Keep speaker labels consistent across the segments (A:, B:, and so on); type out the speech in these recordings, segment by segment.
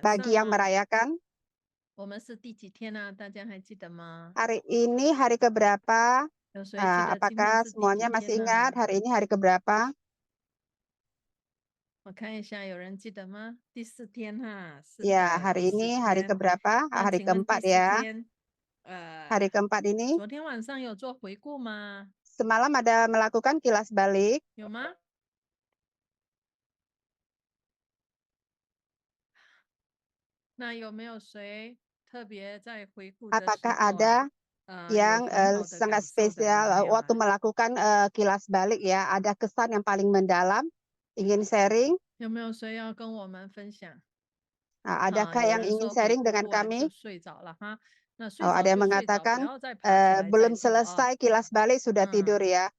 A: Bagi yang merayakan,
B: 我们是第几天呢？大家还记得吗？hari
A: ini hari keberapa?
B: 有谁记得今天
A: Apakah
B: 是第几
A: semuanya
B: 天
A: masih ingat
B: 呢？hari
A: ini hari keberapa?
B: 我看一下，有人记得吗？第4天哈，是
A: Ya,
B: 的，第
A: hari
B: 四
A: ini hari
B: 天。
A: keberapa?
B: 那
A: Hari
B: 请问第
A: keempat
B: 四
A: ya.
B: 天，Hari
A: keempat ini
B: 昨天晚上有做回顾吗？
A: semalam ada melakukan kilas balik.
B: 有吗？那有没有谁特别在回顾的时
A: Apakah
B: 候
A: ada
B: 有
A: yang
B: 很好的
A: sangat
B: 感受的？有
A: spesial
B: 没有
A: waktu
B: 啊？
A: melakukan kilas balik ya? Ada kesan yang paling mendalam, ingin sharing?
B: 有没有谁要跟我们分享？Adakah 有
A: yang
B: 人
A: ingin
B: 说回
A: sharing
B: 顾
A: dengan
B: 不完就
A: kami?
B: 睡着了哈。那睡
A: Oh,
B: 着
A: ada yang
B: 就睡着，不
A: mengatakan
B: 要再爬起来再
A: belum
B: 做啊。
A: selesai kilas balik sudah tidur
B: 嗯，
A: ya.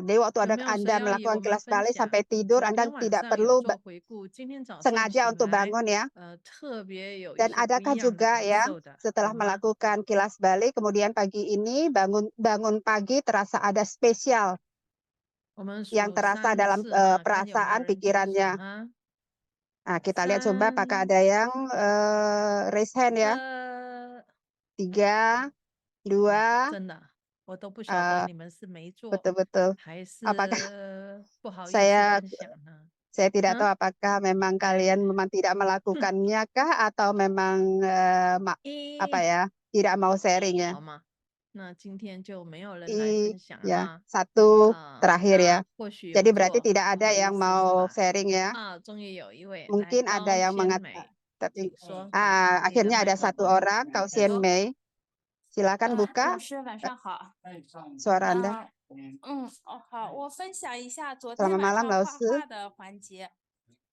A: Jadi waktu
B: 有没有谁
A: Anda
B: 要与我
A: melakukan
B: 们
A: kilas
B: 分
A: balik
B: 享？
A: sampai tidur,
B: 昨
A: Anda
B: 天晚
A: tidak
B: 上有
A: perlu
B: 做回顾，今天早上
A: sengaja
B: 醒
A: untuk
B: 来，
A: bangun ya.
B: 特别有一
A: Dan
B: 些不
A: adakah
B: 一样的
A: juga
B: 感
A: yang
B: 受的，
A: setelah
B: 有吗？
A: melakukan kilas balik, kemudian pagi ini bangun pagi terasa ada spesial
B: 我们
A: yang
B: 数
A: terasa
B: 3
A: dalam
B: 次哈，看有没有
A: perasaan
B: 人举手
A: pikirannya.
B: 哈。
A: Kita lihat coba apakah
B: 3
A: ada yang raise hand ya.
B: 2，
A: 3, 2,
B: 真的，我都不晓得
A: eh,
B: 你们是没做
A: betul-betul.
B: 还
A: Apakah
B: 是不好意思
A: saya
B: 分享呢？
A: saya tidak tahu
B: 嗯，
A: apakah memang
B: 来，
A: kalian memang tidak
B: 哼，
A: melakukannya kah atau memang apa
B: 1，
A: ya, tidak mau sharing ya.
B: 好吗？那今天就没有人来分享
A: Ya,
B: 哈。
A: satu terakhir ya.
B: 那或许有
A: Jadi berarti
B: 做，
A: tidak
B: 不
A: ada
B: 好意
A: yang
B: 思是
A: mau
B: 吧？
A: sharing ya.
B: 终于有一位来，
A: Mungkin ada
B: 高
A: yang
B: 先
A: mengatakan,
B: 美，
A: tapi
B: 请说，你的
A: akhirnya
B: 麦
A: ada
B: 克
A: satu
B: 风，
A: orang, Kau
B: 请
A: Sien
B: 说。
A: Mei. Silakan
C: 老
A: buka
C: 师晚
A: eh,
C: 上好。
A: suara Anda.
C: 好，我分享一下昨天
A: Selamat
C: 晚
A: malam,
C: 上
A: Lao
C: 画
A: Su.
C: 画的环节。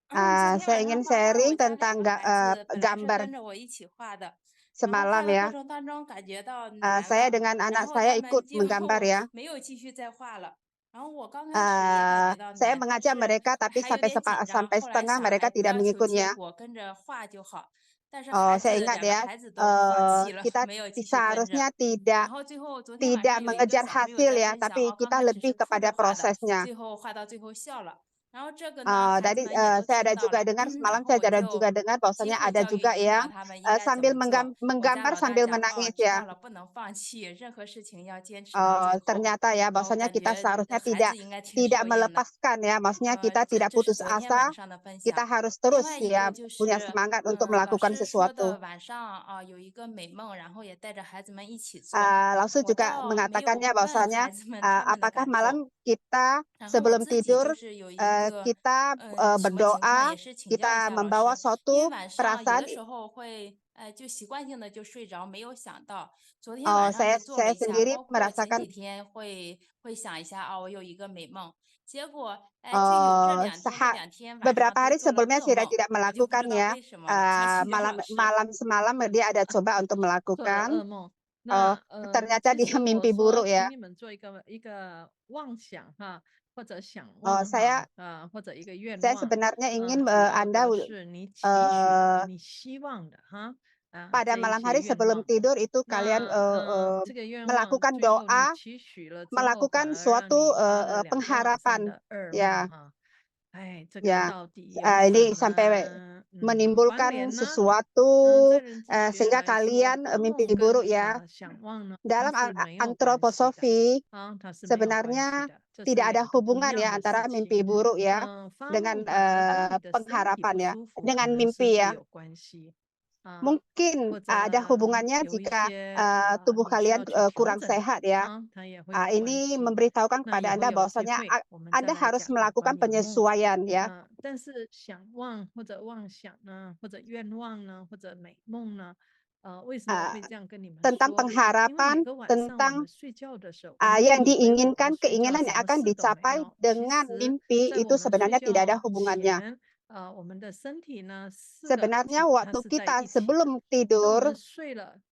C: 昨天
A: Saya
C: 晚上
A: ingin
C: 画画，我
A: sharing
C: 家2
A: tentang
C: 个孩子本来是
A: gambar
C: 跟着我一起画的，然后
A: semalam
C: 画的过
A: ya.
C: 程当中感觉到难
A: Saya
C: 了，
A: dengan
C: 然
A: anak
C: 后
A: saya
C: 他们
A: ikut
C: 就
A: menggambar ya.
C: 没有继续再画了。然后我刚开始也感觉到
A: Saya
C: 难，但
A: mengajak
C: 是
A: mereka, tapi
C: 还有
A: sampai
C: 点紧张。
A: sampai
C: 后来
A: setengah
C: 想，
A: mereka
C: 不
A: tidak
C: 要求结
A: mengikutnya.
C: 果，跟着画就好。但是
A: Oh,
C: 孩
A: saya
C: 子
A: ingat
C: 2个
A: ya,
C: 孩子都放弃了，
A: kita
C: 没有继续跟着。
A: seharusnya
C: 然
A: tidak
C: 后最后昨天晚
A: tidak
C: 上有一个
A: mengejar
C: 小朋友
A: hasil
C: 在
A: ya,
C: 分享，
A: tapi
C: 刚
A: kita
C: 开始
A: lebih
C: 是哭着
A: kepada
C: 画的，
A: prosesnya.
C: 最后画到最后笑了。然后这个呢，孩子
A: Tadi
C: 们也都
A: saya
C: 听
A: ada
C: 到
A: juga
C: 了，
A: dengar
C: 然
A: semalam
C: 后
A: saya
C: 我
A: ada
C: 就
A: juga dengar
C: 机
A: bahwasanya
C: 会
A: ada
C: 教育
A: juga
C: 引导
A: yang
C: 他们应该怎
A: sambil
C: 么做。我家
A: menggambar
C: 老大
A: sambil
C: 讲，
A: menangis
C: 知
A: ya.
C: 道了，不能放弃，任何事情要坚持到最后。
A: Ternyata ya,
C: 我
A: bahwasanya
C: 感
A: kita
C: 觉
A: seharusnya
C: 孩子应该挺
A: tidak
C: 受用的。
A: melepaskan ya, maksudnya kita
C: 这
A: tidak
C: 是
A: putus
C: 昨天晚
A: asa,
C: 上的分
A: kita
C: 享。
A: harus
C: 另
A: terus
C: 外一个
A: ya
C: 就
A: punya
C: 是，
A: semangat untuk
C: 老
A: melakukan
C: 师说
A: sesuatu.
C: 的晚上有一个美梦，然后也带着孩子们一起做。
A: Lausu
C: 我
A: juga
C: 倒没有
A: mengatakannya
C: 问
A: bahwasanya
C: 孩子们他们的
A: apakah
C: 感受。
A: malam kita
C: 然后我
A: sebelum
C: 自己就
A: tidur
C: 是有一个
A: kita
C: 什么情况，
A: berdoa,
C: 也是请教一
A: kita
C: 下老
A: membawa
C: 师。因为
A: suatu
C: 晚上有
A: perasaan.
C: 的时候会就习惯性的就睡着，没有想到。昨天晚上就做了
A: Saya
C: 一下，
A: sendiri
C: 包括前
A: merasakan
C: 几天会想一下，我有一个美梦。结果就有这2天，这 2天晚上
A: beberapa
C: 都
A: hari
C: 做了
A: sebelumnya
C: 噩
A: saya
C: 梦，
A: tidak
C: 我就不知道
A: melakukannya.
C: 为什么，想请教
A: Malam
C: 老师。
A: malam semalam dia ada coba untuk
B: 做了
A: melakukan.
B: 噩梦。
A: Oh,
B: 那
A: ternyata
B: 其
A: dia
B: 实我
A: mimpi
B: 说，
A: buruk
B: 请
A: ya.
B: 你们做一个妄想哈，或者想望
A: Saya
B: 哈，或者一个愿
A: saya
B: 望。
A: sebenarnya ingin
B: 主要
A: Anda
B: 的是你期许的，
A: eh,
B: 你希望的哈，
A: pada
B: 这一
A: malam
B: 些
A: hari
B: 愿
A: sebelum
B: 望。
A: tidur itu kalian
B: 那这个愿望
A: melakukan
B: 最后你
A: doa,
B: 期许了之后，反
A: melakukan
B: 而让
A: suatu
B: 你发了2个晚上
A: pengharapan
B: 的噩梦
A: ya,
B: 哈。这个
A: ya.
B: 到底有什
A: Ini sampai
B: 么关
A: menimbulkan
B: 联呢？ 在
A: sesuatu
B: 人智学
A: sehingga
B: 来说，
A: kalian
B: 噩
A: mimpi
B: 梦
A: buruk
B: 跟
A: ya.
B: 想望呢，它
A: Dalam
B: 是没有关系的
A: antroposofi
B: 它是没有关系
A: sebenarnya
B: 的，这是
A: tidak ada
B: 2个不一
A: hubungan
B: 样
A: ya
B: 的事
A: antara
B: 情。
A: mimpi buruk ya
B: 发
A: dengan
B: 梦反而跟你的身体
A: pengharapan
B: 不
A: ya,
B: 舒服，
A: dengan
B: 可能是
A: mimpi
B: 会
A: ya.
B: 有关系
A: Mungkin
B: 或者
A: ada hubungannya
B: 有一
A: jika
B: 些
A: tubuh
B: 你需
A: kalian
B: 要去调
A: kurang
B: 整的
A: sehat ya.
B: 它也会有关
A: Ini
B: 系。
A: memberitahukan
B: 那以
A: kepada
B: 后
A: Anda
B: 有机
A: bahwasanya
B: 会我们再
A: Anda
B: 来
A: harus
B: 讲有关
A: melakukan
B: 有梦。
A: penyesuaian ya.
B: 但是想望或者妄想呢，或者愿望呢，或者美梦呢，为什么会这样跟你们
A: Tentang
B: 说？因为每
A: pengharapan,
B: 个晚上我们
A: tentang
B: 睡觉的时候，我们
A: yang
B: 以为我们
A: diinginkan,
B: 睡觉
A: keinginan
B: 什
A: yang
B: 么
A: akan
B: 事都没
A: dicapai
B: 有，其
A: dengan
B: 实
A: mimpi
B: 在我
A: itu
B: 们睡
A: sebenarnya tidak ada
B: 觉
A: hubungannya.
B: 前，我们的身体呢，4个
A: Sebenarnya
B: 体它
A: waktu
B: 是在
A: kita
B: 一起的。
A: sebelum
B: 当我们
A: tidur,
B: 睡了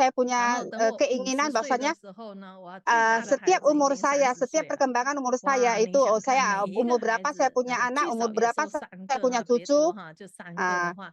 A: saya
B: 然
A: punya
B: 后等我50
A: keinginan
B: 岁的
A: bahwasanya
B: 时候呢，我最大的孩
A: setiap
B: 子已
A: umur
B: 经
A: saya,
B: 30
A: setiap
B: 岁了。
A: perkembangan umur saya
B: 哇，你
A: itu
B: 想看
A: saya
B: 每一个
A: umur
B: 孩
A: berapa saya
B: 子，然
A: punya
B: 后
A: anak,
B: 最
A: umur
B: 少也
A: berapa
B: 收3
A: saya
B: 个
A: punya
B: 哈，别
A: cucu.
B: 多哈，就3个的
A: Ah,
B: 话，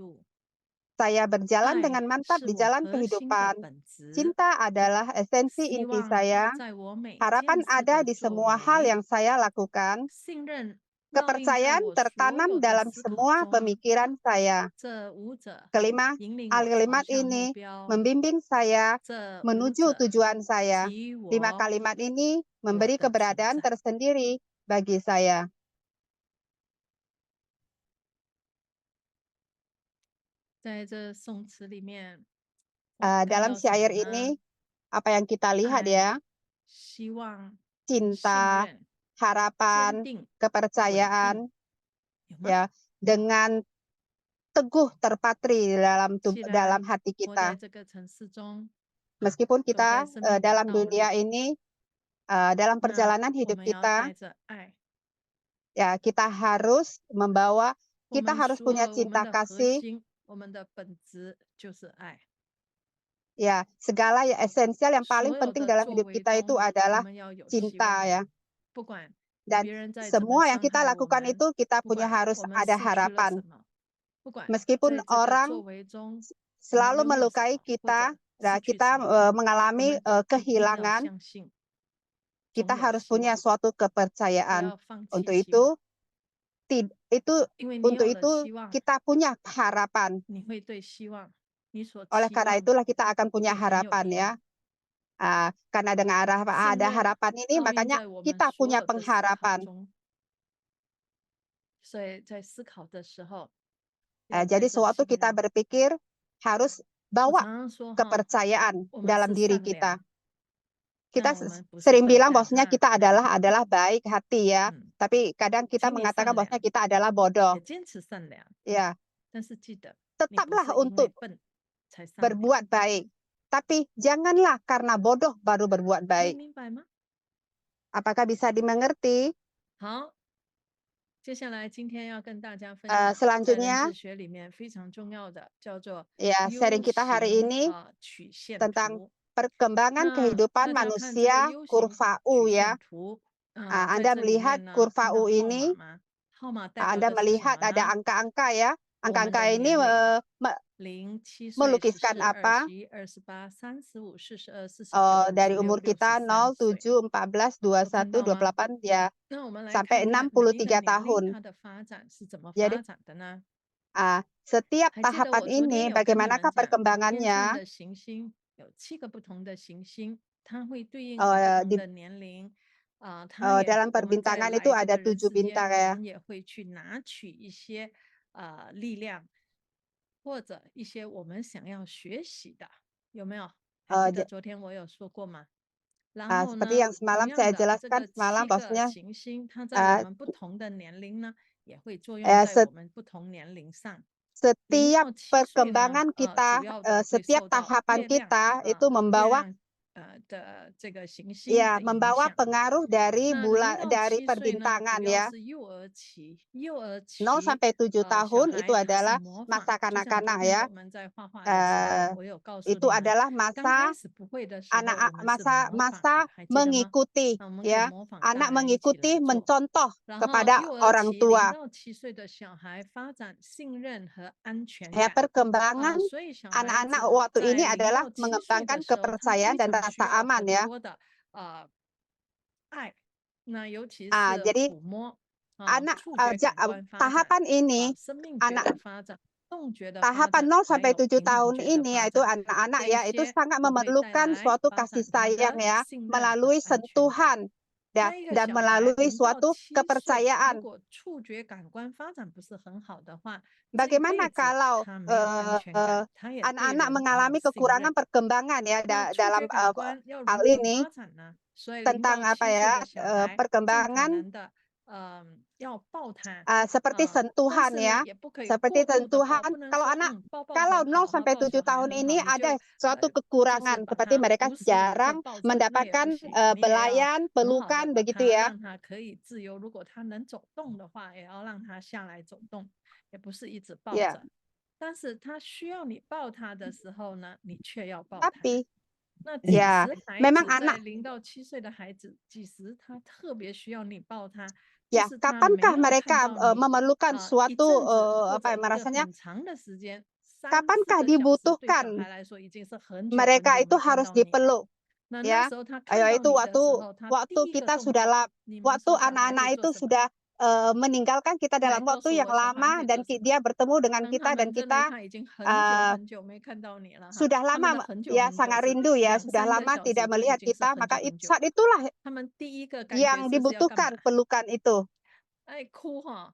B: 路。
A: Saya berjalan
B: 爱
A: dengan mantap
B: 是
A: di
B: 我
A: jalan
B: 核心的
A: kehidupan.
B: 本质。
A: Cinta adalah esensi
B: 希
A: inti
B: 望
A: saya.
B: 在我每
A: Harapan
B: 件事
A: ada
B: 的
A: di
B: 作
A: semua hal
B: 为，
A: yang saya lakukan.
B: 信任烙印在
A: Kepercayaan
B: 我所
A: tertanam
B: 有的
A: dalam
B: 思考
A: semua
B: 中。
A: pemikiran saya.
B: 这五者
A: Kelima,
B: 引领我朝
A: kalimat
B: 向目
A: ini
B: 标。
A: membimbing saya
B: 这五
A: menuju
B: 者
A: tujuan saya.
B: 给予
A: Lima
B: 我
A: kalimat ini
B: 我
A: memberi
B: 的存
A: keberadaan
B: 在。
A: tersendiri bagi saya.
B: 在这宋词里面，我们看
A: Dalam
B: 到什么
A: syair
B: 呢？
A: ini, apa yang kita lihat
B: 爱、
A: ya,
B: 希望、信
A: cinta,
B: 任、坚
A: harapan,
B: 定、稳定，
A: kepercayaan,
B: 有吗？
A: ya, dengan teguh terpatri dalam
B: 既
A: dalam
B: 然
A: hati
B: 活在
A: kita.
B: 这个城市中，
A: Meskipun
B: 走
A: kita
B: 在生命的
A: dalam
B: 道路，
A: dunia ini, dalam
B: 那
A: perjalanan
B: 我
A: hidup
B: 们要
A: kita,
B: 带着爱，
A: ya kita harus membawa,
B: 我
A: kita
B: 们
A: harus
B: 说
A: punya
B: 了我们
A: cinta
B: 的核
A: kasih,
B: 心，我们的本质就是爱。
A: ya segala yang esensial yang
B: 所
A: paling
B: 有
A: penting
B: 的
A: dalam
B: 作
A: hidup
B: 为
A: kita itu
B: 中，我
A: adalah
B: 们要有希
A: cinta
B: 望。
A: ya.
B: 不管
A: Dan
B: 别人再怎么
A: semua yang
B: 伤
A: kita
B: 害我
A: lakukan
B: 们，
A: itu kita
B: 不
A: punya
B: 管
A: harus
B: 我们
A: ada
B: 失去了
A: harapan.
B: 什么，不管
A: Meskipun
B: 在这个作
A: orang
B: 为中我们
A: selalu
B: 拥有什
A: melukai
B: 么，或
A: kita,
B: 者
A: nah
B: 失去
A: kita
B: 什么，我
A: mengalami
B: 们一定要
A: kehilangan,
B: 相信，
A: kita
B: 总有
A: harus
B: 希
A: punya
B: 望，
A: suatu
B: 不
A: kepercayaan.
B: 要放弃
A: Untuk
B: 希
A: itu,
B: 望， 因为你
A: untuk
B: 有了
A: itu
B: 希望，
A: kita punya harapan.
B: 你会对希望你所
A: Oleh
B: 期
A: karena
B: 望的
A: itulah kita akan punya
B: 会很有
A: harapan
B: 意
A: ya.
B: 义。
A: Karena dengan
B: 信
A: ada
B: 任
A: harapan ini,
B: 烙印
A: makanya
B: 在我们
A: kita
B: 所
A: punya
B: 有的思考
A: pengharapan.
B: 中，所以在思考的时候，要带
A: Jadi
B: 着
A: sewaktu
B: 信
A: kita
B: 任。
A: berpikir harus
B: 我
A: bawa
B: 常常说哈，
A: kepercayaan
B: 我们
A: dalam
B: 是
A: diri
B: 善
A: kita.
B: 良，
A: Kita
B: 但我们不是
A: sering
B: 笨
A: bilang
B: 蛋
A: bahwasanya
B: 哈，
A: kita adalah baik hati ya.
B: 嗯，
A: Tapi kadang kita
B: 请你
A: mengatakan
B: 善
A: bahwasanya
B: 良，
A: kita adalah bodoh.
B: 也坚持善良，
A: Ya,
B: 但是记得你不
A: tetaplah
B: 是因为
A: untuk
B: 笨才善良，
A: berbuat baik. Tapi janganlah karena bodoh baru berbuat
B: 可以
A: baik.
B: 明白吗？
A: Apakah bisa dimengerti?
B: 好，接下来今天要跟大家分享，在人
A: Selanjutnya,
B: 智学里面非常重要的叫做
A: ya
B: 优
A: sharing kita hari
B: 型
A: ini
B: 曲线
A: tentang
B: 图。
A: perkembangan
B: 那
A: kehidupan
B: 大家看这个
A: manusia
B: 优型
A: kurva U
B: 曲
A: ya.
B: 线图，在
A: Anda
B: 这里
A: melihat
B: 面呢
A: kurva
B: 看到
A: U
B: 号
A: ini,
B: 码吗？号码代表
A: Anda
B: 的是什
A: melihat
B: 么
A: ada
B: 呢？
A: angka-angka ya.
B: 我们的
A: Angka-angka ini
B: 年龄，
A: me-
B: 0、7岁、
A: melukiskan
B: 14、apa? 21、28、35、42、49、
A: Dari umur
B: 56、
A: kita 0,
B: 63岁。
A: 7, 14,
B: 有看
A: 21,
B: 到吗？
A: 28 ya
B: 那我们来
A: sampai
B: 看看每一个
A: 63
B: 年龄
A: tahun.
B: 它的发展是怎么
A: Jadi
B: 发展的呢？
A: setiap
B: 还记得
A: tahapan
B: 我昨天
A: ini
B: 有跟你们
A: bagaimanakah
B: 讲，天上
A: perkembangannya
B: 的行星有7个不同的行星，它会对应不同
A: di
B: 的年龄。它也
A: dalam
B: 我们在
A: perbintangan
B: 来
A: itu
B: 这
A: ada
B: 个人
A: 7
B: 世间，
A: bintang
B: 我
A: ya.
B: 们也会去拿取一些力量，或者一些我们想要学习的，有没有？还记得昨天我有说过吗？然后
A: Seperti
B: 呢，
A: yang
B: 同
A: semalam
B: 样
A: saya
B: 的，这
A: jelaskan
B: 个
A: semalam
B: 7个
A: bahwasanya
B: 行星，它在我们不同的年龄呢，也会作用在
A: se-
B: 我们不同年龄上。
A: setiap
B: 0到7岁呢，
A: perkembangan
B: 主
A: kita,
B: 要的会
A: setiap
B: 受到
A: tahapan
B: 月亮
A: kita itu
B: 月
A: membawa
B: 亮的这个行星
A: ya
B: 的影
A: membawa
B: 响。
A: pengaruh dari
B: 那
A: bulan
B: 0到
A: dari
B: 7岁呢，
A: perbintangan
B: 主要
A: ya.
B: 是幼儿期，幼儿
A: 0
B: 期
A: sampai 7
B: 小
A: tahun
B: 孩
A: itu
B: 他是
A: adalah
B: 模仿，
A: masa
B: 就像昨
A: kanak-kanak
B: 天
A: ya.
B: 我们在画画的时候，我有告诉
A: Itu
B: 你们，
A: adalah
B: 刚开
A: masa
B: 始不会的时候，我们是
A: masa
B: 模仿
A: masa
B: 的，还记得吗？
A: mengikuti
B: 我们可以
A: ya.
B: 模仿大
A: Anak
B: 人一起
A: mengikuti
B: 来做。
A: mencontoh
B: 然后
A: kepada
B: 幼儿
A: orang
B: 期
A: tua.
B: 0到7岁的小孩发展信任和安全
A: Ya,
B: 感。
A: perkembangan
B: 所以小孩
A: anak-anak
B: 子
A: waktu
B: 在
A: ini
B: 0
A: adalah
B: 到7岁
A: mengembangkan
B: 的时候，他
A: kepercayaan
B: 非
A: dan
B: 常需
A: rasa
B: 要
A: aman
B: 很
A: ya.
B: 多的爱，那尤其
A: Jadi
B: 是抚摸，
A: anak
B: 触觉感官发展，
A: tahapan ini
B: 生命觉
A: anak
B: 的发展，动觉的发
A: tahapan
B: 展，
A: 0
B: 还
A: sampai
B: 有
A: 7
B: 平衡
A: tahun
B: 觉的
A: ini
B: 发
A: yaitu
B: 展，
A: anak-anak
B: 这
A: ya
B: 一
A: itu
B: 些
A: sangat
B: 都会带
A: memerlukan
B: 来
A: suatu
B: 发
A: kasih
B: 展他
A: sayang
B: 的
A: ya
B: 信任和
A: melalui
B: 安全感。
A: sentuhan
B: 那一个
A: dan
B: 小孩
A: melalui
B: 0到
A: suatu
B: 7岁，如
A: kepercayaan.
B: 果触觉感官发展不是很好的话，这一
A: Bagaimana
B: 辈子
A: kalau
B: 他没有安全感，他也对
A: anak-anak
B: 人没有
A: mengalami
B: 信
A: kekurangan
B: 任。
A: perkembangan ya
B: 那触
A: dalam
B: 觉感官要
A: hal
B: 如何
A: ini
B: 发展呢？所以0
A: tentang
B: 到
A: apa
B: 7岁
A: ya
B: 的小孩，尽可
A: perkembangan
B: 能的要抱他，
A: seperti
B: 但
A: sentuhan
B: 是呢
A: ya
B: 也不可以
A: seperti
B: 过度的抱，
A: sentuhan
B: 不能
A: kalau
B: 说
A: anak
B: 抱抱
A: kalau
B: 很
A: 0
B: 好，
A: sampai
B: 抱
A: 7
B: 小孩
A: tahun
B: 很
A: ini
B: 好，你就
A: ada suatu
B: 就是
A: kekurangan
B: 把
A: seperti
B: 他
A: mereka
B: 无时无刻
A: jarang
B: 抱着，那也不
A: mendapatkan
B: 行，你也要
A: belayan
B: 很好的
A: pelukan
B: 把
A: begitu
B: 他
A: ya
B: 让他可以自由。如果他能走动的话，也要让他下来走动，也不是一直抱
A: ya
B: 着。但是他需要你抱他的时候呢，你却要抱他。
A: tapi
B: 那几
A: ya
B: 时孩
A: memang
B: 子在
A: anak
B: 0到7岁的孩子，几时他特别需要你抱他，就
A: ya
B: 是他没
A: kapankah
B: 有看
A: mereka
B: 到你
A: memerlukan
B: 一
A: suatu
B: 阵子或
A: apa
B: 者
A: ya
B: 一个
A: merasanya
B: 很长的时间，3、4
A: kapankah
B: 个小时对小
A: dibutuhkan
B: 孩来说已经是很久很
A: mereka
B: 久
A: itu
B: 没看
A: harus
B: 到你了。
A: dipeluk
B: 那
A: ya
B: 时候他看到
A: yaitu
B: 你的时
A: waktu
B: 候，他
A: waktu
B: 第一个
A: kita
B: 动
A: sudah
B: 作，
A: lama
B: 你们
A: waktu
B: 说小孩
A: anak-anak
B: 会
A: itu
B: 做什么？
A: sudah meninggalkan kita
B: 来
A: dalam
B: 告
A: waktu
B: 诉
A: yang
B: 我，小孩
A: lama
B: 会
A: dan
B: 做什么？
A: dia bertemu dengan
B: 等
A: kita
B: 他
A: dan
B: 们真的
A: kita
B: 他已经很久很久没看到你了哈，
A: sudah
B: 他们
A: lama
B: 的很久
A: ya
B: 很久
A: sangat
B: 是
A: rindu ya
B: 2、
A: sudah
B: 3个
A: lama
B: 小
A: tidak
B: 时，这已
A: melihat
B: 经是
A: kita
B: 很
A: maka
B: 久很久。
A: saat itulah
B: 他们第一个感觉
A: yang
B: 是要干嘛？
A: dibutuhkan pelukan itu
B: 爱哭哈，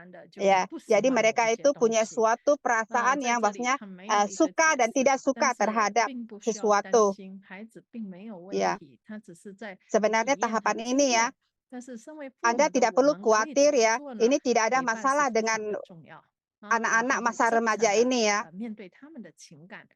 A: Ya, jadi mereka itu punya
B: 西。
A: suatu
B: 那
A: perasaan
B: 在
A: yang
B: 这里
A: maksudnya
B: 很美好的一个
A: suka
B: 解
A: dan
B: 释，
A: tidak
B: 但
A: suka
B: 是
A: terhadap
B: 并不需要担
A: sesuatu.
B: 心，孩子并没有问
A: Ya,
B: 题，他只是在
A: sebenarnya
B: 体验
A: tahapan
B: 和
A: ini
B: 经
A: ya,
B: 验。但是身为父
A: Anda
B: 母的
A: tidak
B: 我
A: perlu
B: 们可以怎
A: khawatir
B: 么
A: ya.
B: 做呢？
A: Ini tidak ada
B: 陪伴是
A: masalah
B: 非常
A: dengan
B: 的重要啊，然
A: anak-anak
B: 后呢，
A: masa
B: 真诚
A: remaja
B: 的
A: ini ya.
B: 面对他们的情感，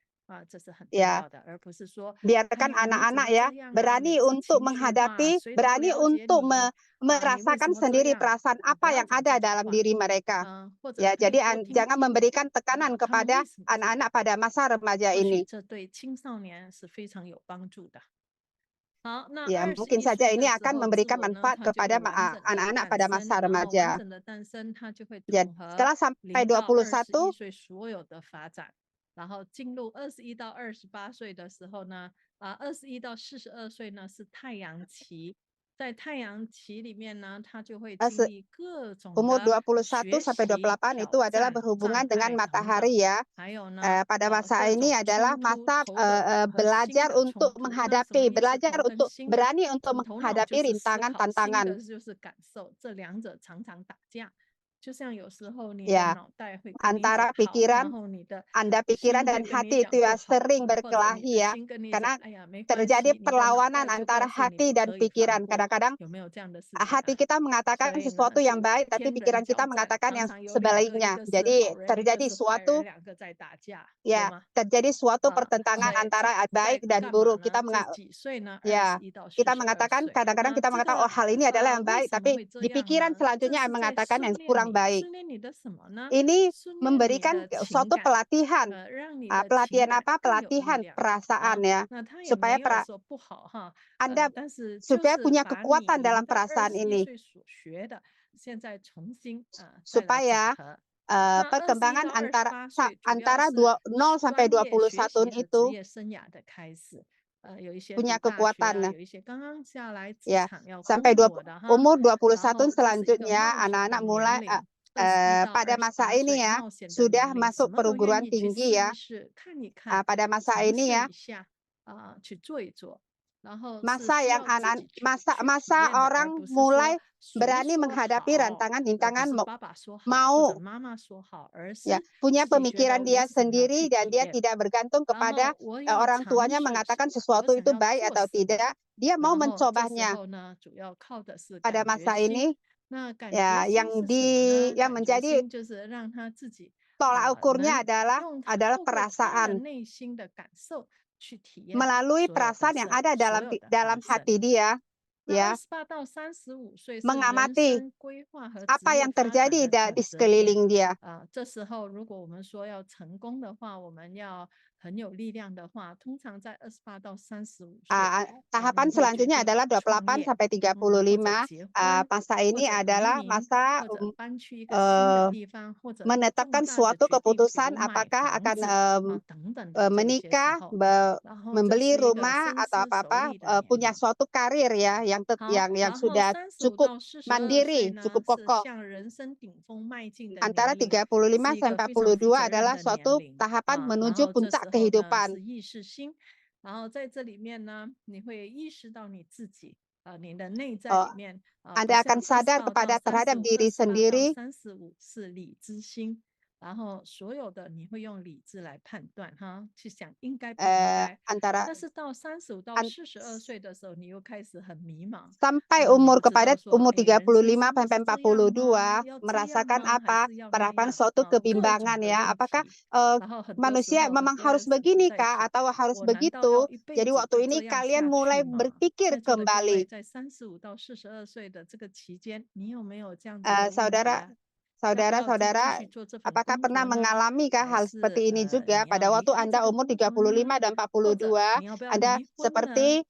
B: 这是很重
A: Ya,
B: 要的，而不是说，
A: biarkan
B: 哎呀，你怎
A: anak-anak
B: 么
A: ya
B: 这样啊，
A: berani
B: 每次
A: untuk
B: 情绪化，
A: menghadapi,
B: 谁都不
A: berani
B: 了解
A: untuk
B: 你， 你为什
A: merasakan
B: 么这
A: sendiri
B: 样？
A: perasaan
B: 不
A: apa
B: 要
A: yang
B: 讲
A: ada
B: 这种
A: dalam
B: 话，
A: diri mereka.
B: 或者
A: Ya,
B: 可以
A: jadi
B: 多听
A: jangan
B: 听，
A: memberikan tekanan
B: 他们
A: kepada
B: 为什么这样，
A: anak-anak pada masa remaja
B: 或许
A: ini.
B: 这对青少年是非常有帮助的。好，那
A: Ya,
B: 21
A: mungkin saja
B: 岁
A: ini
B: 的时
A: akan
B: 候，自
A: memberikan
B: 我呢，
A: manfaat
B: 它就会
A: kepada
B: 完整的
A: anak-anak
B: 诞
A: pada
B: 生，
A: masa
B: 然后完
A: remaja.
B: 整的诞生，它就会
A: Jadi,
B: 统合
A: setelah sampai
B: 0到
A: 21
B: 21岁所有的发展，然后进入21到28岁的时候呢，21到42岁呢是太阳期，在太阳期里面呢，它就会经历各种
A: umur
B: 的
A: 21
B: 学
A: sampai
B: 习、
A: 28 itu
B: 挑
A: adalah
B: 战、
A: berhubungan
B: 障
A: dengan
B: 碍等等，
A: matahari ya.
B: 还有呢，
A: Pada masa
B: 各
A: ini
B: 种
A: adalah
B: 冲突
A: masa
B: 头的和心
A: belajar
B: 的冲
A: untuk
B: 突。那什么
A: menghadapi,
B: 意思？
A: belajar
B: 头跟
A: untuk
B: 心呢？
A: berani untuk
B: 头脑就
A: menghadapi
B: 是思
A: rintangan
B: 考，心
A: tantangan.
B: 的就是感受，这两者常常打架。就像有时候你的
A: Ya,
B: 脑袋会跟你讲
A: antara
B: 好，
A: pikiran
B: 然后你的
A: Anda pikiran
B: 心
A: dan
B: 会跟你
A: hati
B: 讲
A: itu
B: 不
A: ya
B: 好，
A: sering
B: 或者你
A: berkelahi
B: 的
A: ya,
B: 心跟你
A: karena
B: 讲，哎呀，没关
A: terjadi
B: 系，你的脑
A: perlawanan
B: 袋就
A: antara
B: 告诉你
A: hati
B: 不
A: dan
B: 可以放
A: pikiran.
B: 过，
A: Kadang-kadang
B: 有没有这样的事情
A: hati
B: 啊？
A: kita mengatakan
B: 所以呢，
A: sesuatu yang
B: 就
A: baik, tapi
B: 天
A: pikiran
B: 人
A: kita
B: 交战，
A: mengatakan
B: 常
A: yang
B: 常有两个，一
A: sebaliknya.
B: 个是
A: Jadi
B: 好人，一个
A: terjadi
B: 是坏人，
A: suatu
B: 两个在打架，对
A: ya
B: 吗？
A: terjadi suatu
B: 啊，
A: pertentangan
B: 所以这
A: antara
B: 在
A: baik dan
B: 干嘛
A: buruk.
B: 呢？
A: Kita
B: 这几岁呢？
A: ya
B: 21到
A: kita
B: 42
A: mengatakan
B: 岁。
A: kadang-kadang
B: 那
A: kita
B: 这
A: mengatakan oh
B: 个
A: hal ini adalah yang
B: 为
A: baik,
B: 什么
A: tapi
B: 会这
A: di
B: 样
A: pikiran
B: 呢？这
A: selanjutnya
B: 是在
A: mengatakan yang
B: 训练
A: kurang
B: 你，
A: baik.
B: 训练你的什么呢？
A: Ini
B: 训练你
A: memberikan
B: 的情
A: suatu
B: 感，
A: pelatihan,
B: 让你的
A: pelatihan
B: 情感
A: apa?
B: 更有力
A: Pelatihan
B: 量。
A: perasaan
B: 啊，
A: ya,
B: 那他也
A: supaya
B: 没有说不好哈，
A: Anda
B: 但是就
A: supaya
B: 是
A: punya
B: 把你
A: kekuatan
B: 0
A: dalam
B: 到
A: perasaan
B: 21
A: ini,
B: 岁所学的，现在重新再来整
A: supaya
B: 合。那21
A: perkembangan
B: 到
A: antara
B: 28岁主要
A: antara
B: 是
A: 0 sampai
B: 专业学
A: 21
B: 习和职
A: itu
B: 业生涯的开始。有一些
A: punya
B: 读大学
A: kekuatan.
B: 啊，有一些刚刚下来职
A: Ya,
B: 场要
A: sampai
B: 工作的哈。
A: umur 21
B: 然后这是一个
A: selanjutnya
B: 冒险的
A: anak-anak
B: 年
A: mulai
B: 龄，21到
A: pada masa
B: 28
A: ini
B: 岁
A: ya
B: 冒险的
A: sudah
B: 年龄，
A: masuk
B: 什么都愿
A: perguruan
B: 意去
A: tinggi
B: 试
A: ya.
B: 一试，看一看，
A: Pada masa
B: 尝
A: ini
B: 试
A: ya,
B: 一下，去做一做。然后是
A: masa
B: 需
A: yang
B: 要自己去
A: masa
B: 体
A: masa
B: 验的，而
A: orang
B: 不是
A: mulai
B: 说谁
A: berani
B: 说
A: menghadapi
B: 好，
A: rintangan-rintangan
B: 不是爸爸说好，或
A: mau
B: 者妈妈说好，而
A: ya
B: 是
A: punya
B: 自己觉得
A: pemikiran
B: 我
A: dia
B: 想要
A: sendiri
B: 去
A: dan
B: 体
A: dia
B: 验，
A: tidak bergantung
B: 然
A: kepada
B: 后我要
A: orang
B: 尝
A: tuanya
B: 试，
A: mengatakan
B: 我
A: sesuatu
B: 想
A: itu
B: 要
A: baik
B: 做
A: atau
B: 什么。
A: tidak, dia mau
B: 然后这时
A: mencobanya.
B: 候呢，主要靠的是
A: Pada
B: 感觉
A: masa
B: 心。
A: ini
B: 那感
A: ya
B: 觉心
A: yang
B: 是什么呢？
A: yang
B: 感觉
A: menjadi
B: 心就是让他自己
A: tolak
B: 能
A: ukurnya adalah
B: 用
A: adalah
B: 透过他的
A: perasaan
B: 内心的感受去体验
A: melalui
B: 所有的
A: perasaan yang
B: 生，
A: ada
B: 所
A: dalam
B: 有的
A: dalam
B: 人生。
A: hati dia
B: 那
A: ya
B: 28到35岁是人
A: mengamati
B: 生规划和职
A: apa
B: 业
A: yang
B: 发展
A: terjadi
B: 的
A: di
B: 转折点。
A: sekeliling dia.
B: 这时候如果我们说要成功的话，我们要很有力量的话，通常在28到35岁，
A: Tahapan
B: 你会决
A: selanjutnya
B: 定
A: adalah
B: 创
A: 28
B: 业，
A: sampai
B: 或者
A: 35.
B: 结婚，
A: Masa
B: 或
A: ini
B: 者移
A: adalah
B: 民，
A: masa
B: 或者搬去一个新的地方，或者重
A: menetapkan
B: 大的
A: suatu
B: 决定，比
A: keputusan
B: 如买
A: apakah
B: 房
A: akan
B: 子等等的这些时
A: menikah,
B: 候。然后这
A: membeli
B: 是一个
A: rumah
B: 深
A: atau
B: 思熟
A: apa-apa,
B: 虑的年
A: punya
B: 龄。
A: suatu karir ya yang
B: 好，
A: yang
B: 然后
A: sudah
B: 35
A: cukup
B: 到42岁
A: mandiri,
B: 呢，
A: cukup
B: 是
A: kokoh.
B: 向人生顶峰迈进的
A: Antara
B: 年龄，
A: 35
B: 是一个
A: sampai
B: 非常负
A: 42
B: 责任
A: adalah
B: 的年
A: suatu
B: 龄
A: tahapan
B: 然
A: menuju
B: 后这时
A: puncak
B: 候呢
A: kehidupan.
B: 是意识心，然后在这里面呢，你会意识到你自己，你的内在里面，不
A: Anda
B: 像
A: akan sadar
B: 28 到
A: kepada terhadap
B: 35
A: diri
B: 28到
A: sendiri
B: 35是理知心，然后所有的你会用理智来判断哈，去想应该不应该。
A: antara
B: 但是到35到42岁的时候，你又开始很迷茫。
A: sampai
B: 你
A: umur
B: 不知道
A: kepada
B: 说，
A: umur
B: 哎，人生
A: 35
B: 真的
A: sampai
B: 是这样吗？
A: 42
B: 要这样
A: merasakan
B: 吗？还
A: apa?
B: 是要那
A: Merasakan
B: 样？
A: suatu
B: 各种
A: kebimbangan
B: 的
A: ya.
B: 问
A: Apakah
B: 题。然后很多时
A: manusia
B: 候
A: memang
B: 很多
A: harus
B: 人曾经
A: begini
B: 在
A: kah
B: 想，
A: atau harus
B: 我难道要
A: begitu?
B: 一辈
A: Jadi
B: 子
A: waktu
B: 就
A: ini
B: 这样
A: kalian
B: 下
A: mulai
B: 去吗？
A: berpikir
B: 在座的各位，
A: kembali.
B: 在35到42岁的这个期间，你有没有这样子的问题
A: Saudara,
B: 啊？要不要再继
A: saudara-saudara,
B: 续做这份
A: apakah
B: 工
A: pernah
B: 作呢？
A: mengalami kah
B: 还
A: hal
B: 是
A: seperti ini juga
B: 你要
A: pada
B: 离
A: waktu
B: 开这
A: Anda
B: 个
A: umur
B: 工作
A: 35 dan
B: 或者
A: 42,
B: 你要不要
A: Anda
B: 离婚呢？
A: seperti
B: 有吗？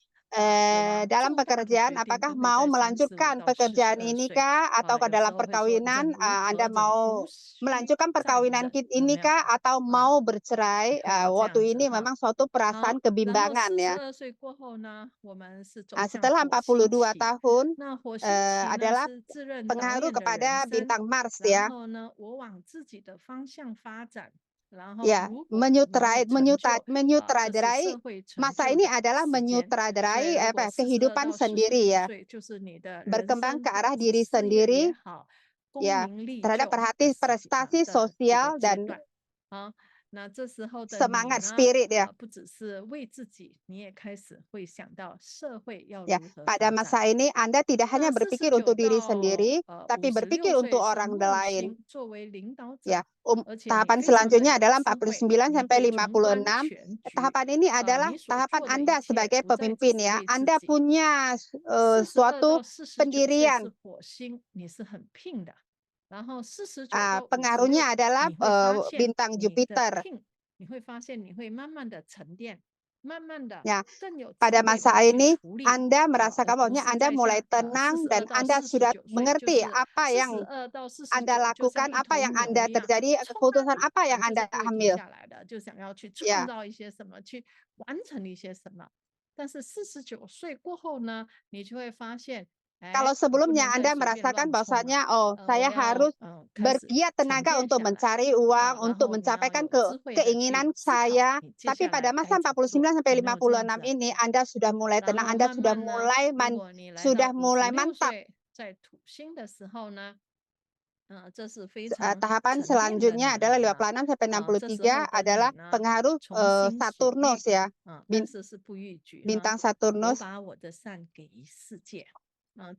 A: dalam
B: 重大的
A: pekerjaan,
B: 决定
A: apakah
B: 都会
A: mau
B: 在35
A: melanjutkan
B: 到
A: pekerjaan
B: 42
A: ini
B: 岁。
A: kah atau ke
B: 有
A: dalam
B: 时候会说
A: perkawinan
B: 忍无可
A: Anda
B: 忍，
A: mau
B: 无需
A: melanjutkan
B: 再
A: perkawinan
B: 忍，有
A: ini
B: 没有？
A: kah atau mau bercerai?
B: 会有这
A: Waktu
B: 样子
A: ini
B: 哈。
A: memang suatu
B: 好，
A: perasaan
B: 然后
A: kebimbangan ya.
B: 42岁过后呢，我们是走向
A: Setelah
B: 火星
A: 42
B: 期。
A: tahun
B: 那火星期呢
A: adalah
B: 是自认导
A: pengaruh
B: 演的人
A: kepada
B: 生，
A: bintang Mars
B: 然
A: ya.
B: 后呢，我往自己的方向发展，然后
A: Ya,
B: 如果没有成就，这是
A: menyutradarai
B: 社会成
A: masa
B: 就
A: ini
B: 的
A: adalah
B: 时间。所以
A: menyutradarai
B: 如果
A: apa
B: 42
A: kehidupan
B: 到
A: sendiri
B: 45
A: ya.
B: 岁，就是你的人
A: Berkembang
B: 生
A: ke
B: 不
A: arah
B: 管是
A: diri
B: 事业也
A: sendiri
B: 好，功
A: ya
B: 名利
A: terhadap
B: 就的
A: prestasi
B: 这个
A: sosial
B: 阶
A: dan
B: 段。好，那这时候的你
A: semangat
B: 呢，
A: spirit ya.
B: 不只是为自己，你也开始会想到社会要
A: Ya,
B: 如何
A: pada
B: 发展。
A: masa ini Anda tidak hanya
B: 那
A: berpikir
B: 49
A: untuk diri
B: 到
A: sendiri, tapi
B: 56
A: berpikir untuk
B: 岁是
A: orang
B: 木
A: lain.
B: 星作为领导者，
A: Ya,
B: 而且你
A: tahapan
B: 非常的
A: selanjutnya
B: 有
A: adalah
B: 智慧，
A: 49
B: 你
A: sampai
B: 会宏观
A: 56.
B: 全局，
A: Tahapan ini adalah
B: 你所
A: tahapan
B: 做的一
A: Anda
B: 切
A: sebagai
B: 不再只
A: pemimpin
B: 是
A: ya.
B: 为自
A: Anda
B: 己。
A: punya
B: 42
A: suatu
B: 到49岁是
A: pendirian.
B: 火星，你是很拼的。然后49
A: Ah,
B: 到
A: pengaruhnya
B: 56，
A: adalah
B: 你会发现
A: bintang
B: 你的
A: Jupiter.
B: 拼，你会发现你会慢慢的沉淀，慢慢的
A: Ya,
B: 更有智
A: pada
B: 慧
A: masa
B: 的去
A: ini
B: 处理。
A: Anda
B: 而
A: merasakan
B: 不
A: bahwa
B: 是
A: Anda
B: 在
A: mulai
B: 像
A: tenang dan
B: 42到
A: Anda sudah
B: 49岁， 就
A: mengerti
B: 是
A: apa yang
B: 42到
A: Anda
B: 49， 就像
A: lakukan,
B: 一
A: apa
B: 头
A: yang
B: 牛
A: Anda
B: 一样，
A: terjadi,
B: 冲啊，
A: keputusan apa yang
B: 就是
A: Anda
B: 不会停
A: ambil.
B: 下来的，就想要去
A: Ya.
B: 创造一些什么，去完成一些什么。但是49岁过后呢，你就会发现，
A: Kalau
B: 我不能
A: sebelumnya
B: 再
A: Anda
B: 随便
A: merasakan
B: 乱冲了，
A: bahwasanya, oh
B: 我
A: saya
B: 要
A: harus
B: 开始
A: bergiat
B: 沉
A: tenaga
B: 淀
A: untuk
B: 下来，
A: mencari uang,
B: 然
A: untuk
B: 后你要
A: mencapaikan
B: 有智慧的去
A: keinginan
B: 思考
A: saya.
B: 你接
A: Tapi
B: 下
A: pada
B: 来
A: masa
B: 该怎么做，
A: 49 sampai
B: 有没有这样子
A: 56
B: 啊？
A: ini Anda sudah mulai
B: 然
A: tenang,
B: 后
A: Anda
B: 慢
A: sudah
B: 慢呢，
A: mulai
B: 如果你来
A: sudah
B: 到
A: mulai
B: 56
A: mantap.
B: 岁，在土星的时候呢，这是非常
A: Tahapan
B: 沉淀的
A: selanjutnya
B: 能
A: adalah
B: 量啊。
A: 56 sampai
B: 这时候
A: 63
B: 的你
A: adalah
B: 呢，
A: pengaruh
B: 从心所欲，
A: Saturnus ya,
B: 但是是不逾矩哈。
A: bintang
B: 我
A: Saturnus,
B: 把我的善给予世界。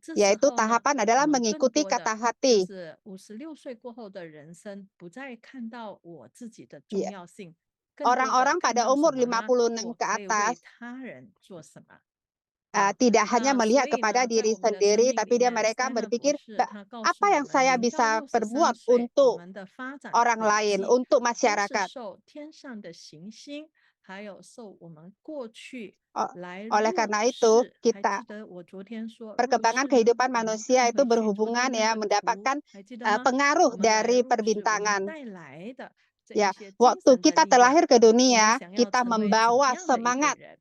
B: 这时
A: yaitu
B: 候呢，
A: tahapan
B: 我
A: adalah
B: 们更
A: mengikuti
B: 多的
A: kata
B: 就
A: hati.
B: 是56岁过后的人生，不再看到我自己的
A: Ya.
B: 重要性，更多的
A: Orang-orang
B: 看
A: pada
B: 到什
A: umur
B: 么呢？
A: 56
B: 我
A: ke
B: 可以为
A: atas
B: 他人做什么。
A: tidak hanya
B: 那
A: melihat
B: 所以
A: kepada
B: 呢，在
A: diri
B: 我们的生
A: sendiri,
B: 命里
A: tapi dia
B: 面
A: mereka
B: ，Steiner 博
A: berpikir,
B: 士他告诉
A: apa
B: 我
A: yang
B: 们，
A: saya
B: 0 到
A: bisa
B: 63
A: perbuat
B: 岁，我
A: untuk
B: 们的发展
A: orang
B: 累
A: lain,
B: 积
A: untuk
B: 都是
A: masyarakat.
B: 受天上的行星，还有受我们过去 来
A: Oleh
B: 入
A: karena itu,
B: 世。还
A: kita
B: 记得我昨天说入
A: perkembangan
B: 世呢？
A: kehidupan
B: 我们
A: manusia
B: 看
A: itu
B: 回去昨
A: berhubungan
B: 天
A: ya
B: 那个图，
A: mendapatkan
B: 还记得吗？
A: pengaruh
B: 我们来
A: dari
B: 入世，我们
A: perbintangan.
B: 带来的这一
A: Ya,
B: 些精
A: waktu
B: 神的
A: kita
B: 力量，
A: terlahir ke
B: 我们
A: dunia,
B: 想要
A: kita
B: 成为怎么
A: membawa
B: 样的一个
A: semangat
B: 人？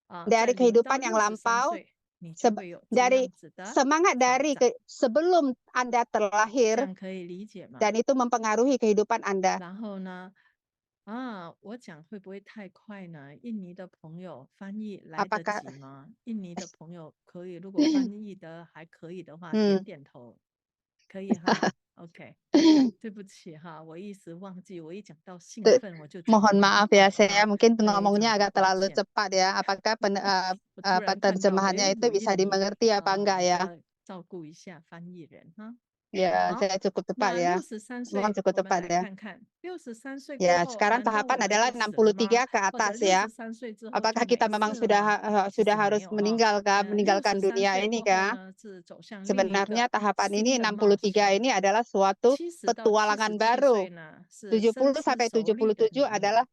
B: 在
A: dari
B: 0 到
A: kehidupan yang
B: 63
A: lampau,
B: 岁，你就会有这
A: dari
B: 样子的
A: semangat
B: 发
A: dari
B: 展，
A: sebelum Anda
B: 这
A: terlahir,
B: 样可以理解吗？
A: dan itu mempengaruhi kehidupan Anda.
B: 然后呢，我讲会不会太快呢？印尼的朋友翻译来得
A: Apakah
B: 及吗？印尼的朋友可以，如果翻译的还可以的话，点点头，可以哈。OK， 对不起哈，我一时忘记，我一讲到兴奋我就觉得
A: Mohon
B: 忘
A: maaf
B: 了
A: ya, saya
B: 哈，
A: mungkin
B: 非常
A: ngomongnya
B: 的
A: agak
B: 抱
A: terlalu
B: 歉。
A: cepat ya. Apakah
B: 我突然看到，
A: penerjemahannya itu
B: 有
A: bisa
B: 印尼
A: dimengerti apa
B: 我
A: enggak ya?
B: 要照顾一下翻译人哈。
A: Ya,
B: 好，
A: saya cukup cepat
B: 那
A: ya.
B: 63
A: Mohon
B: 岁，
A: cukup
B: 我们
A: cepat
B: 来
A: ya.
B: 看看63岁过
A: Ya,
B: 后，
A: sekarang
B: 难道我
A: tahapan
B: 们
A: adalah
B: 就死了吗？
A: 63 ke
B: 或者
A: atas ya.
B: 63岁之后就
A: Apakah
B: 没
A: kita memang
B: 事了吗？其
A: sudah
B: 实没
A: harus
B: 有哈。
A: meninggalkan
B: 63
A: dunia
B: 岁
A: ini
B: 过后
A: kah?
B: 呢，是走向另一
A: Sebenarnya
B: 个
A: tahapan ini
B: 新的冒险。
A: 63 ini adalah suatu
B: 70到
A: petualangan
B: 77
A: baru.
B: 岁呢，是深
A: 70
B: 思
A: sampai
B: 熟虑的
A: 77
B: 你。
A: adalah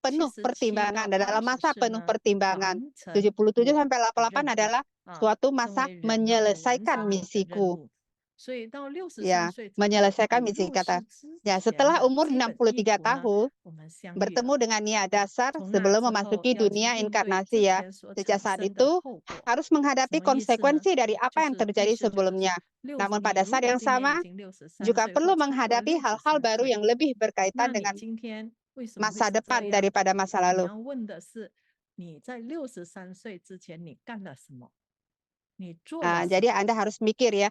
A: penuh
B: 77
A: pertimbangan,
B: 到
A: adalah masa
B: 84
A: penuh
B: 呢，
A: pertimbangan.
B: 完成
A: 77
B: 我
A: sampai
B: 的
A: 88
B: 任务
A: adalah
B: 啊，
A: suatu
B: 身
A: masa
B: 为人呢，我完
A: menyelesaikan
B: 成我的任
A: misiku.
B: 务。所以到63
A: Ya,
B: 岁之后，
A: menyelesaikan
B: 比
A: misi
B: 入
A: kata.
B: 世之
A: Ya,
B: 前
A: setelah
B: 的
A: umur
B: 基本意
A: 63
B: 图呢，
A: tahun,
B: 我们相遇
A: bertemu
B: 了。
A: dengan niat dasar
B: 从那
A: sebelum
B: 之后
A: memasuki
B: 要去
A: dunia
B: 应对
A: inkarnasi
B: 之
A: ya.
B: 前所
A: Sejak
B: 产
A: saat
B: 生的
A: itu
B: 后果。
A: harus
B: 什
A: menghadapi
B: 么意思呢？
A: konsekuensi dari
B: 就
A: apa yang
B: 是必
A: terjadi
B: 须就是
A: sebelumnya.
B: 你
A: Namun
B: 如
A: pada
B: 果
A: saat yang
B: 今年
A: sama,
B: 已经63
A: juga
B: 岁
A: perlu
B: 或超过
A: menghadapi hal-hal
B: 63
A: baru
B: 岁，
A: yang lebih
B: 那
A: berkaitan
B: 你
A: dengan
B: 今天为什么会
A: masa
B: 是这
A: depan
B: 样？
A: daripada masa
B: 你
A: lalu.
B: 要问的是你在63岁之前你干了什么，你做了什
A: Jadi
B: 么。
A: Anda harus mikir ya,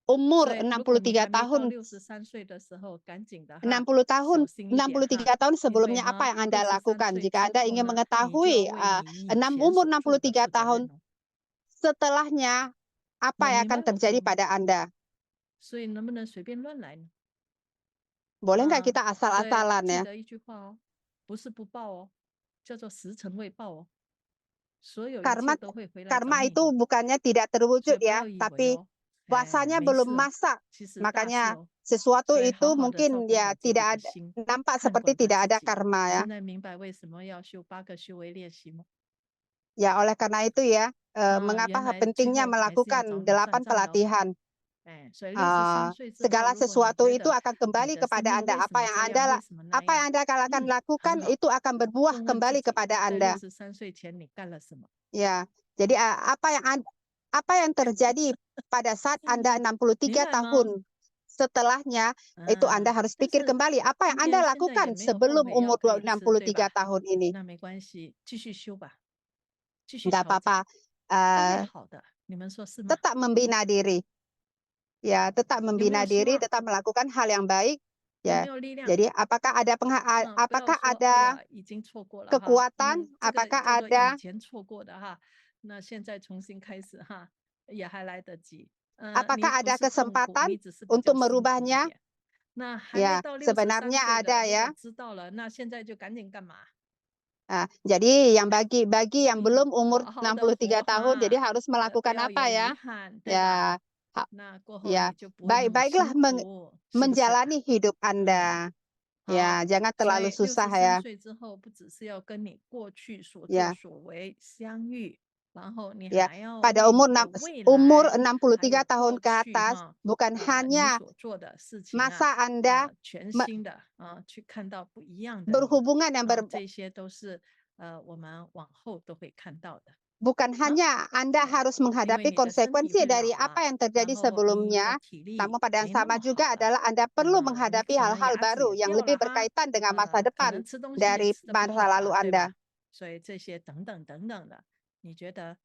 B: 所
A: umur
B: 以如果你
A: 63
B: 还没到
A: tahun
B: 63岁的时候，赶紧的哈，
A: 60 tahun,
B: 小心一点哈。
A: 63 tahun
B: 因为
A: sebelumnya
B: 呢
A: apa yang Anda
B: 63
A: lakukan?
B: 岁
A: Jika
B: 之
A: Anda
B: 后
A: ingin
B: 呢，你就
A: mengetahui
B: 要为你以前
A: umur
B: 所做的
A: 63
B: 负责
A: tahun
B: 任哦。
A: setelahnya, apa
B: 那
A: yang
B: 明
A: akan
B: 白我
A: terjadi
B: 说吗？
A: pada Anda?
B: 所以能不能随便乱来呢？
A: Boleh nggak kita
B: 所以
A: asal-asalan
B: 记
A: ya?
B: 得一句话哦，不是不报哦，叫做时辰未报哦，所有一
A: Karma
B: 切都会回来找
A: karma
B: 你
A: itu
B: 的，
A: bukannya tidak
B: 所
A: terwujud
B: 以不
A: ya,
B: 要以为
A: tapi
B: 哦，
A: masanya
B: 没
A: belum
B: 事哦，
A: masak.
B: 其实大事
A: Makanya
B: 哦。
A: sesuatu
B: 所以
A: itu
B: 好好的照
A: mungkin
B: 顾
A: ya
B: 好自己
A: tidak
B: 的
A: ada,
B: 心，
A: nampak
B: 看
A: seperti
B: 管他
A: tidak
B: 自
A: ada
B: 己。
A: karma ya.
B: 现在明白为什么要修8个修为练习吗？
A: Ya, oleh karena itu ya,
B: 原
A: mengapa
B: 来最
A: pentingnya
B: 后还是要找
A: melakukan
B: 你算
A: 8
B: 账的哦。
A: pelatihan.
B: 所以63岁之后，
A: Segala
B: 如果你
A: sesuatu
B: 觉
A: itu
B: 得
A: akan
B: 你
A: kembali
B: 的生
A: kepada
B: 命
A: Anda.
B: 为什么这样，为什么那
A: Apa yang
B: 样，
A: Anda akan
B: 很
A: lakukan
B: 好。
A: itu akan berbuah
B: 问问自
A: kembali
B: 己，
A: kepada
B: 在
A: Anda.
B: 63岁前你干了什么？
A: Ya, jadi apa yang terjadi pada saat Anda
B: 明
A: 63
B: 白吗？
A: tahun setelahnya, itu Anda harus
B: 但
A: pikir
B: 是
A: kembali apa yang
B: 今
A: Anda
B: 年现在也
A: lakukan
B: 没有后
A: sebelum
B: 悔药
A: umur
B: 可以吃，对
A: 63
B: 吧？
A: tahun ini.
B: 那没关系，继续修吧，继续
A: Nggak
B: 调整，
A: apa-apa,
B: 会好的，你们说是吗？
A: tetap membina diri. Ya, tetap
B: 有没
A: membina
B: 有希
A: diri,
B: 望？
A: tetap melakukan hal yang baik.
B: 有
A: Ya,
B: 没有力量？
A: jadi apakah ada
B: 不要
A: apakah
B: 说哎
A: ada
B: 呀已经错过了哈，因
A: kekuatan?
B: 为这个
A: Apakah
B: 叫做以
A: ada
B: 前错过的哈，那现在重新开始哈，也还来得及。你
A: apakah
B: 不
A: ada
B: 是痛苦，
A: kesempatan
B: 你只是比
A: untuk
B: 较辛苦一
A: merubahnya?
B: 点。那还没
A: Ya,
B: 到63
A: sebenarnya
B: 岁
A: ada
B: 的，如
A: ya.
B: 果知道了，那现在就赶紧干嘛？
A: Jadi yang bagi yang belum umur
B: 好好的
A: 63
B: 活
A: tahun, jadi
B: 哈，
A: harus
B: 不
A: melakukan
B: 要
A: apa
B: 有遗
A: ya?
B: 憾，对吧？
A: Ya, 好
B: 那过后
A: ya.
B: 你就不会那么
A: Baiklah
B: 辛苦，是不是？
A: menjalani hidup Anda.
B: 好，
A: Ya, jangan
B: 所
A: terlalu
B: 以
A: susah
B: 63
A: ya.
B: 岁之后，不只是要跟你过去所作
A: Ya,
B: 所为相遇，然后你
A: ya.
B: 还要
A: Pada
B: 为你
A: umur
B: 的未
A: umur
B: 来还
A: 63
B: 有
A: tahun
B: 过
A: ke
B: 去
A: atas,
B: 哈，
A: bukan
B: 你
A: hanya
B: 所做的事情啊，
A: masa Anda
B: 全新的去看到不一样的你，
A: berhubungan yang
B: 这些都是我们往后都会看到的。
A: bukan hanya Anda harus
B: 因为
A: menghadapi
B: 你的身体
A: konsekuensi
B: 会
A: dari
B: 老了，
A: apa yang
B: 然
A: terjadi
B: 后你的
A: sebelumnya.
B: 体力
A: Namun pada yang
B: 没那
A: sama
B: 么
A: juga
B: 好了，
A: adalah Anda perlu
B: 你
A: menghadapi
B: 可能
A: hal-hal
B: 牙齿
A: baru
B: 也
A: yang
B: 掉
A: lebih
B: 了哈，
A: berkaitan dengan masa
B: 可
A: depan
B: 能吃东西也
A: dari
B: 吃得不
A: masa
B: 好
A: lalu
B: 了，对
A: Anda.
B: 吧？所以这些等等等等的，你觉得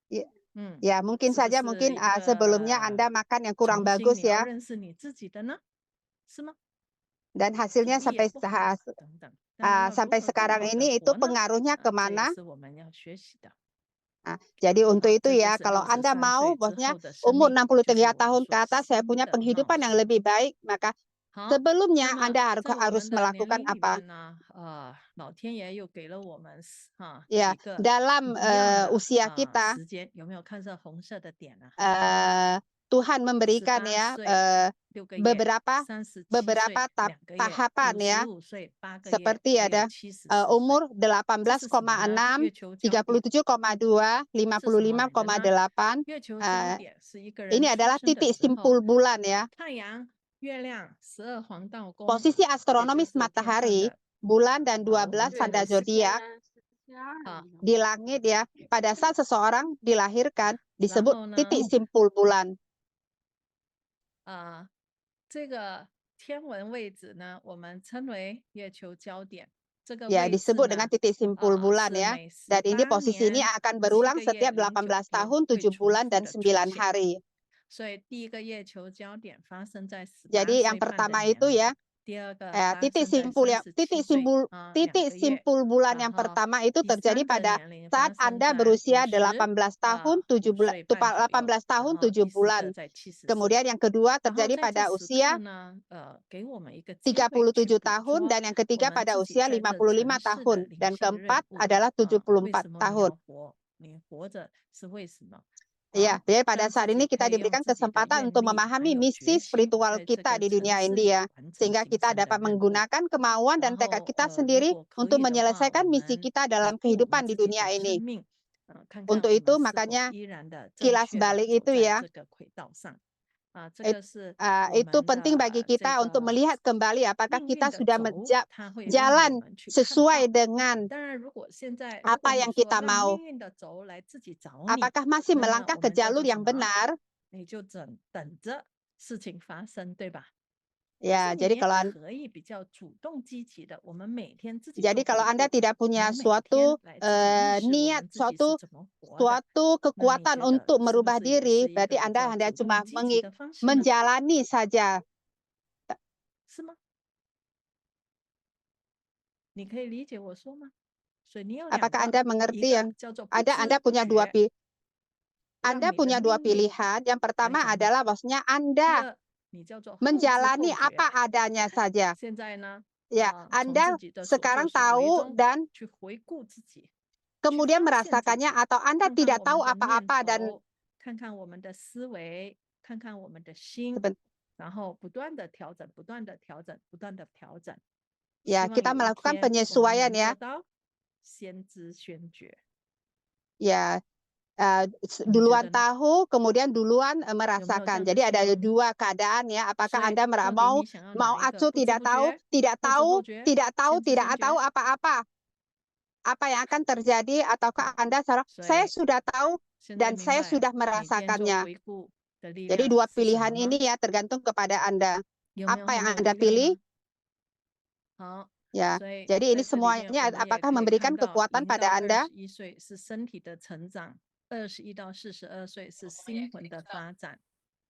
A: Ya, mungkin
B: 是不
A: saja
B: 是
A: mungkin
B: 一
A: sebelumnya
B: 个
A: Anda makan yang kurang
B: 重新
A: bagus
B: 你要
A: ya,
B: 认识你自己的呢？是吗？
A: dan
B: 体
A: hasilnya
B: 力也
A: sampai
B: 不好等等，那要如
A: sampai
B: 何更
A: sekarang
B: 好的
A: ini itu
B: 活呢？
A: pengaruhnya
B: 这也
A: kemana?
B: 是我们要学习的。
A: Jadi untuk
B: 好，
A: itu
B: 这就
A: ya,
B: 是
A: kalau Anda
B: 63
A: mau
B: 岁之
A: bosnya
B: 后的生
A: umur
B: 命，就是
A: 63
B: 我们
A: tahun ke
B: 所
A: atas saya
B: 新
A: punya
B: 的
A: penghidupan
B: 貌
A: yang
B: 式。
A: lebih baik, maka
B: 好，
A: sebelumnya
B: 那么
A: Anda
B: 在我
A: harus
B: 们的年
A: melakukan
B: 龄里
A: apa?
B: 面呢，老天爷又给了我们
A: Ya,
B: 几个
A: dalam
B: 一样的
A: usia kita
B: 时间，有没有看这红色的点呢？
A: Tuhan memberikan
B: 18
A: ya
B: 岁6个月，
A: beberapa
B: 37 岁
A: beberapa
B: 2个月，
A: tahapan ya,
B: 55岁8个月，
A: seperti
B: 还有
A: ada
B: 74岁。
A: umur
B: 这是什么呢？
A: 18,6,
B: 月球焦点
A: 37,2,
B: 是什么来的呢？
A: 55,8.
B: 月球焦点是一个
A: Ini
B: 人出
A: adalah
B: 生的
A: titik
B: 时候，
A: simpul bulan ya.
B: 太阳、月亮、12黄道宫，
A: Posisi
B: 也就
A: astronomis
B: 是天上
A: matahari,
B: 的
A: bulan dan
B: 我
A: 12
B: 们讲的
A: tanda
B: 星
A: zodiak
B: 啊。
A: di langit ya. Pada saat seseorang dilahirkan
B: 然
A: disebut
B: 后呢，
A: titik simpul bulan.
B: 这个天文位置呢，我们称为月球焦点。这个
A: Ya,
B: 位置
A: disebut
B: 呢，
A: dengan titik simpul bulan
B: 是
A: ya.
B: 每
A: Dan ini
B: 18
A: posisi ini
B: 年
A: akan
B: 7
A: berulang
B: 个月
A: setiap
B: 09
A: 18
B: 天
A: tahun,
B: 会
A: 7
B: 重
A: bulan
B: 复
A: dan
B: 的出
A: 9
B: 现。
A: hari.
B: 所以第一个月球焦点发生在
A: Jadi
B: 18
A: yang
B: 岁半的
A: pertama
B: 年
A: itu
B: 龄，
A: ya,
B: 第二个
A: titik
B: 发生在
A: simpul yang
B: 37岁 2
A: titik
B: 个月，
A: simpul bulan
B: 然
A: yang
B: 后
A: pertama itu
B: 第
A: terjadi
B: 三个
A: pada
B: 年龄
A: saat
B: 发生
A: Anda
B: 在
A: berusia
B: 50
A: 18 tahun, 7
B: 5
A: bulan,
B: 岁半左右，
A: 18 tahun,
B: 然后
A: 7
B: 第四
A: bulan.
B: 个在70岁。
A: Kemudian yang kedua
B: 然后
A: terjadi
B: 在这
A: pada
B: 时刻
A: usia
B: 呢，给我们一个机会去
A: 37
B: 捕
A: tahun
B: 捉
A: dan yang
B: 我
A: ketiga
B: 们
A: pada
B: 自己
A: usia
B: 在这
A: 55
B: 城市的
A: tahun
B: 灵
A: dan
B: 性任
A: keempat
B: 务。
A: adalah
B: 为
A: 74
B: 什么你
A: tahun.
B: 要活？你活着是为什么？
A: Ya,
B: 好，
A: jadi pada
B: 让自
A: saat
B: 己
A: ini
B: 可
A: kita
B: 以用
A: diberikan
B: 自己的
A: kesempatan
B: 愿
A: untuk
B: 力还
A: memahami
B: 有
A: misi
B: 决心，
A: spiritual
B: 在这
A: kita
B: 个
A: di
B: 城
A: dunia
B: 市
A: ini
B: 里
A: ya.
B: 完成
A: Sehingga
B: 今
A: kita
B: 生的
A: dapat
B: 任务。
A: menggunakan kemauan
B: 然
A: dan tekad
B: 后
A: kita
B: 如
A: sendiri
B: 果可
A: untuk
B: 以的话，
A: menyelesaikan
B: 我
A: misi
B: 们
A: kita dalam
B: 回顾我
A: kehidupan
B: 们
A: di
B: 自己
A: dunia
B: 的
A: ini.
B: 生命，看看
A: Untuk
B: 我
A: itu
B: 们是否
A: makanya
B: 依然的正
A: kilas
B: 确的
A: balik
B: 走
A: itu
B: 在
A: ya,
B: 这个轨道上。这个是我
A: itu
B: 们
A: penting bagi
B: 的这
A: kita untuk
B: 个
A: melihat kembali apakah
B: 命
A: kita
B: 运的
A: sudah
B: 轴，它会让我
A: jalan
B: 们去看
A: sesuai
B: 到。
A: dengan
B: 当然，如果现在如
A: apa
B: 果你
A: yang
B: 说
A: kita
B: 让
A: mau.
B: 命运的轴来自己找你，
A: Apakah masih
B: 那么
A: melangkah
B: 我
A: ke
B: 们叫
A: jalur
B: 做什
A: yang
B: 么？
A: benar?
B: 你就等着事情发生，对吧？可
A: Ya,
B: 是你
A: jadi
B: 也
A: kalau
B: 可以比较主动积极的，我们每天自己
A: jadi
B: 做
A: kalau
B: 回
A: Anda
B: 顾，
A: tidak
B: 我
A: punya
B: 们每天
A: suatu
B: 来自己意识我
A: niat,
B: 们自己是怎么活的。
A: suatu
B: 那你
A: kekuatan
B: 觉得
A: untuk
B: 是不
A: merubah
B: 是也
A: diri,
B: 是一个
A: berarti
B: 比
A: Anda
B: 较
A: hanya
B: 主
A: cuma
B: 动积极的方式呢？
A: menjalani saja.
B: 是吗？你可以理解我说吗？所以你有两
A: Apakah
B: 个，
A: Anda
B: 一
A: mengerti
B: 个
A: yang
B: 叫做不
A: Anda
B: 知不
A: punya dua
B: 觉， 让
A: Anda
B: 你的
A: punya dua
B: 命运
A: pilihan. Yang
B: 来
A: pertama
B: 找你。
A: adalah maksudnya
B: 第
A: Anda
B: 二，你叫做后知
A: menjalani
B: 后觉。
A: apa adanya saja.
B: 现在呢，
A: Ya,
B: 从
A: Anda
B: 自己的所作
A: sekarang
B: 所为
A: tahu
B: 中
A: dan
B: 去回顾自己，去
A: kemudian
B: 发现自
A: merasakannya
B: 己，
A: atau Anda
B: 看看
A: tidak
B: 我
A: tahu
B: 们的念
A: apa-apa dan
B: 头，看看我们的思维，看看我们的心，
A: seben-
B: 然后不断的调整，不断的调整，不断的调整。
A: ya
B: 希望
A: kita
B: 有一
A: melakukan
B: 天我们
A: penyesuaian
B: 能
A: ya.
B: 做到先知先觉。
A: Ya,
B: 你觉
A: duluan
B: 得呢？
A: tahu, kemudian duluan
B: 有没有这
A: merasakan.
B: 样的
A: Jadi
B: 需
A: ada
B: 要？
A: dua keadaan ya.
B: 所
A: Apakah
B: 以
A: Anda
B: 到底
A: mau
B: 你想要哪一个？
A: asuh
B: 不知
A: tidak
B: 不
A: tahu,
B: 觉，
A: tidak
B: 后知后
A: tahu,
B: 觉，
A: tidak tahu,
B: 先知
A: tidak
B: 先
A: tahu
B: 觉。
A: apa-apa. Apa yang akan terjadi ataukah
B: 好，
A: Anda salah?
B: 所
A: Saya
B: 以
A: sudah tahu
B: 现在
A: dan
B: 明
A: saya
B: 白
A: sudah
B: 每天做
A: merasakannya.
B: 回顾的力
A: Jadi
B: 量
A: dua
B: 是什么
A: pilihan
B: 吗？
A: ini ya tergantung kepada Anda.
B: 有没有
A: Apa
B: 很
A: yang
B: 有
A: Anda
B: 力量
A: pilih?
B: 呢？好，
A: Ya,
B: 所以
A: jadi
B: 在
A: ini
B: 这里面
A: semuanya
B: 我们也
A: apakah
B: 可以
A: memberikan
B: 看到，
A: kekuatan
B: 0
A: pada
B: 到
A: Anda?
B: 21岁是身体的成长，21到42岁是心魂的发展。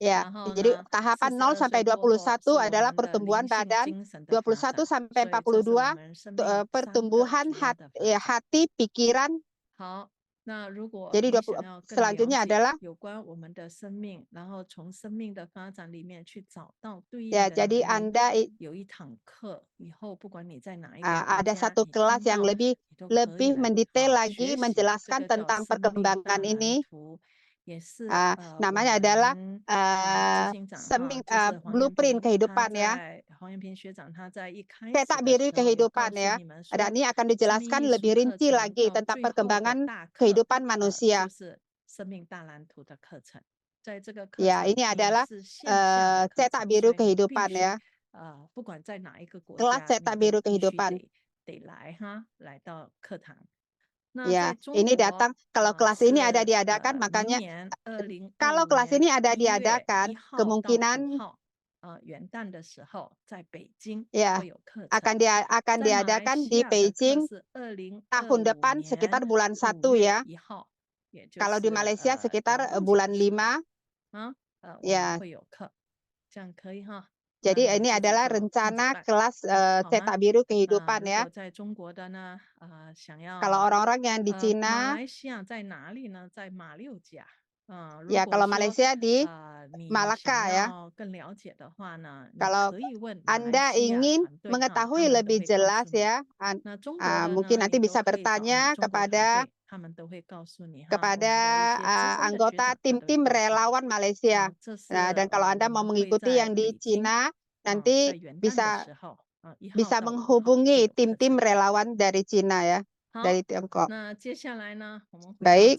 A: Ya,
B: 然后
A: jadi
B: 呢，
A: tahapan 0
B: 42
A: sampai
B: 岁过后是
A: 21
B: 我
A: adalah
B: 们的
A: pertumbuhan
B: 灵性
A: badan,
B: 精神的发
A: 21
B: 展，
A: sampai
B: 所以这是我
A: 42
B: 们生命3个
A: pertumbuhan
B: 主要的发
A: ya,
B: 展。
A: hati, pikiran.
B: 好，那如果
A: Jadi
B: 你想要更了
A: selanjutnya
B: 解
A: adalah
B: 有关我们的生命，然后从生命的发展里面去找到对应
A: ya
B: 的
A: jadi
B: 能力，
A: Anda
B: 有一堂课，以后不管你在哪一个国
A: ada
B: 家，
A: satu
B: 你
A: kelas
B: 听
A: yang
B: 到
A: lebih
B: 你都可以
A: lebih
B: 来
A: mendetail
B: 学
A: lagi
B: 习，这
A: menjelaskan
B: 个叫
A: tentang
B: 生命
A: perkembangan
B: 大蓝
A: ini.
B: 图，也是
A: Namanya
B: 我
A: adalah
B: 们执行长哈，就是黄彦
A: blueprint
B: 平，他
A: kehidupan ya.
B: 在黄彦平学长他在一开始
A: Cetak
B: 的
A: biru
B: 时候也告
A: kehidupan
B: 诉
A: ya.
B: 你们
A: Dan
B: 说，
A: ini akan
B: 生命
A: dijelaskan
B: 艺术
A: lebih
B: 课
A: rinci
B: 程
A: lagi
B: 到
A: tentang
B: 最后的
A: perkembangan
B: 大课
A: kehidupan
B: 就
A: manusia.
B: 是生命大蓝图的课程，在这个课
A: Ya,
B: 程
A: ini
B: 你
A: adalah
B: 是线下的课
A: cetak
B: 程，
A: biru
B: 所以你必
A: kehidupan
B: 须
A: ya.
B: 不管在哪一个国
A: Kelas
B: 家，你
A: cetak
B: 都
A: biru
B: 必须
A: kehidupan.
B: 得来哈，来到课堂。那
A: Ya,
B: 在中
A: ini
B: 国
A: datang kalau kelas ini ada
B: 是
A: diadakan
B: 明
A: makanya
B: 年
A: kalau
B: 2025
A: kelas
B: 年
A: ini ada
B: 1月
A: diadakan
B: 1号到
A: kemungkinan
B: 5号元旦的时候，在北京
A: ya
B: 会有课程。
A: akan
B: 在马来
A: diadakan
B: 西
A: di
B: 亚的课
A: Beijing
B: 是
A: tahun
B: 2025
A: depan
B: 年
A: sekitar bulan 1
B: 5月
A: ya.
B: 1号，也就
A: Kalau di
B: 是
A: Malaysia
B: 劳
A: sekitar
B: 动节
A: bulan
B: 的时候
A: 5.
B: 我们
A: Ya,
B: 会有课，这样可以哈。
A: jadi
B: 那你
A: ini
B: 自己
A: adalah
B: 就看着
A: rencana
B: 办，
A: kelas
B: 好吗？
A: cetak biru
B: 那
A: kehidupan
B: 如
A: ya.
B: 果在中国的呢，想
A: Kalau
B: 要
A: orang-orang yang di
B: 马
A: Cina,
B: 来西亚在哪里呢？在马六甲。如
A: ya
B: 果
A: kalau
B: 说
A: Malaysia di
B: 你
A: Malacca
B: 想
A: ya.
B: 要更了解的话呢，你
A: Kalau
B: 可以问马来
A: Anda
B: 西亚
A: ingin
B: 团队哈，他
A: mengetahui
B: 们都
A: lebih
B: 会告
A: jelas
B: 诉你。
A: ya,
B: 那中国的
A: mungkin
B: 呢，
A: nanti
B: 你都
A: bisa
B: 可以找你
A: bertanya
B: 中国团
A: kepada
B: 队，他们都会告诉你哈，我们
A: kepada
B: 的一些资深的学
A: anggota
B: 长，他都会
A: tim-tim
B: 告诉你。
A: relawan Malaysia.
B: 这是
A: Nah, dan kalau
B: 我
A: Anda mau
B: 们会
A: mengikuti
B: 在
A: yang di
B: 北京
A: Cina,
B: 在
A: nanti
B: 元旦的
A: bisa
B: 时候1号
A: bisa
B: 到5号会
A: menghubungi
B: 有课
A: tim-tim
B: 程。
A: relawan dari Cina ya,
B: 好，
A: dari Tiongkok.
B: 那接下来呢，我们回到
A: Baik,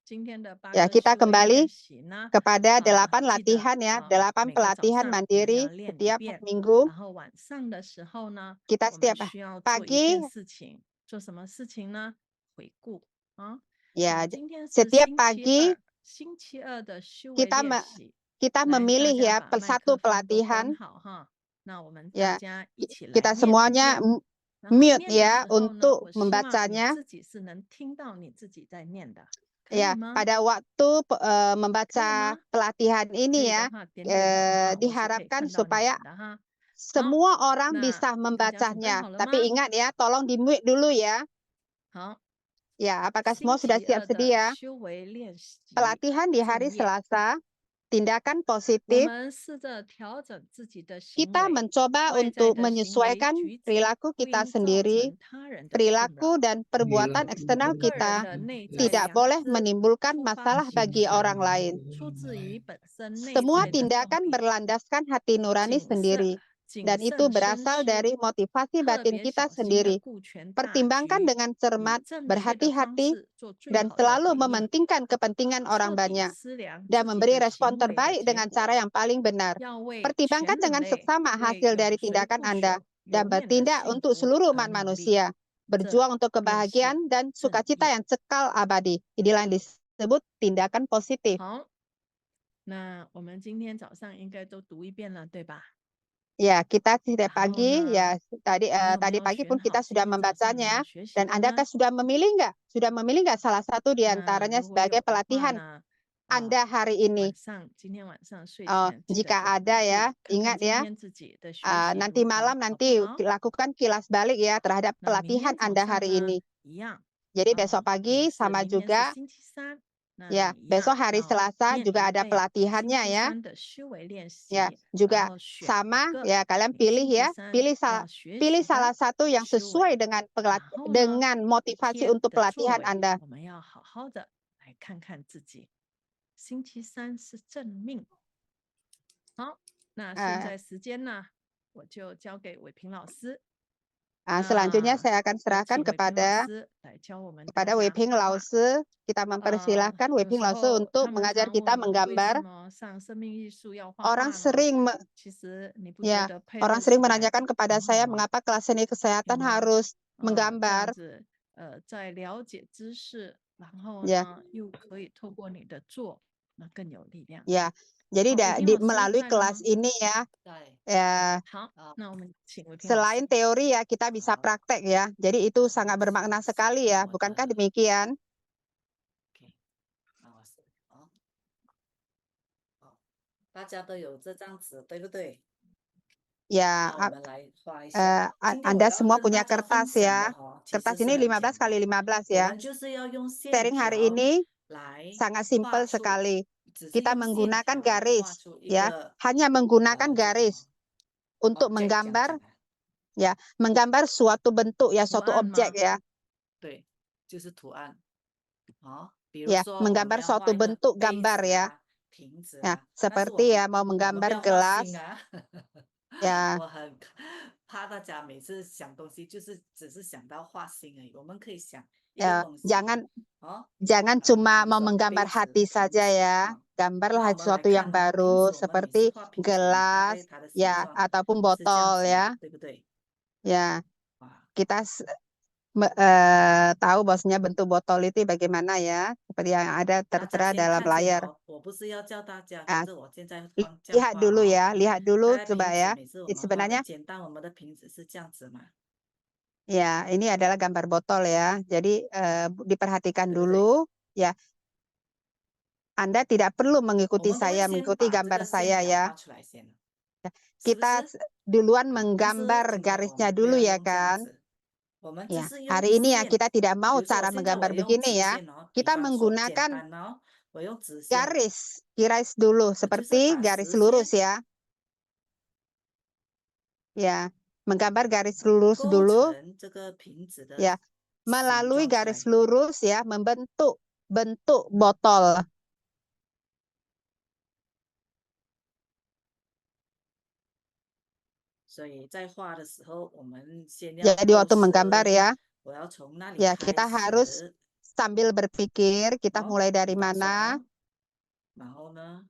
B: 今天的8
A: ya
B: 个
A: kita
B: 思维
A: kembali
B: 练习呢，
A: kepada 8
B: 记得
A: latihan ya, 8
B: 每个早
A: pelatihan
B: 上我们要
A: mandiri
B: 练一
A: setiap
B: 遍，
A: minggu.
B: 然后晚上的时候呢，
A: Kita
B: 我们
A: setiap
B: 需要做一
A: pagi
B: 件事情，做什么事情呢？回顾啊。
A: ya
B: 那今天是
A: setiap
B: 星期
A: pagi
B: 二，星期二的修为
A: kita
B: 练习。
A: kita
B: 来，大
A: memilih
B: 家
A: ya
B: 把麦
A: satu
B: 克风都关
A: pelatihan
B: 好哈。那我们大
A: ya
B: 家一起来
A: kita
B: 念一
A: semuanya
B: 遍。然后
A: mute
B: 念的
A: ya
B: 时候呢，
A: untuk
B: 我希望你
A: membacanya
B: 自己是能听到你自己在念的，可以
A: ya
B: 吗？
A: pada waktu
B: 可以
A: membaca
B: 吗？
A: pelatihan
B: 可
A: ini
B: 以
A: ya
B: 的话，点点头哈，我是可以
A: diharapkan
B: 看到你
A: supaya
B: 们的哈。
A: semua orang
B: 那
A: bisa
B: 大家准备
A: membacanya.
B: 好了吗？
A: Tapi ingat ya, tolong di mute dulu ya.
B: 好，
A: Ya, apakah
B: 星
A: semua sudah
B: 期
A: siap
B: 二的
A: sedia?
B: 修为练习
A: Pelatihan di
B: 正
A: hari
B: 业，
A: Selasa, tindakan
B: 我
A: positif.
B: 们试着调整自己的行
A: Kita
B: 为，
A: mencoba
B: 外在
A: untuk
B: 的行为
A: menyesuaikan
B: 举止
A: perilaku
B: 不
A: kita
B: 应造
A: sendiri,
B: 成他人的困
A: perilaku
B: 扰。
A: dan perbuatan eksternal
B: 个人
A: kita
B: 的内在
A: tidak
B: 良
A: boleh
B: 知
A: menimbulkan
B: 出发
A: masalah
B: 行
A: bagi
B: 事，
A: orang lain.
B: 出自于本身内
A: Semua
B: 在的动
A: tindakan
B: 力，
A: berlandaskan hati nurani
B: 谨慎
A: sendiri,
B: 谨
A: dan itu
B: 慎深
A: berasal
B: 思，
A: dari motivasi
B: 特
A: batin
B: 别
A: kita
B: 小心的
A: sendiri.
B: 顾全大
A: Pertimbangkan
B: 局，
A: dengan
B: 以
A: cermat,
B: 正确的方
A: berhati-hati,
B: 式做最
A: dan
B: 好的
A: selalu
B: 回应，
A: mementingkan kepentingan
B: 彻
A: orang
B: 底
A: banyak,
B: 思量
A: dan
B: 自己
A: memberi
B: 的
A: respon
B: 行为的
A: terbaik
B: 结
A: dengan cara
B: 果，
A: yang paling benar.
B: 要为
A: Pertimbangkan
B: 全人
A: dengan
B: 类，
A: seksama
B: 为
A: hasil
B: 永
A: dari
B: 垂
A: tindakan
B: 不
A: Anda,
B: 朽、
A: dan
B: 永远的
A: bertindak
B: 幸
A: untuk
B: 福
A: seluruh
B: 而
A: umat
B: 努力。
A: manusia,
B: 这
A: berjuang untuk
B: 便是
A: kebahagiaan dan
B: 正
A: sukacita
B: 业。
A: yang kekal abadi. Inilah yang disebut tindakan positif.
B: 好，那我们今天早上应该都读一遍了，对吧？
A: Ya, kita setiap
B: 然后
A: pagi
B: 呢，
A: ya tadi
B: 你有没
A: tadi
B: 有
A: pagi
B: 选
A: pun
B: 好
A: kita
B: 今
A: sudah
B: 天早上你
A: membacanya
B: 要学习
A: dan
B: 的
A: Anda
B: 呢？
A: sudah memilih nggak? Sudah memilih nggak salah satu di
B: 那
A: antaranya
B: 如果有
A: sebagai
B: 的话
A: pelatihan
B: 呢，
A: Anda hari
B: 晚
A: ini?
B: 上今天晚上睡
A: Oh,
B: 前记得
A: jika
B: 做笔
A: ada
B: 记，
A: ya,
B: 看看
A: ingat
B: 今
A: ya,
B: 天自己的学习
A: nanti
B: 如何，
A: malam
B: 好不
A: nanti
B: 好？
A: lakukan kilas balik ya terhadap
B: 那明
A: pelatihan
B: 天早
A: Anda
B: 上
A: hari
B: 呢
A: ini.
B: 一样，
A: Jadi besok
B: 也
A: pagi
B: 是
A: sama
B: 明天是
A: juga
B: 星期三，那
A: ya,
B: 你一
A: besok
B: 样
A: hari
B: 要
A: Selasa
B: 念
A: juga
B: 一
A: ada
B: 遍星
A: pelatihannya
B: 期
A: ya.
B: 三的修为练
A: Ya,
B: 习， 然
A: juga
B: 后选一
A: sama
B: 个
A: ya, kalian
B: 你
A: pilih
B: 星期
A: ya,
B: 三
A: pilih
B: 要学
A: pilih
B: 习
A: salah
B: 的
A: satu yang
B: 修
A: sesuai
B: 为，
A: dengan
B: 然后呢，
A: dengan
B: 一
A: motivasi
B: 天
A: untuk
B: 的作
A: pelatihan
B: 为，
A: Anda.
B: 我们要好好的来看看自己。星期三是正命。好，那现在时间呢，我就交给伟平老师。
A: Selanjutnya
B: 那
A: saya akan
B: 有
A: serahkan
B: 请伟平老
A: kepada
B: 师来教我们大
A: kepada
B: 家
A: Wei Ping
B: 画画。
A: Lause. Kita mempersilahkan Wei
B: 有
A: Ping
B: 时
A: Lause
B: 候
A: untuk
B: 他们
A: mengajar
B: 常
A: kita
B: 问为什
A: menggambar.
B: 么上生命艺术要画
A: Orang
B: 画呢？
A: sering
B: 其实你不觉
A: ya,
B: 得配
A: orang
B: 合
A: sering
B: 起来
A: menanyakan kepada saya
B: 很好吗？
A: mengapa kelas seni
B: 有
A: kesehatan
B: 吗？
A: harus
B: 这样
A: menggambar.
B: 子在了解知识，然后
A: Ya,
B: 呢又可以透过你的做，那更有力量。
A: ya. Jadi
B: 好，伟平老师
A: melalui
B: 在了
A: kelas
B: 吗？
A: ini ya,
C: 在。
A: ya
B: 好，那我们请伟平老师。
A: selain teori ya kita bisa praktek ya. Jadi itu sangat bermakna sekali ya, bukankah demikian?
C: 那我是
D: 大家都有这张纸，对不对？
A: Ya,
D: 那我们来画一下。今天我
A: Anda
D: 要
A: semua
D: 跟
A: punya
D: 大家分
A: kertas
D: 享的
A: ya.
D: 其实
A: Kertas
D: 是
A: ini
D: 很
A: 15 kali
D: 简单，
A: 15
D: 我
A: ya.
D: 们就是要用线
A: Sharing hari
D: 条
A: ini
D: 来
A: sangat
D: 画
A: simpel
D: 出，
A: sekali.
D: 只是
A: Kita
D: 用线
A: menggunakan
D: 条来画
A: garis
D: 出一
A: ya,
D: 个
A: hanya menggunakan
D: 这个
A: garis untuk
D: object 这样
A: menggambar
D: 讲啊，
A: ya, menggambar suatu bentuk ya, suatu
B: Tuan,
A: objek
B: Ma.
A: ya.
D: 对，就是图案。好，比如
A: Ya,
D: 说我们
A: menggambar
D: 要
A: suatu
D: 画一个
A: bentuk
D: 杯
A: gambar
D: 子
A: ya.
D: 啊、瓶子
A: Ya,
D: 啊，但是我
A: seperti
D: 们
A: ya mau
D: 我们不
A: menggambar
D: 要画
A: gelas
D: 心啊。
A: ya.
D: 我很怕大家每次想东西就是只是想到画心而已，我们可以想一个
A: Ya,
D: 东西，
A: jangan
D: 哦，
A: jangan
D: 比
A: cuma
D: 如
A: mau
D: 说
A: menggambar
D: 杯子、
A: hati
D: 瓶
A: saja
D: 子
A: ya.
D: 啊。
A: Gambarlah
D: 那我们来
A: sesuatu yang
D: 看哦，瓶
A: baru
D: 子我们每次
A: seperti
D: 画瓶子，我们大
A: gelas
D: 概它的形
A: ya
D: 状
A: ataupun
D: 是这样
A: botol
D: 子
A: ya.
D: 嘛，对不对？
A: Ya,
D: 哇，
A: kita tahu bahwasanya bentuk botol itu bagaimana ya, seperti yang ada
D: 大家
A: tertera
D: 先
A: dalam
D: 看见
A: layar.
D: 哦，我不是要教大家，
A: Ah,
D: 跟着我现在放这样
A: lihat
D: 画
A: dulu
D: 哦。
A: ya, lihat
D: 大
A: dulu
D: 概
A: coba
D: 瓶子
A: ya.
D: 每次我们画的
A: Sebenarnya
D: 简单，我们的瓶子是这样子嘛，
A: ya, ini adalah gambar botol ya. Jadi diperhatikan
D: 对不对？
A: dulu ya. Anda tidak perlu
D: 我
A: mengikuti
D: 们都会
A: saya,
D: 先
A: mengikuti
D: 把这
A: gambar
D: 个线
A: saya
D: 条
A: ya.
D: 画出来先，是不
A: Kita
D: 是？
A: duluan
D: 但是
A: menggambar
D: 今天我
A: garisnya
D: 们不
A: dulu
D: 要
A: ya
D: 用这样
A: kan.
D: 子，我们只
A: Ya,
D: 是用
A: hari ini ya
D: 线。
A: kita tidak
D: 比
A: mau
D: 如说我
A: cara
D: 现在我
A: menggambar
D: 用
A: begini
D: 直
A: ya.
D: 线哦，比
A: Kita
D: 方说简
A: menggunakan
D: 单哦，我用直线，
A: garis dulu
D: 我就是
A: seperti
D: 把
A: garis
D: 实
A: lurus
D: 线
A: ya. Ya, menggambar garis lurus
D: 勾
A: dulu
D: 成这个瓶子的
A: ya.
D: 形
A: Melalui
D: 状出
A: garis
D: 来。
A: lurus ya, membentuk bentuk botol.
D: 所以在画的时候，我们先要
A: Jadi
D: 构
A: waktu menggambar
D: 思，
A: ya,
D: 我要从那里
A: ya
D: 开
A: kita harus
D: 始。
A: sambil berpikir kita
D: 哦，
A: mulai
D: 比
A: dari
D: 方说
A: mana.
D: 哦，然后呢，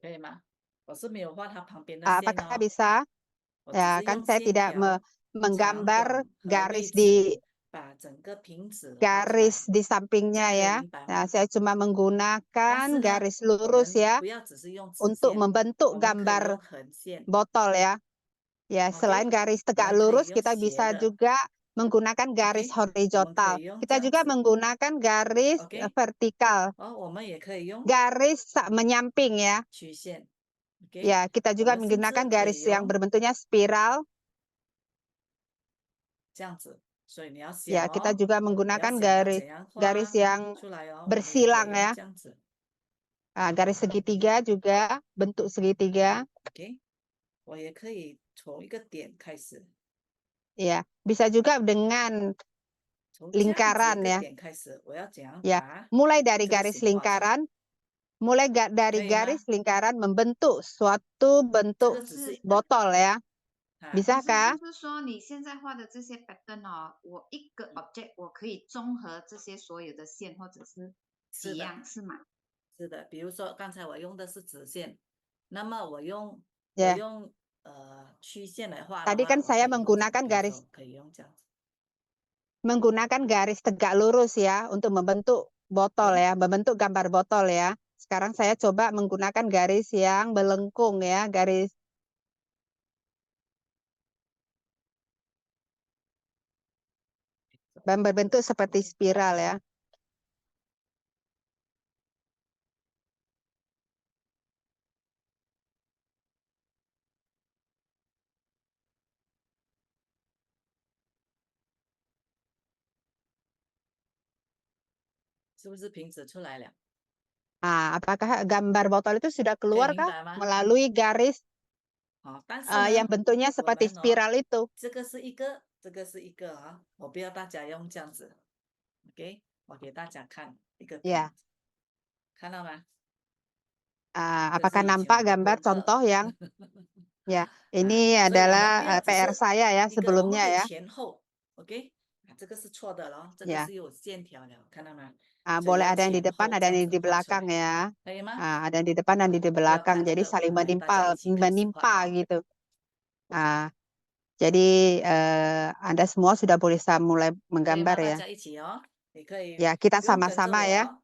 D: 可以吗？我是没有画它旁边的线
A: Apakah
D: 哦，
A: bisa?
D: 我只
A: Ya,
D: 是
A: kan
D: 用
A: saya
D: 线
A: tidak
D: 条、长
A: menggambar
D: 短和
A: garis
D: 位
A: di
D: 置把整个瓶子画出来，
A: garis di
D: 这样
A: sampingnya
D: 可以
A: ya.
D: 明白
A: Nah,
D: 吗？
A: saya cuma
D: 但
A: menggunakan
D: 是呢，
A: garis
D: 我
A: lurus
D: 们
A: ya
D: 不要只是用直
A: untuk
D: 线，
A: membentuk
D: 我们可以
A: gambar
D: 用横线
A: botol ya. Ya, selain
D: ，OK？
A: garis
D: 我
A: tegak
D: 们可以
A: lurus,
D: 用
A: kita
D: 斜
A: bisa
D: 的
A: juga menggunakan garis
D: ，OK？ 我们可
A: horizontal.
D: 以用这
A: Kita
D: 样
A: juga
D: 子
A: menggunakan garis
D: ，OK？
A: vertikal.
D: 哦，我们也可以用
A: Garis menyamping ya.
D: 曲线 ，OK？
A: Ya, kita
D: 我
A: juga
D: 们甚至
A: menggunakan
D: 可
A: garis
D: 以
A: yang
D: 用
A: berbentuknya spiral.
D: 这样子，所以你要想
A: Ya, kita
D: 哦，
A: juga
D: 你要
A: menggunakan
D: 想要
A: garis
D: 怎样
A: garis
D: 画
A: yang
D: 出来哦，我们也可以
A: bersilang
D: 用
A: ya.
D: 这样子
A: Nah, garis segitiga juga, bentuk segitiga.
D: ，OK？ 我也可以从一个点开始，
A: Ya, bisa juga dengan
D: 从这样子一
A: lingkaran
D: 个
A: ya.
D: 点开始，我要怎样
A: Ya,
D: 把
A: mulai dari
D: 这个
A: garis
D: 形画出来？
A: lingkaran, mulai dari
D: 可以
A: garis
D: 吗？
A: lingkaran membentuk suatu
D: 这
A: bentuk
D: 个只是
A: botol ya.
D: 啊，
A: Bisakah?
E: 就是说你现在画的这些 pattern 哦，我一个 object 我可以综合这些所有的线或者是
D: 是的，
E: 几样是吗？
D: 是的，比如说刚才我用的是直线，那么我用
A: Ya,
D: 曲线来画的
A: tadi
D: 话，
A: kan
D: 我可
A: saya
D: 以用怎么？
A: menggunakan
D: 比如
A: garis
D: 说可以用这样子
A: menggunakan garis tegak lurus ya untuk membentuk botol
D: ，OK？
A: ya, membentuk gambar botol ya. Sekarang saya coba menggunakan garis yang melengkung ya, garis dan berbentuk seperti spiral ya.
D: 是不是瓶子出来了？
A: Nah, apakah gambar botol itu sudah
D: 可以
A: keluar
D: 明
A: kah
D: 白吗？
A: melalui garis
D: 好，但是
A: yang
D: 呢，
A: bentuknya
D: 我
A: seperti
D: 们哦，
A: spiral itu?
D: 这个是一个，这个是一个啊，我不要大家用这样子 ，OK？ 我给大家看一个瓶
A: Ya.
D: 子，看到吗？
A: Apakah
D: 这是以前
A: nampak
D: 我的
A: gambar
D: 功课，
A: contoh yang ya,
D: 啊，
A: ini
D: 所以我们
A: adalah
D: 不要只
A: PR
D: 是
A: saya ya
D: 一个，我们
A: sebelumnya
D: 可以
A: ya.
D: 前后，OK？ 这个是错的咯，这个
A: Ya.
D: 是有线条的，看到吗？所以
A: Boleh
D: 要
A: ada yang di
D: 前
A: depan,
D: 后
A: ada
D: 这样
A: yang
D: 子
A: di
D: 画出
A: belakang
D: 来，
A: ya.
D: 可以吗？
A: Ada yang di depan dan di
D: 不要
A: belakang,
D: 看那
A: jadi
D: 个，我
A: saling
D: 们大家一起开始画
A: menimpa
D: 啊。
A: gitu. Jadi Anda semua sudah bisa mulai
D: 可以吗？
A: menggambar
D: 大
A: ya.
D: 家一起哦，你可以
A: Ya, kita
D: 不用跟着
A: sama-sama
D: 我
A: ya.
D: 哦，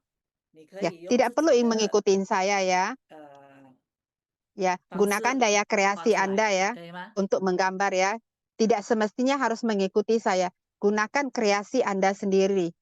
D: 你可
A: Ya,
D: 以用
A: tidak
D: 自
A: perlu
D: 己的
A: mengikuti saya ya.
D: 方
A: Gunakan
D: 式
A: daya
D: 画
A: kreasi
D: 出来，
A: Anda ya
D: 可以吗？
A: untuk menggambar ya. Tidak semestinya harus mengikuti saya. Gunakan kreasi Anda sendiri.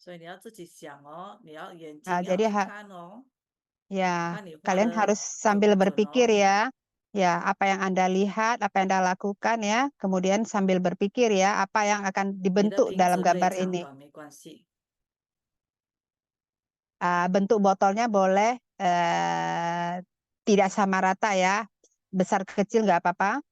D: 所以你要自己想哦，你要眼睛要
A: Jadi
D: 去看哦，
A: ya,
D: 看你画
A: kalian
D: 的
A: harus
D: 准
A: sambil
D: 不准
A: berpikir
D: 哦。
A: ya. Ya, apa yang Anda lihat, apa yang Anda lakukan ya. Kemudian sambil berpikir ya, apa yang akan
D: 你的
A: dibentuk
D: 瓶
A: dalam
D: 子可以
A: gambar
D: 长
A: ini.
D: 短没关系，
A: Bentuk botolnya boleh tidak sama rata ya. Besar kecil nggak apa-apa.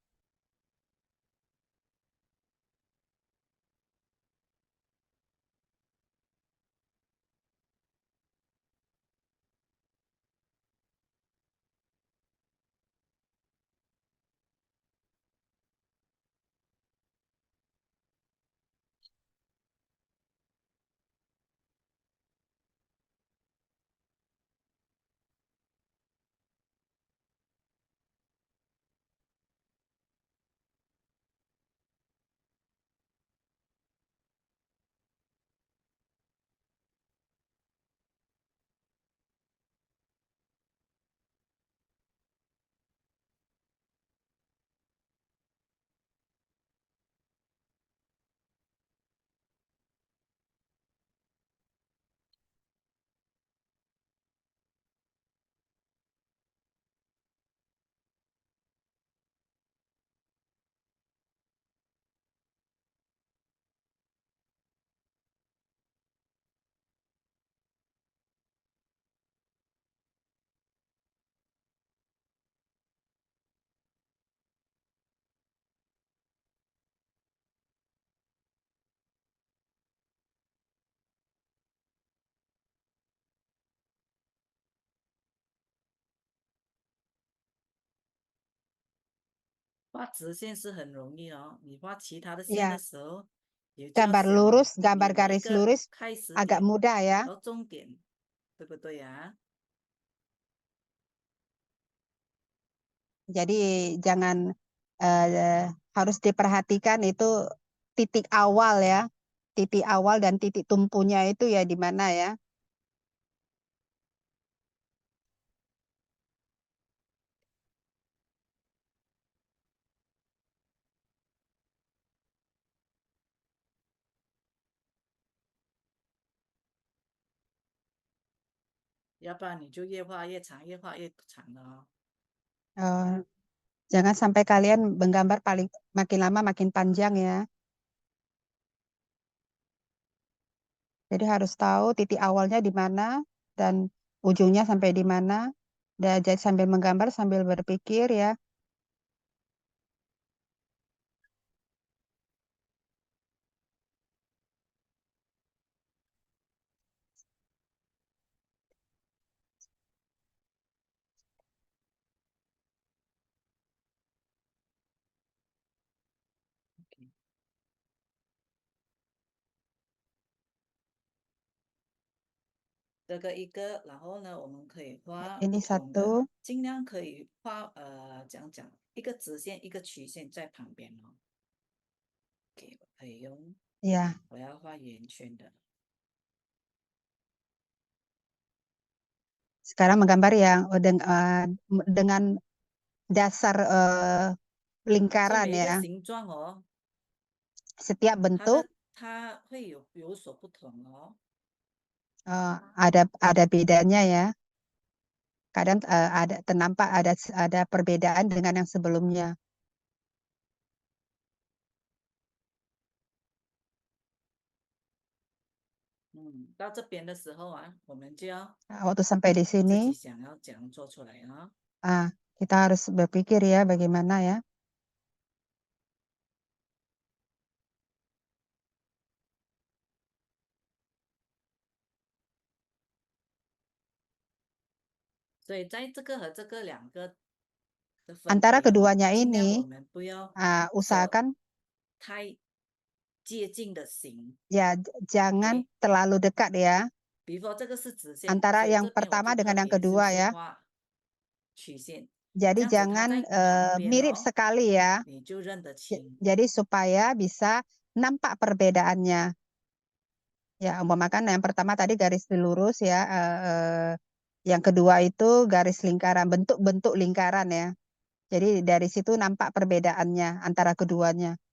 D: 画直线是很容易哦，你画其他的线
A: Ya,
D: 的时候，你就要
A: gambar
D: 想
A: lurus,
D: 你
A: gambar
D: 哪一
A: garis
D: 个
A: lurus
D: 开始
A: agak
D: 点
A: mudah ya.
D: 和终点，对不对呀？
A: Jadi jangan harus diperhatikan itu titik awal ya. Titik awal dan titik tumpunya itu ya di mana ya.
D: 要不然你就越画越长，越画越长了哦。
A: Jangan sampai kalian menggambar paling makin lama makin panjang ya. Jadi harus tahu titik awalnya di mana dan ujungnya sampai di mana. Dan jadi sambil menggambar sambil berpikir ya.
D: OK 这个一个，然后呢，我们可以画
A: Ini
D: 不同的，
A: satu.
D: 尽量可以画讲一个直线一个曲线在旁边哦。OK， 我可以用，
A: Ya,
D: 我要画圆圈的。
A: sekarang menggambar yang dengan dasar
D: 所以
A: lingkaran
D: 每一个
A: ya.
D: 形状哦，
A: Setiap
D: 它
A: bentuk
D: 的它会有所不同哦。
A: ada bedanya ya. Kadang ada ternampak ada perbedaan dengan yang sebelumnya.
D: 到这边的时候啊，我们就要
A: Waktu sampai di
D: 自己
A: sini,
D: 想要怎样做出来啊。
A: kita harus berpikir ya bagaimana ya.
D: 所以在这个和这个两个的分
A: Antara
D: 别哦，
A: keduanya
D: 尽量我
A: ini,
D: 们不要
A: usahakan
D: 太接近的形。
A: ya jangan
D: OK，
A: terlalu dekat ya
D: 比如说这个是直线，
A: antara
D: 所以
A: yang
D: 这边我
A: pertama
D: 就特
A: dengan yang
D: 别就
A: kedua
D: 是
A: ya.
D: 画曲线，
A: Jadi
D: 这样子它
A: jangan
D: 在旁边
A: mirip
D: 哦，
A: sekali ya.
D: 你就认得清。
A: Jadi supaya bisa nampak perbedaannya. Ya, umpamakan yang pertama tadi garis lurus ya, yang kedua itu garis lingkaran, bentuk-bentuk lingkaran ya. Jadi dari situ nampak perbedaannya antara keduanya.
D: "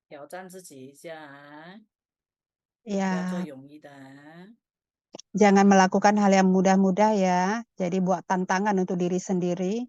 D: 挑战自己一下啊，不
A: Ya,
D: 要做容易的啊。
A: jangan melakukan hal yang mudah-mudah ya. Jadi buat tantangan untuk diri sendiri.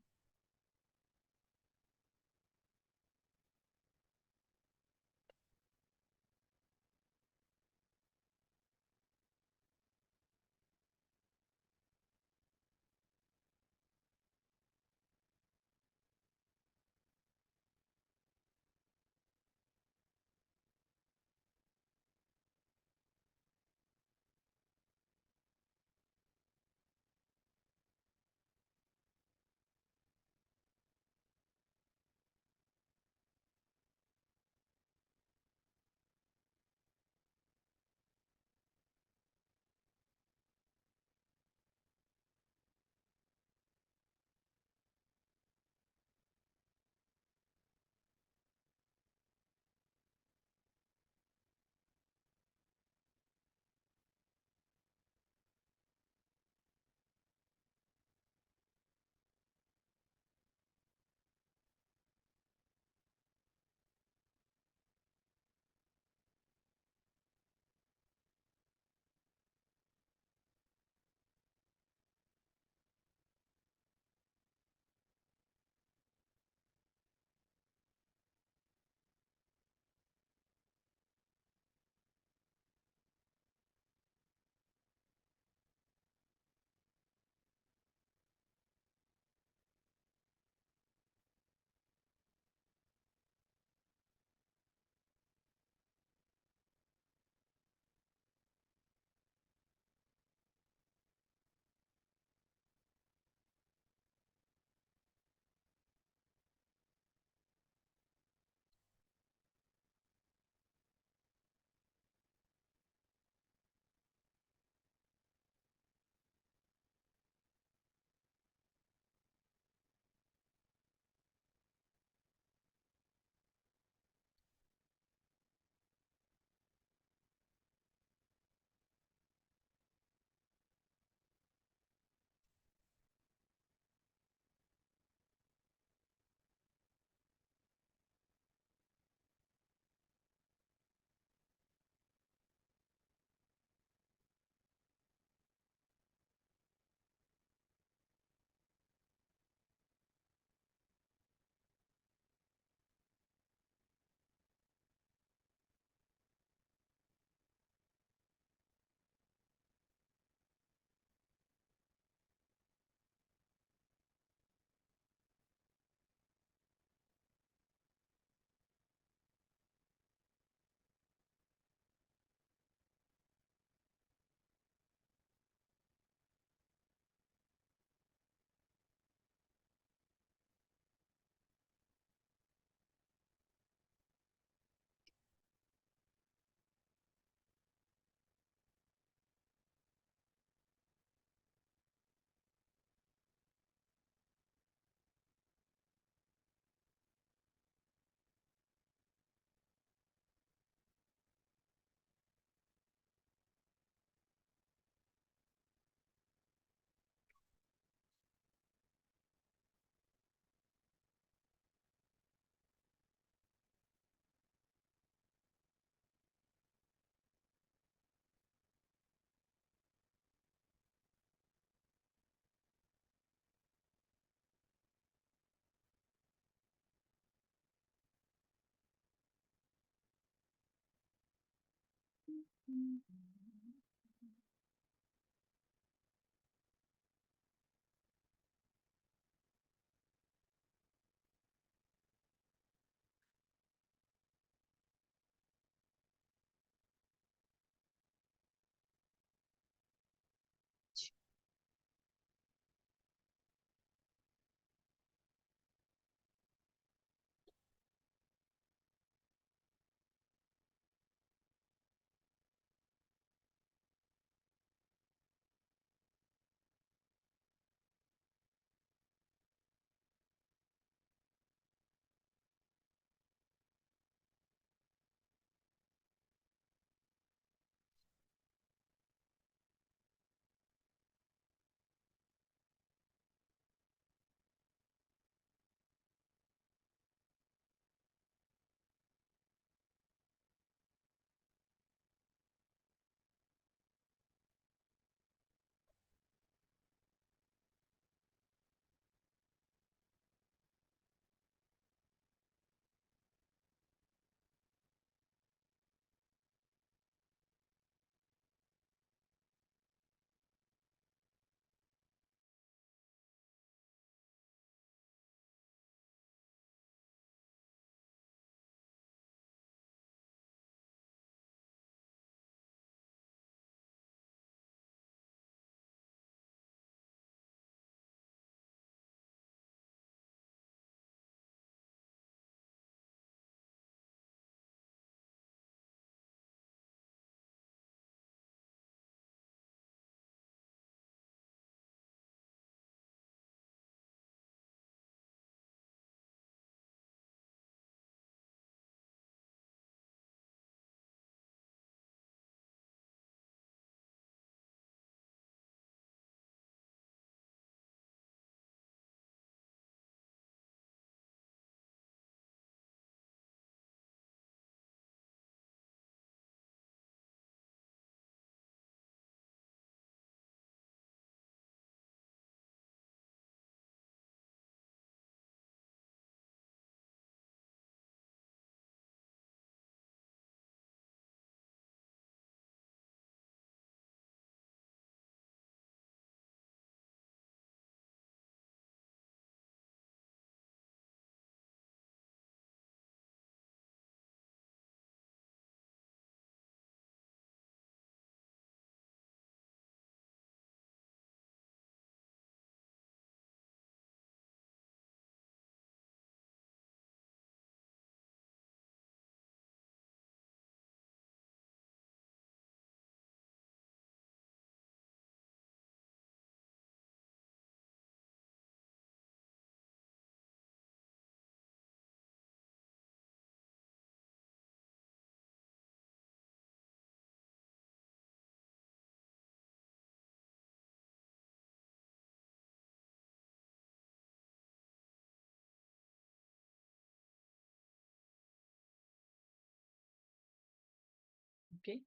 D: OK，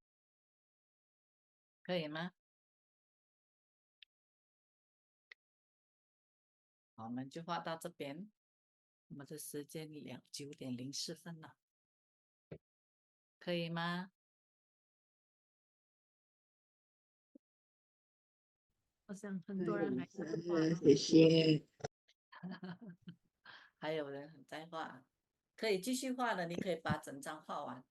D: 可以吗？好，我们就画到这边。我们的时间9:04了，可以吗？
B: 好像很多人还在画。
A: 谢谢。
D: 还有人很在画，可以继续画的，你可以把整张画完。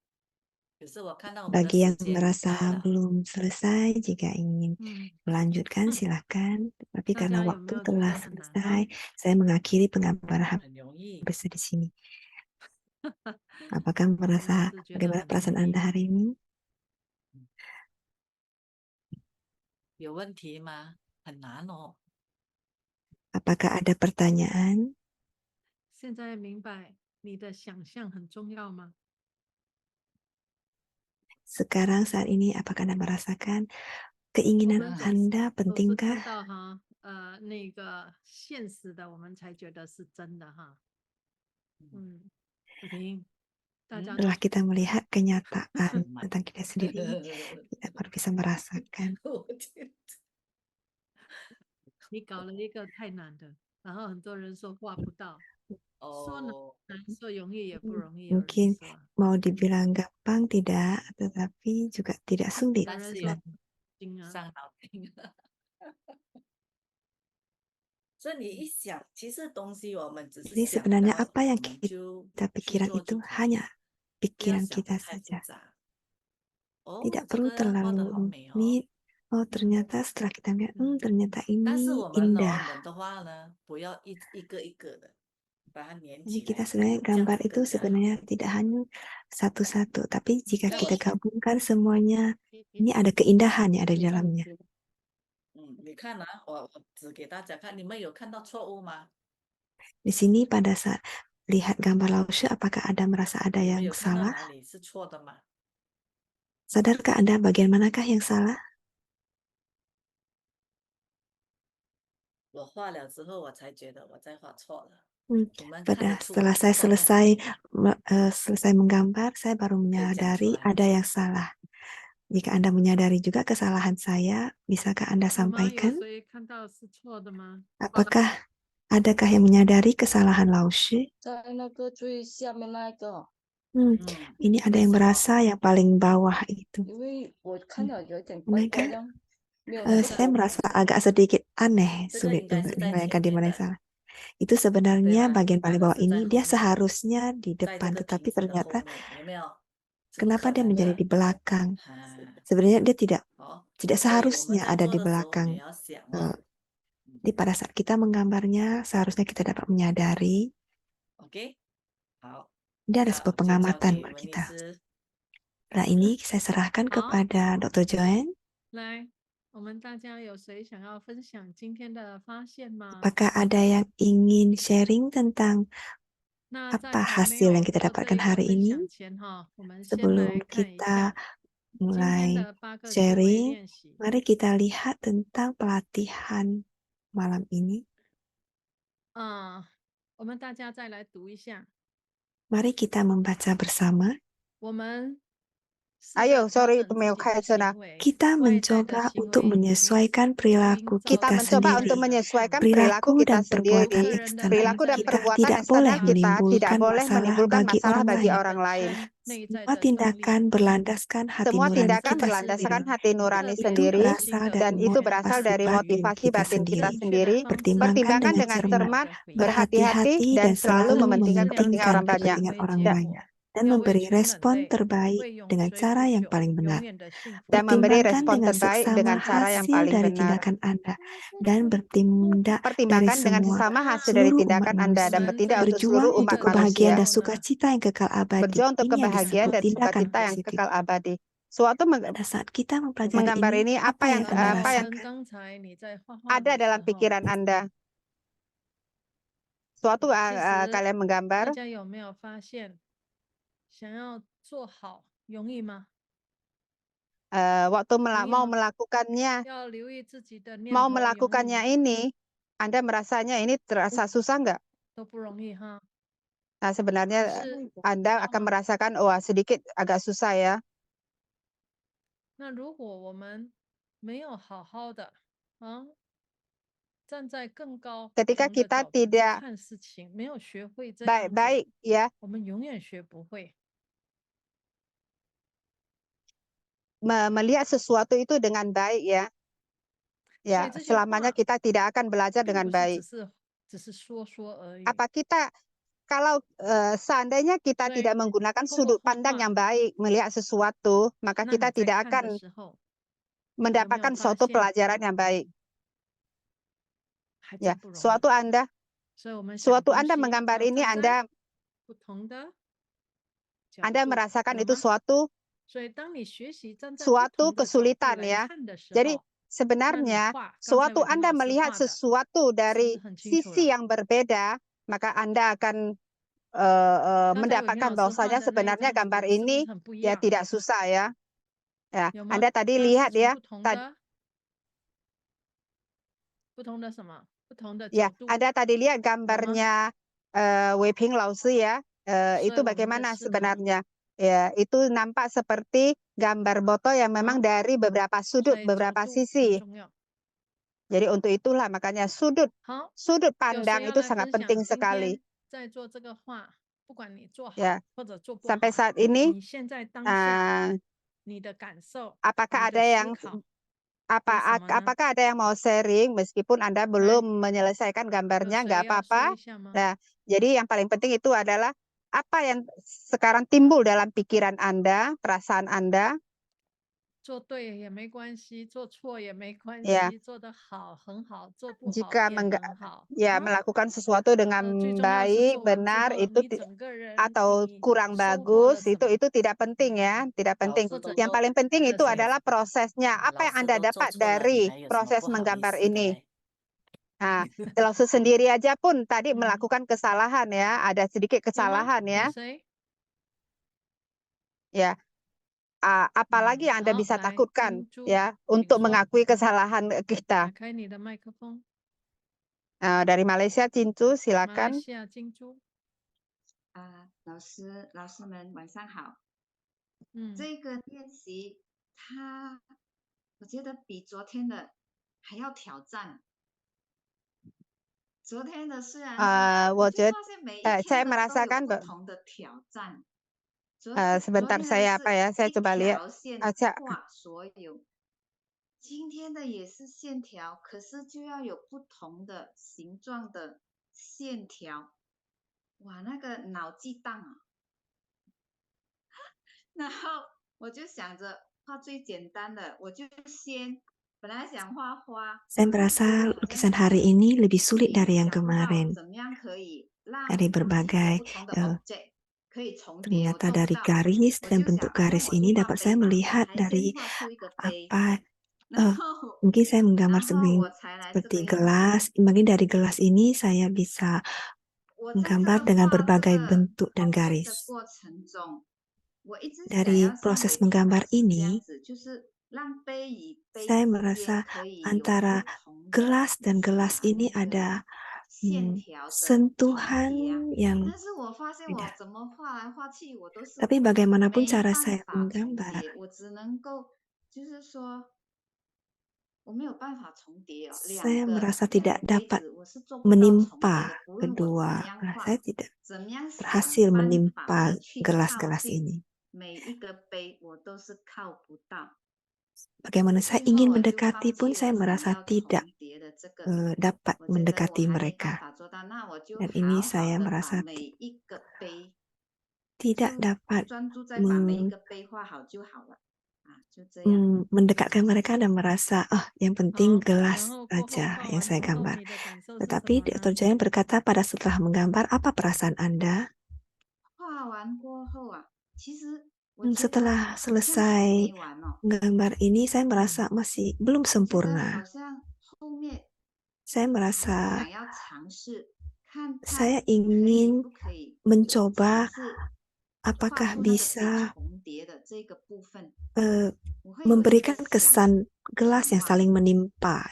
D: 可是我看到我们的
F: Bagi
D: 时
F: yang
D: 间到
F: merasa
D: 了，
F: belum selesai, jika ingin melanjutkan silahkan. Tapi
B: 大
F: karena
B: 家有
F: waktu
B: 没有觉
F: telah
B: 得很难呢？
F: selesai, saya mengakhiri penggambaran
D: 很容易。
F: habis di sini. Apakah
B: 我是
F: merasa
B: 觉得
F: bagaimana
B: 很容
F: perasaan
B: 易。
F: Anda hari ini?
D: 有问题吗？很难哦。
F: Apakah ada pertanyaan?
B: 现在明白你的想象很重要吗？
F: Sekarang saat ini apakah Anda merasakan
B: 我
F: keinginan
B: 们总
F: Anda
B: 是看
F: pentingkah?
B: 到哈，那个现实的，我们才觉得是真的哈。子婷，大家都
F: Setelah kita melihat kenyataan tentang kita sendiri, kita baru bisa merasakan.
B: 你搞了一个太难的，然后很多人说画不到。说难
D: Oh,
B: 说容易也不容易，有人
F: Mungkin
B: 说，
F: mau dibilang gampang tidak, tetapi juga tidak sulit.
B: 有人
D: Masih
B: 说
F: Bilang.
B: 精啊，
D: 伤脑筋。所以你一想，其实东西我们只是
F: Jadi
D: 想
F: sebenarnya
D: 到，
F: apa
D: 我
F: yang
D: 们就
F: kita
D: 去
F: pikiran
D: 做
F: itu
D: 就可以，
F: hanya
D: 不要
F: pikiran
D: 想得
F: kita
D: 太复
F: saja.
D: 杂。哦，
F: Tidak
D: 这
F: perlu
D: 个画得
F: terlalu
D: 好美哦。
F: rumit. Oh, ternyata setelah kita lihat, ternyata
D: 但是
F: ini
D: 我们
F: indah.
D: 人的话呢，不要一个一个的把它粘
F: Jadi
D: 起
F: kita
D: 来，
F: sebenarnya
D: 这样
F: gambar
D: 子
F: itu
D: 更加好。
F: sebenarnya tidak hanya satu-satu, tapi jika
D: 那
F: kita
D: 我
F: gabungkan semuanya, ini ada keindahan yang ada di dalamnya.
D: 你看啊，我指给大家看，你们有看到错误吗？
F: Di sini pada saat lihat gambar Laoshe, apakah Anda merasa ada
D: 你们
F: yang
D: 有看到
F: salah?
D: 哪里是错的吗？
F: Sadarkah Anda bagian manakah yang salah?
D: 我画了之后，我才觉得我在画错了。 你们看
F: Pada
D: 得出
F: setelah saya
D: 错在哪里吗？
F: selesai menggambar, saya baru
D: 可以讲出
F: menyadari
D: 来吗？
F: ada yang salah. Jika Anda menyadari juga kesalahan saya, bisakah Anda
B: 有吗？有
F: sampaikan?
B: 谁看到是错的吗？
F: Apakah adakah yang menyadari kesalahan Laoshe?
G: 在那个最下面那一个，
F: Ini ada
D: 为
F: yang
D: 什么？
F: merasa yang paling bawah itu.
G: 因为我看到有一点怪
F: Mereka
G: 怪的，没有那个
F: saya
G: 波
F: merasa agak sedikit aneh,
D: 这个
F: sulit
D: 应该
F: untuk
D: 是在
F: dibayangkan
D: 前
F: di
D: 面
F: mana yang
D: 的，
F: salah. Itu
D: 对
F: sebenarnya
D: 吗？
F: bagian
D: 反
F: paling
D: 而
F: bawah
D: 是在
F: ini
D: 后
F: dia
D: 面，
F: seharusnya di
D: 在这
F: depan,
D: 个
F: tetapi
D: 瓶子的后
F: ternyata
D: 面，有没有？是不
F: kenapa
D: 可
F: dia
D: 能
F: menjadi
D: 的。
F: di belakang?
D: 啊，
F: Sebenarnya dia tidak
D: 好，
F: tidak
D: 所以我们
F: seharusnya
D: 在
F: ada
D: 做
F: di
D: 的时候，我们
F: belakang.
D: 也要想
F: Eh,
D: 哦。
F: Jadi pada saat kita menggambarnya, seharusnya kita dapat menyadari
D: OK， 好，
F: ini ada
D: 那
F: sebuah
D: 就交
F: pengamatan
D: 给
F: buat
D: 文女
F: kita.
D: 士。
F: Nah ini saya serahkan
B: Hao.
F: kepada Dr. Joanne.
B: 来，我们大家有谁想要分享今天的发现吗？
F: Apakah ada yang ingin sharing tentang
B: 那在
F: apa
B: 还没
F: hasil
B: 有
F: yang kita
B: 做这
F: dapatkan
B: 一个
F: hari
B: 分
F: ini?
B: 享前哈，我们先
F: Sebelum
B: 来看一
F: kita
B: 下今天
F: mulai
B: 的8个思维
F: sharing,
B: 练习。
F: mari kita lihat tentang pelatihan malam ini.
B: 我们大家再来读一下。
F: Mari kita membaca bersama.
B: 我们
A: Ayo, sorry, Tumeokhaisona.
F: Kita
B: 外在的
F: mencoba
B: 行
F: untuk
B: 为与
F: menyesuaikan
B: 福
F: perilaku
B: 音造
A: Kita
F: kita
B: 成
A: mencoba
F: sendiri.
A: untuk menyesuaikan
F: Perilaku
A: perilaku kita
F: dan perbuatan
A: sendiri.
B: 个人的
F: eksternal
A: Perilaku dan
B: 内在
F: kita
A: perbuatan
F: tidak
A: eksternal
F: boleh
A: kita tidak
F: menimbulkan
A: boleh
F: masalah
A: menimbulkan
F: bagi
A: masalah
F: orang
A: bagi
F: lain.
A: orang lain.
B: 内在
F: Semua
B: 的动力
F: tindakan berlandaskan hati
A: Semua
F: nurani
A: tindakan
F: kita
A: berlandaskan
F: sendiri.
A: hati nurani
B: Itu
A: sendiri
F: berasal dari
A: dan itu berasal
F: motivasi
A: dari
F: batin
A: motivasi
F: kita
A: batin kita
F: sendiri.
A: sendiri.
F: Pertimbangkan
A: Pertimbangkan
F: dengan
A: dengan
F: cermat,
A: cermat, berhati-hati dan selalu mementingkan kepentingan orang banyak.
F: kepentingan orang
A: Dan-
F: banyak. Dan memberi respon terbaik dengan cara yang paling benar.
A: Dan memberi
F: Pertimbangkan
A: respon
F: dengan
A: terbaik
F: seksama
A: dengan cara yang
F: hasil
A: paling
F: dari
A: benar.
F: tindakan Anda dan bertindak dari
A: Pertimbangkan dengan
F: semua
A: sesama hasil dari
F: seluruh
A: tindakan
F: umat
A: Anda dan
F: manusia.
A: bertindak untuk
F: Berjuang
A: seluruh
F: untuk
A: umat
F: kebahagiaan
A: manusia.
F: dan sukacita yang kekal abadi.
A: Berjuang untuk
F: Ini yang
A: kebahagiaan
F: disebut
A: dan
F: tindakan
A: sukacita yang
F: positif.
A: kekal abadi. Suatu
F: Pada saat kita mempelajari
A: menggambar ini apa yang
F: Anda
A: apa yang
F: rasakan?
A: ada dalam pikiran Anda. Suatu kalian menggambar,
B: 大家有没有发现，想要做好容易吗？
A: waktu mau
B: Iya.
A: melakukannya,
B: 要留意自己的念
A: mau
B: 头容易吗
A: melakukannya ini, Anda merasanya ini terasa susah nggak?
B: 都不容易哈。
A: Nah, sebenarnya
B: 可是
A: Anda akan merasakan, wah sedikit agak susah ya.
B: 那如果我们没有好好的站在更高
A: Ketika
B: 宏的
A: kita
B: 角度去
A: tidak
B: 看事情，没有学会这样子，
A: baik-baik ya,
B: 我们永远学不会。
A: melihat sesuatu itu dengan baik ya. Ya,
B: 所以这些
A: selamanya
B: 话
A: kita tidak akan belajar
B: 并
A: dengan
B: 不是
A: baik.
B: 只是说说而已。
A: Apa kita kalau seandainya kita
B: Baik.
A: tidak menggunakan
B: Tunggu,
A: sudut
B: Hua
A: pandang
B: Hua.
A: yang baik melihat sesuatu, maka
B: 那
A: kita
B: 你在
A: tidak
B: 看的
A: akan
B: 时候，
A: mendapatkan
B: 有没有发
A: suatu
B: 现
A: pelajaran yang baik.
B: 还
A: Ya,
B: 真不容易。
A: suatu Anda
B: 所以我们想
A: suatu
B: 东
A: Anda
B: 西
A: menggambar
B: 要
A: ini
B: 站在
A: Anda
B: 不同的角
A: Anda
B: 度，
A: merasakan
B: 有
A: itu
B: 吗？
A: suatu
B: 所以当你学习站在不
A: suatu
B: 同的角度
A: kesulitan
B: 来
A: ya.
B: 看的时
A: Jadi
B: 候，
A: sebenarnya
B: 画刚才
A: suatu
B: 伟霆
A: Anda
B: 老师
A: melihat
B: 画的
A: sesuatu
B: 是不是
A: dari
B: 很清楚
A: sisi
B: 了？
A: yang berbeda, maka Anda akan
B: 刚才伟霆
A: mendapatkan
B: 老师画
A: bahwasanya
B: 的那一
A: sebenarnya
B: 张图
A: gambar
B: 是不是
A: ini
B: 很不一
A: ya
B: 样？
A: tidak susah ya. Ya,
B: 有吗？
A: Anda tadi
B: 它是
A: lihat
B: 从
A: ya,
B: 不同的什么？不同的
A: ya
B: 角度，
A: Anda tadi lihat gambarnya Wei Ping Laozi ya.
B: 所以
A: Itu
B: 我们在
A: bagaimana
B: 思考。
A: sebenarnya? Ya, itu nampak seperti gambar botol yang memang dari beberapa
B: 所
A: sudut,
B: 以角
A: beberapa
B: 度很
A: sisi.
B: 重要。
A: Jadi untuk itulah makanya sudut
B: 好，
A: sudut
B: 有谁
A: pandang
B: 要
A: itu
B: 来
A: sangat
B: 分享
A: penting
B: 今
A: sekali.
B: 天在做这个画，不管你做好
A: Ya,
B: 或者做不
A: sampai
B: 好，
A: saat ini
B: 你现在当下
A: eh,
B: 你的感受，
A: apakah
B: 你
A: ada
B: 的思
A: yang
B: 考
A: apa
B: 有什么呢？
A: apakah ada yang mau sharing meskipun Anda belum menyelesaikan
B: 有
A: gambarnya
B: 谁
A: nggak
B: 要说
A: apa-apa.
B: 一下吗？
A: Nah, jadi yang paling penting itu adalah apa yang sekarang timbul dalam pikiran Anda, perasaan Anda.
B: 做对也没关系，做错也没关
A: Ya,
B: 系，做得好很好，做不好
A: jika
B: 也很好。
A: ya
B: 啊
A: melakukan sesuatu dengan
B: 最重要是
A: baik,
B: 做完之
A: benar
B: 后，
A: itu
B: 你整个人
A: atau
B: 你
A: kurang
B: 收获了
A: bagus
B: 什么？
A: itu tidak penting ya, tidak
D: 老
A: penting.
D: 师都
A: Yang
D: 做
A: paling penting
B: 这
A: itu
B: 是
A: adalah prosesnya.
D: 老
A: Apa yang
D: 师
A: Anda
D: 都做
A: dapat
D: 错了，你
A: dari
D: 还有什么
A: proses
D: 不好意
A: menggambar
D: 思的
A: ini?
D: 嘞？
A: Nah, Lausu sendiri aja pun tadi
B: Hmm.
A: melakukan kesalahan ya, ada sedikit
B: 有吗？
A: kesalahan
B: 有
A: ya.
B: 谁？
A: Ya, apalagi yang Anda
B: 好，
A: bisa
B: 来
A: takutkan
B: 金珠，
A: ya
B: 请
A: untuk
B: 说。
A: mengakui kesalahan
B: 打
A: kita.
B: 开你的麦克风，
A: Dari Malaysia, Cincu,
B: 马来
A: silakan.
B: 西亚金珠。
E: 老师们晚上好。
B: 嗯，
E: 这个练习我觉得比昨天的还要挑战。昨天的虽然说，我就发现每一
A: saya
E: 天的都有
A: merasakan
E: 不同的挑战。昨
A: sebentar
E: 天的
A: saya
E: 是
A: apa ya, saya
E: 一
A: coba lihat.
E: 条线
A: Saya
E: 画所有，今天的也是线条，可是就要有不同的形状的线条。哇，那个脑激荡啊！然后我就想着画最简单的，我就本来想画花。
F: Saya merasa lukisan hari ini lebih sulit dari yang kemarin.
E: 怎么样可以让
F: Dari berbagai
E: 不同的 object 可以重叠，
F: ternyata dari garis dan bentuk garis ini dapat saya melihat dari apa mungkin saya menggambar seperti gelas. Mungkin dari gelas ini saya bisa menggambar dengan berbagai bentuk dan garis. Dari proses menggambar ini, saya merasa antara gelas dan gelas ini ada sentuhan yang beda. Tapi bagaimanapun cara saya menggambar, saya merasa tidak dapat menimpa kedua. Saya tidak berhasil menimpa gelas-gelas ini. Bagaimana saya ingin mendekati pun saya merasa tidak dapat mendekati mereka. Dan ini saya merasa tidak dapat mendekatkan mereka dan merasa yang penting gelas saja yang saya gambar. Tetapi Dr. Jayan berkata pada setelah menggambar, apa perasaan Anda? Setelah selesai menggambar ini, saya merasa masih belum sempurna. Saya merasa saya ingin mencoba apakah bisa memberikan kesan gelas yang saling menimpa.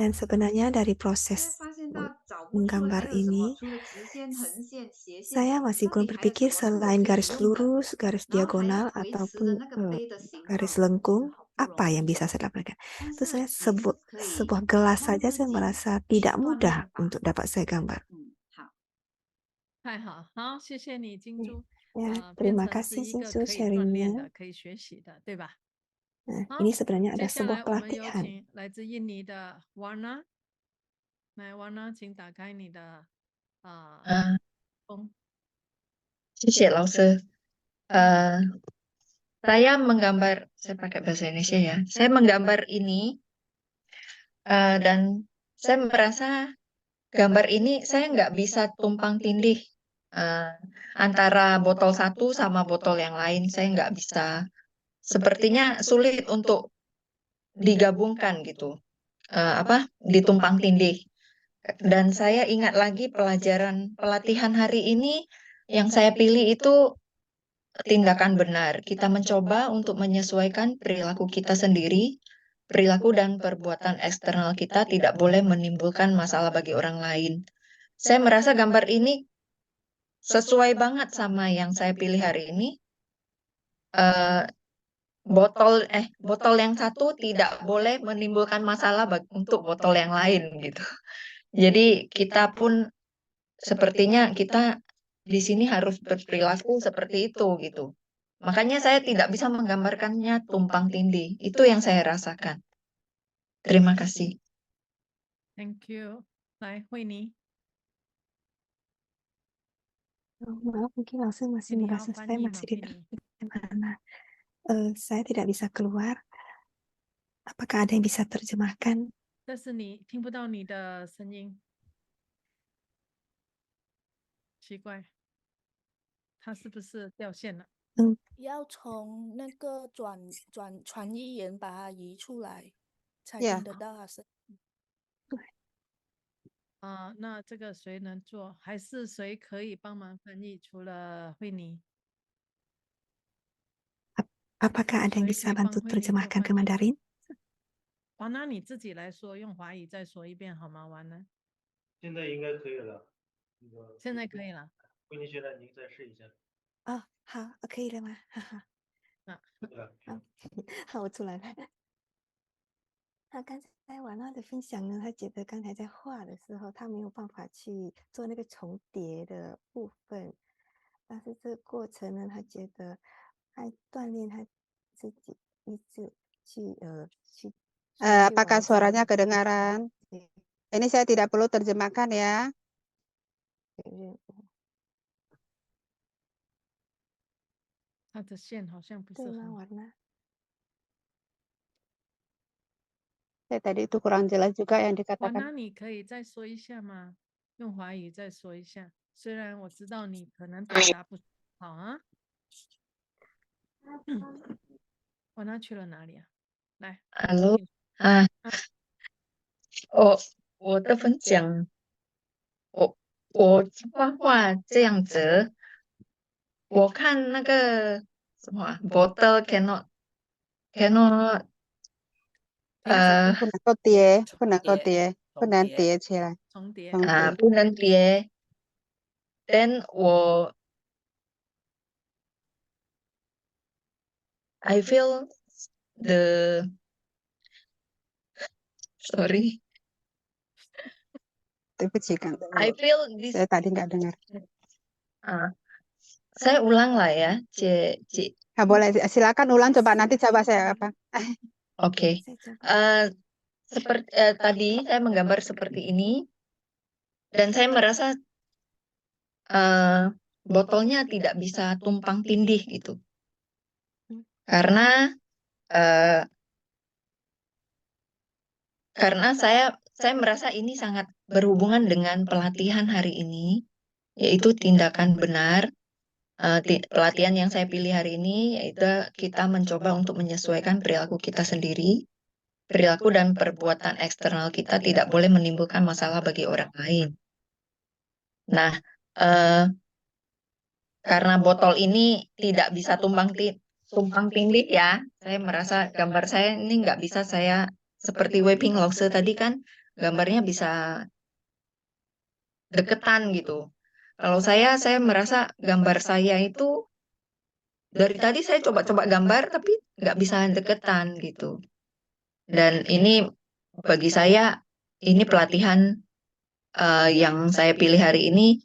F: Dan sebenarnya dari proses menggambar ini, saya masih belum berpikir selain garis lurus, garis diagonal, ataupun garis lengkung, apa yang bisa saya dapatkan. Itu saya sebuah gelas saja saya merasa tidak mudah untuk dapat saya gambar. Terima kasih Cincu sharingnya. Nah, ini sebenarnya ada sebuah pelatihan.
H: 谢谢老师。saya menggambar, saya pakai bahasa Indonesia ya. Saya menggambar ini dan saya merasa gambar ini saya nggak bisa tumpang tindih antara botol satu sama botol yang lain. Saya nggak bisa. Sepertinya sulit untuk digabungkan gitu, ditumpang tindih. Dan saya ingat lagi pelatihan hari ini yang saya pilih itu tindakan benar. Kita mencoba untuk menyesuaikan perilaku kita sendiri. Perilaku dan perbuatan eksternal kita tidak boleh menimbulkan masalah bagi orang lain. Saya merasa gambar ini sesuai banget sama yang saya pilih hari ini. botol yang satu tidak boleh menimbulkan masalah untuk botol yang lain gitu. Jadi kita pun sepertinya kita di sini harus berperilaku seperti itu gitu. Makanya saya tidak bisa menggambarkannya tumpang tindih. Itu yang saya rasakan. Terima kasih.
B: Thank you. 来，慧妮，
F: Maaf, mungkin langsung masih
B: 你要
F: merasa
B: 翻
F: saya
B: 译吗？
F: masih
B: 慧
F: di
B: 妮，
F: mana. Saya tidak bisa keluar. Apakah ada yang bisa terjemahkan?
B: 但是你听不到你的声音，奇怪，它是不是掉线了？
I: 要从那个传译员把它移出来，才
A: Ya.
I: 听得到他声音。
B: 啊，那这个谁能做？还是谁可以帮忙翻译？除了慧妮，
F: Apakah ada yang
B: 谁
F: bisa
B: 可以帮
F: bantu
B: 慧妮做
F: terjemahkan
B: 翻
F: ke
B: 译？
F: Mandarin?
B: 完了，你自己来说，用华语再说一遍好吗？完了，
J: 现在应该可以了。那个
B: 现在可以了。
J: 慧妮学长，您再试一下。
F: 哦，好，可以了吗？哈哈。
J: 对了，
F: 好，我出来了。那刚才婉娜的分享呢，她觉得刚才在画的时候，她没有办法去做那个重叠的部分，但是这个过程呢，她觉得她锻炼她自己意志去
A: Apakah
F: 完成
A: suaranya kedengaran? Ini saya tidak perlu terjemahkan ya.
F: 任务。
B: 它的线好像不是
F: 对吗，
B: 很好。
F: 婉娜？
A: Tadi itu kurang jelas juga yang
B: 完
A: dikatakan.
B: 了，你可以再说一下吗？用华语再说一下。虽然我知道你可能表达不好啊。完了去了哪里啊？来，
H: Halo. 我的分享，我画画这样子，我看那个什么bottle cannot
A: 不能够叠，不能够叠，不能
D: 重叠
A: 叠起来。
B: 重叠。
A: 重叠。
H: 不能叠。Then I feel the sorry.
A: 对不起，刚
H: I feel this.
A: saya tadi nggak dengar.
H: Saya ulang lah ya, C.
A: Boleh, silakan ulang, coba nanti coba saya apa.
H: Oke. Seperti tadi saya menggambar seperti ini, dan saya merasa botolnya tidak bisa tumpang tindih gitu, karena saya merasa ini sangat berhubungan dengan pelatihan hari ini, yaitu tindakan benar. Pelatihan yang saya pilih hari ini yaitu kita mencoba untuk menyesuaikan perilaku kita sendiri. Perilaku dan perbuatan eksternal kita tidak boleh menimbulkan masalah bagi orang lain. Nah, karena botol ini tidak bisa tumpang tindih ya, saya merasa gambar saya ini nggak bisa saya seperti Wei-Ping Lause tadi kan gambarnya bisa deketan gitu. Kalau saya merasa gambar saya itu dari tadi saya coba-coba gambar tapi nggak bisa deketan gitu. Dan ini bagi saya ini pelatihan yang saya pilih hari ini,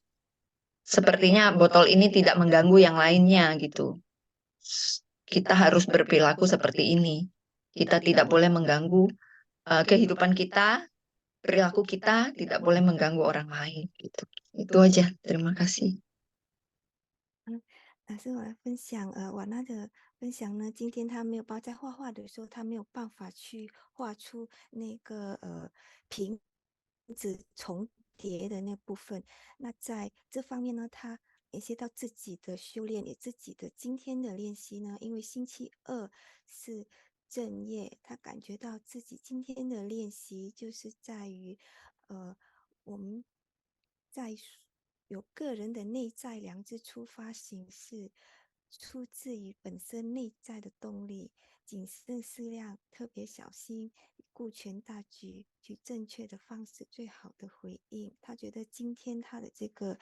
H: sepertinya botol ini tidak mengganggu yang lainnya gitu. Kita harus berperilaku seperti ini. Kita tidak boleh mengganggu kehidupan kita, perilaku kita tidak boleh mengganggu orang lain gitu. Itu aja. Terima kasih.
F: 老师，我来分享，婉娜的分享呢，今天她没有在画画的时候，她没有办法去画出那个瓶子重叠的那部分。那在这方面呢，她联系到自己的修炼，也自己的今天的练习呢，因为星期二是正业，她感觉到自己今天的练习就是在于，我们在有个人的内在良知出发形式，出自于本身内在的动力，谨慎思量，特别小心，顾全大局，取正确的方式，最好的回应。他觉得今天他的这个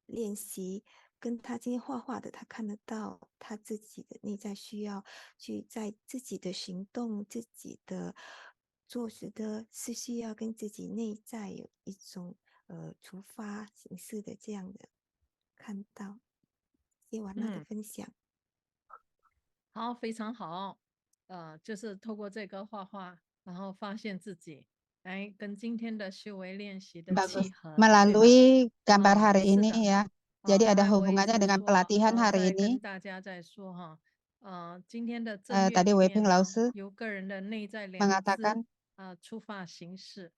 F: 练习跟他今天画画的，他看得到他自己的内在需要，去在自己的行动、自己的做事的是需要跟自己内在有一种出发形式的这样的看到。谢谢瓦娜的分享。
B: 好，非常好。就是透过这个画画，然后发现自己，哎，跟今天的修为练习的
A: Bagus.
B: 契合，对吧？
A: Melalui gambar
B: 哦，
A: hari
B: 是
A: ini
B: 的。
A: ya. Jadi
B: 刚
A: ada
B: 才我一
A: hubungannya
B: 直
A: dengan
B: 说，
A: pelatihan hari
B: 在跟
A: ini.
B: 大家在说哈，今天的正月
A: Tadi
B: 里
A: Wei Ping
B: 面
A: 老
B: 呢，
A: 师
B: 由个人的内在良知
A: mengatakan
B: 出发形式，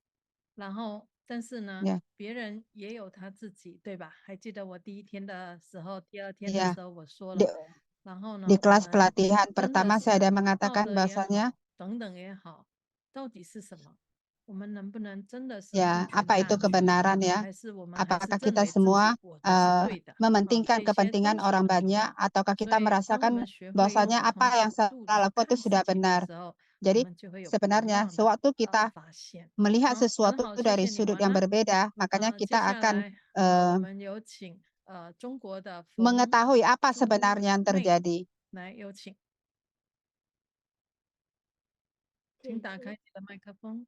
B: 然后但是呢，
A: ya,
B: 别人也有他自己，对吧？还记得我第一天的时候，第二天的
A: ya.
B: 时候我说
A: Di,
B: 了，然后呢，
A: di
B: 我
A: kelas
B: 们
A: pelatihan
B: 真的
A: pertama saya
B: 是
A: ada
B: 道
A: mengatakan
B: 德也好，
A: bahwasanya
B: 等等也好，到底是什么？我们能不能真的是
A: ya
B: 顾全
A: apa
B: 大
A: itu
B: 局，
A: kebenaran ya?
B: 还是我们还是
A: Apakah
B: 认
A: kita
B: 为自
A: semua
B: 己我的是对的？
A: mementingkan
B: 这些都
A: kepentingan
B: 是
A: orang
B: 不同
A: banyak
B: 的。
A: ataukah
B: 所
A: kita
B: 以当我
A: merasakan
B: 们学会用
A: bahwasanya
B: 不同
A: apa
B: 角
A: yang
B: 度
A: saya
B: 去
A: lakukan
B: 看
A: itu sudah
B: 事情的
A: benar.
B: 时候，我
A: Jadi
B: 们就会有不一
A: sebenarnya
B: 样的
A: sewaktu kita
B: 发现。
A: melihat
B: 好，很
A: sesuatu
B: 好，谢
A: dari
B: 谢你
A: sudut
B: 瓦
A: yang
B: 娜。
A: berbeda, makanya
B: 接
A: kita
B: 下
A: akan
B: 来我们有请中国的冯
A: mengetahui apa
B: 朱
A: sebenarnya yang
B: 妹
A: terjadi.
B: 来有请，请打开你的麦克风。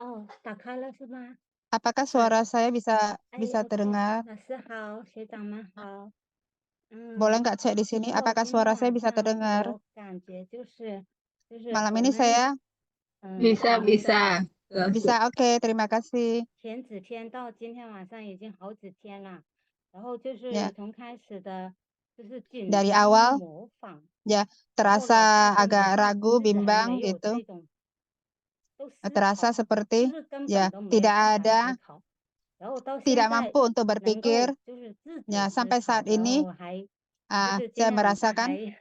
K: 哦，打开了是吗？
A: Apakah
B: 是。
A: suara saya bisa
K: 哎
A: bisa
K: ，OK，
A: terdengar?
K: 老师好，学长们好。
A: Boleh nggak cek di sini?
K: 然后
A: Apakah
K: 今天
A: suara saya
K: 晚
A: bisa
K: 上
A: terdengar?
K: 我感觉就是我
A: Malam ini
K: 们
A: saya
K: 我们的
A: bisa. Oke, terima kasih.
K: 前几天到今天晚上已经好几天了，然后就
A: Ya,
K: 是从开始的就是紧
A: dari
K: 张
A: awal
K: 模仿，
A: ya
K: 然后
A: terasa
K: 老师根
A: agak
K: 本
A: ragu,
K: 自己还
A: bimbang
K: 没有
A: gitu.
K: 这种都思
A: Terasa
K: 考，就
A: seperti
K: 是根
A: ya
K: 本都没有
A: tidak
K: 办法
A: ada,
K: 思考，然后到现
A: tidak
K: 在
A: mampu untuk
K: 能
A: berpikir.
K: 够就是自主
A: Ya,
K: 思
A: sampai
K: 考，
A: saat
K: 然
A: ini
K: 后还就是今
A: saya
K: 天晚上
A: merasakan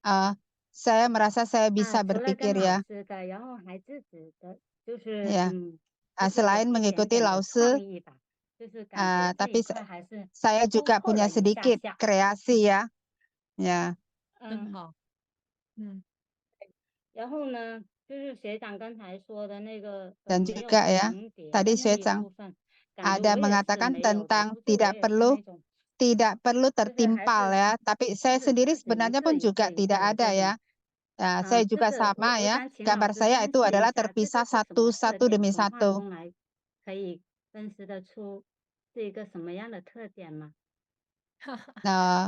K: 还
A: saya merasa saya bisa
K: 除了跟
A: berpikir
K: 老
A: ya.
K: 师的，然后还自己的，就是
A: Ya,
K: 就是有
A: selain
K: 一点
A: mengikuti
K: 点的
A: Lause,
K: 创意吧，就是感觉这
A: tapi
K: 一块还是
A: saya
K: 突
A: juga
K: 破
A: punya
K: 了一下
A: sedikit
K: 下。
A: kreasi ya. Ya,
B: 真好。
K: 然后呢，就是学长刚才说的那个
A: dan
K: 没有
A: juga ya
K: 重叠的
A: tadi
K: 那一
A: Syedang
K: 部分，感觉
A: ada
K: 我也是
A: mengatakan
K: 没有的，
A: tentang
K: 就是我
A: tidak
K: 也是
A: perlu
K: 那种，
A: tidak perlu
K: 就是还
A: tertimpal
K: 是
A: ya. Tapi
K: 就
A: saya
K: 是
A: sendiri
K: 自己一
A: sebenarnya
K: 个
A: pun
K: 一
A: juga
K: 个一
A: tidak
K: 个的
A: ada
K: 这
A: ya.
K: 种。
A: Saya
K: 这
A: juga
K: 个
A: sama
K: 我
A: ya.
K: 想请老
A: Gambar
K: 师
A: saya
K: 分
A: itu
K: 析一
A: adalah
K: 下，这个
A: terpisah
K: 是什么特
A: satu
K: 点？
A: demi
K: 从画
A: satu.
K: 中来可以分析得出是一个什么样的特点吗？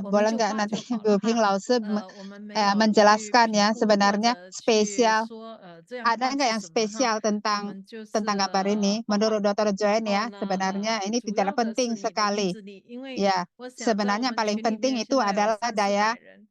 B: 我们
A: Boleh
B: 就
A: nggak
B: 画
A: nanti
B: 就好
A: Bu
B: 了
A: Ping
B: 哈。
A: Lause
B: 我们没有去
A: menjelaskan
B: 评
A: ya
B: 估或
A: sebenarnya
B: 者去
A: spesial
B: 说这样
A: ada
B: 画
A: nggak
B: 是
A: yang
B: 什么哈。
A: spesial
B: 我
A: tentang
B: 们就是
A: tentang gambar ini?
B: 画画。
A: Menurut Dr. Joen
B: 然后
A: ya
B: 呢，
A: sebenarnya ini
B: 主
A: bicara
B: 要的
A: penting
B: 是你的意
A: sekali.
B: 志力，因为
A: Ya,
B: 我想在我
A: sebenarnya
B: 们
A: paling
B: 群里
A: penting
B: 面
A: itu
B: 现在有
A: adalah
B: 300-400
A: daya
B: 人，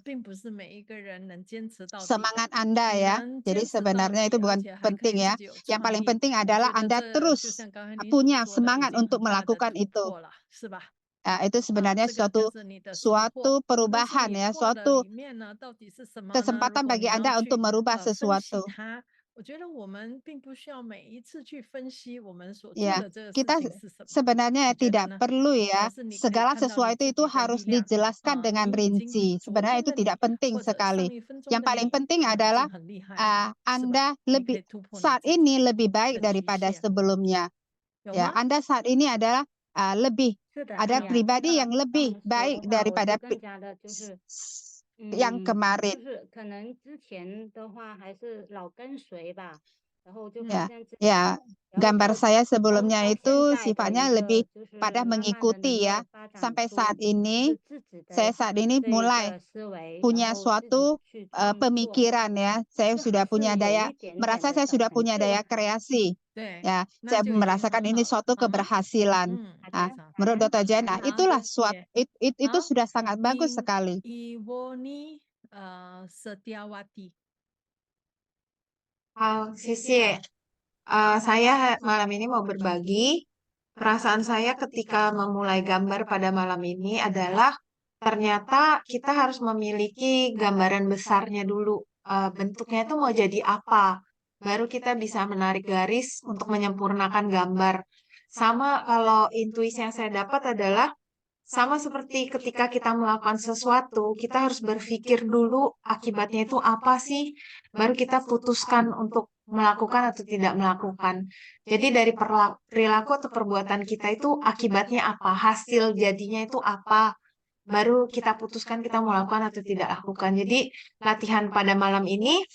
B: 并不是每一个人能坚持到底的。
A: semangat Anda
B: 你
A: ya.
B: 能
A: Jadi
B: 坚持到
A: sebenarnya
B: 底，
A: itu
B: 而
A: bukan
B: 且还可
A: penting
B: 以
A: ya.
B: 自己有
A: Yang
B: 创
A: paling
B: 意，
A: penting
B: 我
A: adalah
B: 觉得
A: Anda
B: 这就
A: terus
B: 像刚才您所
A: punya
B: 说的，已
A: semangat
B: 经
A: untuk
B: 很大的
A: melakukan
B: 突
A: itu.
B: 破了，是吧？
A: Itu sebenarnya
B: 这个就
A: suatu
B: 是你的突破。
A: suatu
B: 但是
A: perubahan
B: 你
A: ya,
B: 破的
A: suatu
B: 里面呢，到底是什么呢？如
A: kesempatan
B: 果你
A: bagi
B: 要
A: Anda
B: 去
A: untuk merubah
B: 分析
A: sesuatu.
B: 它，我觉得我们并不需要每一次去分析我们所做
A: Ya,
B: 的这个事
A: kita
B: 情是什么。
A: sebenarnya
B: 你觉得
A: tidak
B: 呢？
A: perlu
B: 而
A: ya
B: 是你可以
A: segala
B: 看到你
A: sesuatu
B: 自
A: itu
B: 己的力
A: harus
B: 量，
A: dijelaskan
B: 你
A: dengan
B: 已经比
A: rinci.
B: 昨
A: Sebenarnya
B: 天
A: itu
B: 的你
A: tidak penting
B: 或者上
A: sekali.
B: 一分钟
A: Yang
B: 的
A: paling
B: 你，
A: penting
B: 已
A: adalah
B: 经很厉害了，是吧？
A: Anda
B: 你可
A: lebih
B: 以突破你
A: saat
B: 自己
A: ini lebih
B: 的
A: baik
B: 局
A: daripada
B: 限，
A: sebelumnya.
B: 有
A: Ya,
B: 吗？
A: Anda saat ini adalah lebih
K: 是的，
A: ada
K: 哎呀，听
A: pribadi
K: 到
A: yang
K: 他
A: lebih
K: 们说
A: baik
K: 的话，我
A: daripada
K: 就更加的就是，
A: yang
K: 就
A: kemarin.
K: 是可能之前的话还是老跟随吧，然后就好
A: Ya,
K: 像这，
A: ya.
K: 然后
A: Gambar
K: 到
A: saya
K: 到
A: sebelumnya
K: 现
A: itu
K: 在的
A: sifatnya
K: 一
A: lebih
K: 个就是
A: pada
K: 慢慢的能
A: mengikuti
K: 够
A: ya.
K: 发展
A: Sampai
K: 出
A: saat
K: 就
A: ini
K: 是自己
A: saya
K: 的
A: saat ini
K: 这一
A: mulai
K: 个思维，然
A: punya
K: 后自己
A: suatu
K: 去创作，
A: pemikiran ya. Saya
K: 就
A: sudah
K: 还是
A: punya
K: 有
A: daya,
K: 一点点
A: merasa
K: 的
A: saya
K: 小
A: sudah
K: 成
A: punya
K: 就，
A: daya kreasi.
B: 对，
A: Ya,
B: 那
A: saya
B: 就已经
A: merasakan
B: 很
A: ini
B: 好了，
A: suatu
B: 好吗？
A: keberhasilan.
K: 好
A: Nah,
K: 的，
A: menurut
K: 感
A: Dr.
K: 恩
A: Jana,
K: 感恩，
A: itulah
B: 谢
A: suatu
B: 谢。
A: itu
B: 好
A: sudah sangat bagus sekali.
B: Iwoni Setiawati。
L: 谢谢。Saya malam ini mau berbagi. Perasaan saya ketika memulai gambar pada malam ini adalah ternyata kita harus memiliki gambaran besarnya dulu. Bentuknya itu mau jadi apa? Baru kita bisa menarik garis untuk menyempurnakan gambar. Sama kalau intuisi yang saya dapat adalah sama seperti ketika kita melakukan sesuatu, kita harus berpikir dulu akibatnya itu apa sih, baru kita putuskan untuk melakukan atau tidak melakukan. Jadi dari perilaku atau perbuatan kita itu akibatnya apa, hasil jadinya itu apa, baru kita putuskan kita mau lakukan atau tidak lakukan. Jadi latihan pada malam ini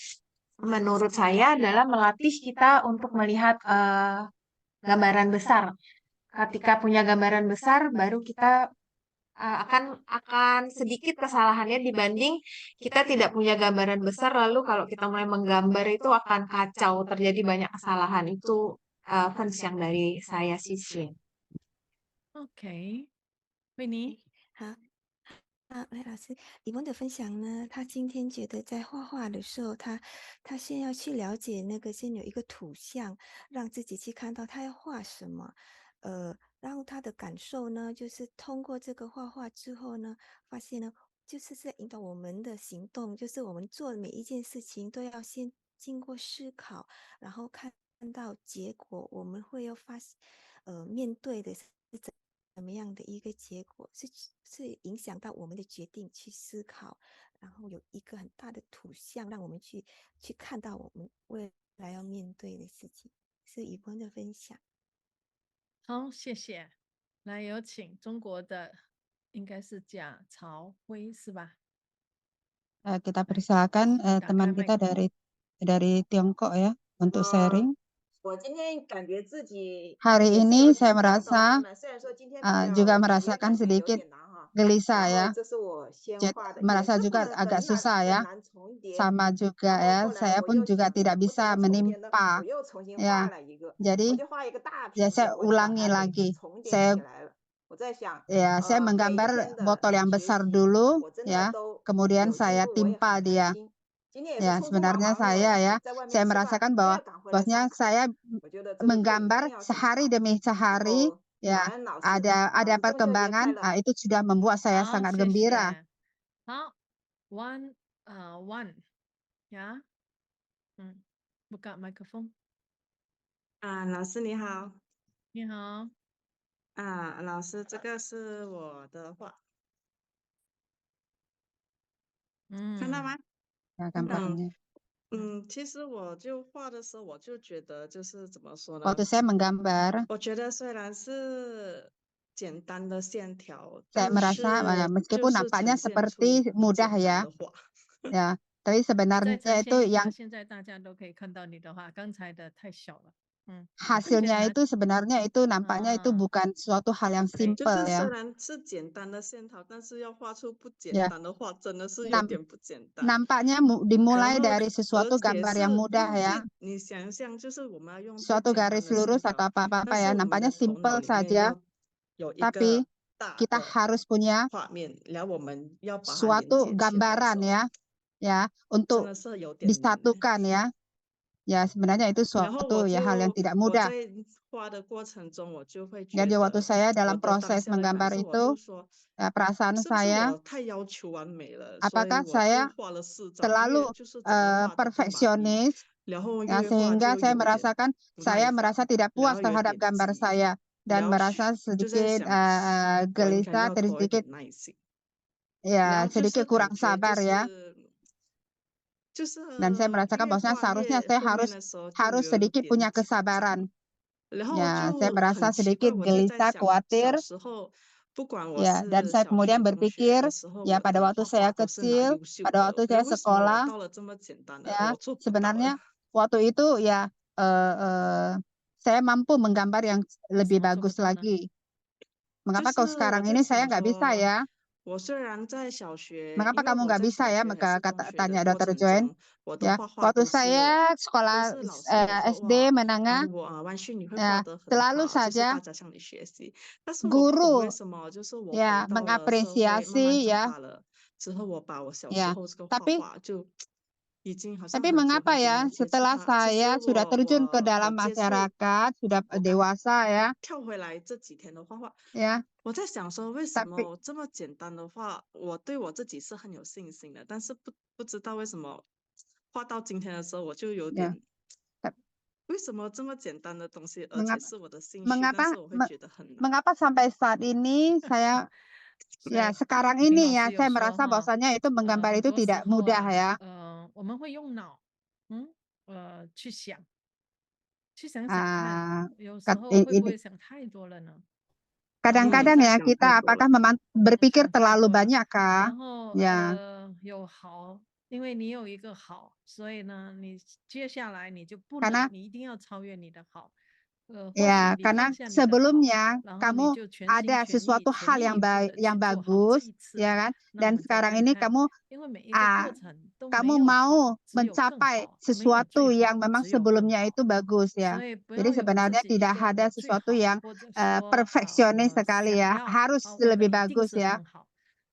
L: menurut saya adalah melatih kita untuk melihat gambaran besar. Ketika punya gambaran besar, baru kita akan sedikit kesalahannya dibanding kita tidak punya gambaran besar, lalu kalau kita mulai menggambar itu akan kacau, terjadi banyak kesalahan. Itu fans yang dari saya sih.
B: OK，维尼。
F: 好。赖老师，李梦的分享呢，他今天觉得在画画的时候，他先要去了解那个，先有一个图像，让自己去看到他要画什么，然后他的感受呢，就是通过这个画画之后呢，发现呢，就是在引导我们的行动，就是我们做每一件事情都要先经过思考，然后看到结果，我们会要面对的是怎么样的一个结果，是影响到我们的决定去思考，然后有一个很大的图像，让我们去看到我们未来要面对的事情，是以峰的分享。
B: 好，谢谢。来，有请中国的，应该是贾朝辉是吧？
A: Kita persilakan teman kita dari Tiongkok ya untuk sharing. Hari ini saya merasa juga merasakan sedikit gelisah ya, merasa juga agak susah ya, sama juga ya, saya pun juga tidak bisa menimpa ya, jadi ya saya ulangi lagi, saya menggambar botol yang besar dulu ya, kemudian saya timpa dia. Ya, sebenarnya saya merasakan bahwasanya saya menggambar sehari demi sehari ya, ada perkembangan, itu sudah membuat saya sangat gembira.
B: 好 ，one ya，buka mikrofon。
M: 老师你好。
B: 你好。
M: 老师，这个是我的画。看到吗？其实我就画的时候，我就觉得就是怎么说呢？
A: Waktu saya menggambar,
M: 我觉得虽然是简单的线条，
A: saya
M: 但
A: merasa
M: 是
A: meskipun
M: 就是
A: nampaknya
M: 呈现
A: seperti
M: 出
A: mudah
M: 简单
A: ya,
M: 的画。
A: ya, tapi
B: 你再
A: sebenarnya
B: 展
A: itu
B: 现一下，
A: yang
B: 现在大家都可以看到你的画，刚才的太小了。
A: hasilnya itu sebenarnya itu nampaknya itu bukan suatu hal yang
M: 就
A: simple
M: 是
A: ya.
M: 虽然是简单的线条，但是要画出不简
A: Ya.
M: 单的画，真的是有点不简单。
A: Nampaknya dimulai
M: 然后
A: dari sesuatu
M: 而且
A: gambar
M: 是
A: yang mudah
M: 用
A: ya,
M: 最你想象就是我们要用最
A: suatu
M: 简单
A: garis
M: 的线
A: lurus
M: 条，
A: atau apa-apa
M: 但是
A: ya,
M: 我们的
A: nampaknya
M: 头脑
A: simple
M: 里面
A: saja,
M: 要有一
A: tapi
M: 个大
A: kita
M: 的
A: harus punya
M: 画面，然后我们要把它连
A: suatu
M: 接起来的时
A: gambaran
M: 候，
A: ya
M: 真
A: untuk
M: 的是有点难。
A: disatukan ya. Ya, sebenarnya itu
M: 然后我
A: suatu ya hal yang
M: 就
A: tidak
M: 我
A: mudah.
M: 在画的过程中，我就会觉
A: Jadi waktu
M: 得
A: saya
M: 我
A: dalam
M: 的当
A: proses
M: 下的感
A: menggambar
M: 受，我
A: itu,
M: 就说
A: perasaan
M: 是不是
A: saya,
M: 我太要求完美了，所以
A: apakah
M: 我就
A: saya
M: 画了4张，因
A: terlalu
M: 为就是怎么画都不满意，
A: perfeksionis
M: 然后
A: ya,
M: 越画
A: sehingga
M: 就
A: saya
M: 有点
A: merasakan
M: 不
A: saya
M: 耐
A: merasa
M: 烦，
A: tidak
M: 然
A: puas
M: 后有
A: terhadap
M: 点
A: gambar
M: 急，
A: saya
M: 然
A: dan
M: 后
A: merasa
M: 就在
A: sedikit
M: 想我应该
A: gelisah,
M: 要多一
A: sedikit
M: 点耐心，
A: ya
M: 然后就
A: sedikit
M: 是感
A: kurang
M: 觉
A: sabar
M: 就
A: ya.
M: 是就是
A: Dan saya merasakan
M: 越
A: bahwasanya
M: 画
A: seharusnya
M: 越
A: saya
M: 后面的时候就
A: harus
M: 有
A: sedikit
M: 点
A: punya
M: 紧张。
A: kesabaran.
M: 然后
A: Ya,
M: 就
A: saya
M: 很
A: merasa
M: 奇怪，
A: sedikit
M: 我就在
A: gelisah,
M: 想，
A: khawatir
M: 小时候不管我
A: ya, dan
M: 是
A: saya
M: 小学、
A: kemudian
M: 中学
A: berpikir
M: 的时候，
A: ya
M: 我
A: pada
M: 的
A: waktu
M: 画
A: saya
M: 画都是蛮
A: kecil,
M: 优秀
A: pada
M: 的，
A: waktu
M: 哎，
A: saya
M: 为什么我
A: sekolah
M: 到了这么简单的
A: ya,
M: 我做不到
A: sebenarnya
M: 了？
A: waktu itu ya saya mampu menggambar yang
B: 为什
A: lebih
B: 么做不
A: bagus
B: 到呢？
A: lagi.
M: 就
A: Mengapa
M: 是
A: kalau
M: 我
A: sekarang
M: 在
A: ini saya
M: 想
A: nggak bisa
M: 说，
A: ya?
M: 我虽然在小学，
A: Mengapa
M: 因为
A: kamu
M: 我
A: nggak
M: 在
A: bisa
M: 小
A: ya?
M: 学还是中学的
A: Tanya
M: 过
A: Dr.
M: 程
A: Joen.
M: 中，我的
A: Ya,
M: 画画
A: waktu
M: 都是
A: saya
M: 都
A: sekolah
M: 是老师都说
A: SD
M: 哇，
A: menengah
M: 万旭你会
A: ya,
M: 画得很
A: selalu
M: 好，就是
A: saja
M: 大家向你学习。但是我不懂为
A: guru
M: 什么，就是我
A: ya
M: 回到了社会，慢慢
A: mengapresiasi
M: 长
A: ya,
M: 大了之后，我把我小时
A: ya.
M: 候这个画
A: Tapi
M: 画就已经好像
A: Tapi
M: 很久
A: mengapa
M: 很久没
A: ya
M: 有接触
A: setelah
M: 它。其实
A: saya sudah terjun ke
M: 我
A: dalam
M: 接触
A: masyarakat, sudah
M: 我刚
A: dewasa ya,
M: 跳回来这几天的画画，
A: ya.
M: 我在想说，为什
A: Tapi
M: 么这么简单的画，我对我自己是很有信心的，但是不知道为什么画到今天的时候，我就有
A: ya.
M: 点，为什么这么简单的东西，而且
A: Mengapa
M: 是我的兴趣，但是
A: mengapa
M: 我会觉得很难。
A: mengapa sampai saat ini saya ya
B: 对，
A: sekarang
B: 林
A: ini
B: 老
A: ya
B: 师有
A: saya
B: 说
A: merasa
B: 哈，
A: bahwasanya itu menggambar
B: 很
A: itu
B: 多时
A: tidak
B: 候
A: mudah
B: 啊，
A: ya.
B: 我们会用脑，去想看，有时候会不会想太多了呢？
A: kadang-kadang ya kita apakah berpikir terlalu banyak
B: 然
A: kah?
B: 后
A: Ya,
B: 有好，因为你有一个好，所以呢，你接下来你就不
A: karena
B: 能，你一定要超越你的好。或
A: ya
B: 许你
A: karena
B: 放下你的好，
A: sebelumnya
B: 然后你
A: kamu
B: 就全心
A: ada
B: 全意、
A: sesuatu
B: 全
A: hal
B: 力
A: yang
B: 以赴的
A: yang
B: 去做好这
A: bagus
B: 一次，
A: ya kan
B: 那我
A: dan
B: 们再
A: sekarang
B: 看
A: ini
B: 看，
A: kamu
B: 因为每一个过程都没
A: kamu
B: 有
A: mau
B: 好，只有更
A: mencapai
B: 好，没有
A: sesuatu
B: 最
A: yang
B: 好，
A: memang
B: 只有更
A: sebelumnya
B: 好。
A: itu bagus ya.
B: 所以不
A: Jadi
B: 要有自
A: sebenarnya
B: 己一
A: tidak
B: 个
A: ada
B: 我最
A: sesuatu
B: 好，
A: yang
B: 或者说
A: perfeksionis
B: 我
A: sekali
B: 想
A: ya,
B: 要
A: harus
B: 或者
A: lebih
B: 一定
A: bagus
B: 是
A: ya.
B: 更好。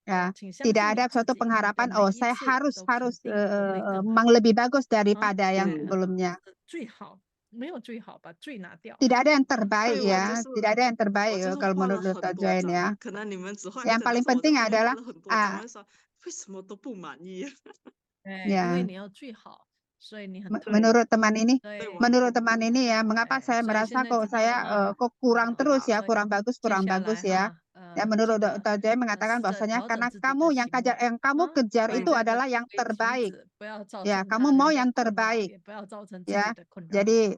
A: Ya,
B: 请相
A: tidak
B: 信
A: ada
B: 你自
A: suatu
B: 己，
A: pengharapan
B: 每
A: oh
B: 一
A: saya
B: 次
A: harus
B: 都肯定都会更好。
A: memang lebih bagus
B: 好，
A: daripada yang
B: 对，
A: sebelumnya.
B: 最好没有最好，把最拿掉。
A: Tidak ada yang
M: 所
A: terbaik
M: 以我就
A: ya,
M: 是
A: tidak ada yang
M: 我
A: terbaik
M: 就是
A: kalau
M: 画了
A: menurut
M: 很
A: Dr.
M: 多
A: Join
M: 张，
A: ya.
M: 可能你们只画一
A: Yang
M: 张，但
A: paling
M: 是我这
A: penting
M: 边画
A: adalah
M: 了很多张，我就说为什么都不满意？
B: 因为
A: ya
B: 你要最好，所以你很痛苦。
A: menurut teman ini
B: 对，
A: menurut teman ini ya mengapa saya
B: 所以
A: merasa
B: 现在
A: kok
B: 知道了
A: saya
B: 哈。
A: kok kurang
M: 对吧？
A: terus ya
B: 所以
A: kurang bagus
B: 接
A: kurang
B: 下
A: bagus
B: 来
A: ya.
B: 哈，
A: Ya
B: 记
A: menurut
B: 得
A: Dr. Joy mengatakan
B: 试着
A: bahwasanya
B: 调整
A: karena
B: 自己
A: kamu
B: 的
A: yang
B: 行为
A: yang kamu
B: 啊，
A: kejar
B: 把
A: itu
B: 这个
A: adalah yang
B: 为棋
A: terbaik
B: 子，不要造
A: ya
B: 成
A: kamu
B: 他
A: mau
B: 人家
A: yang
B: 困扰，
A: terbaik
B: 也不要造成自己
A: ya.
B: 的困扰。
A: Jadi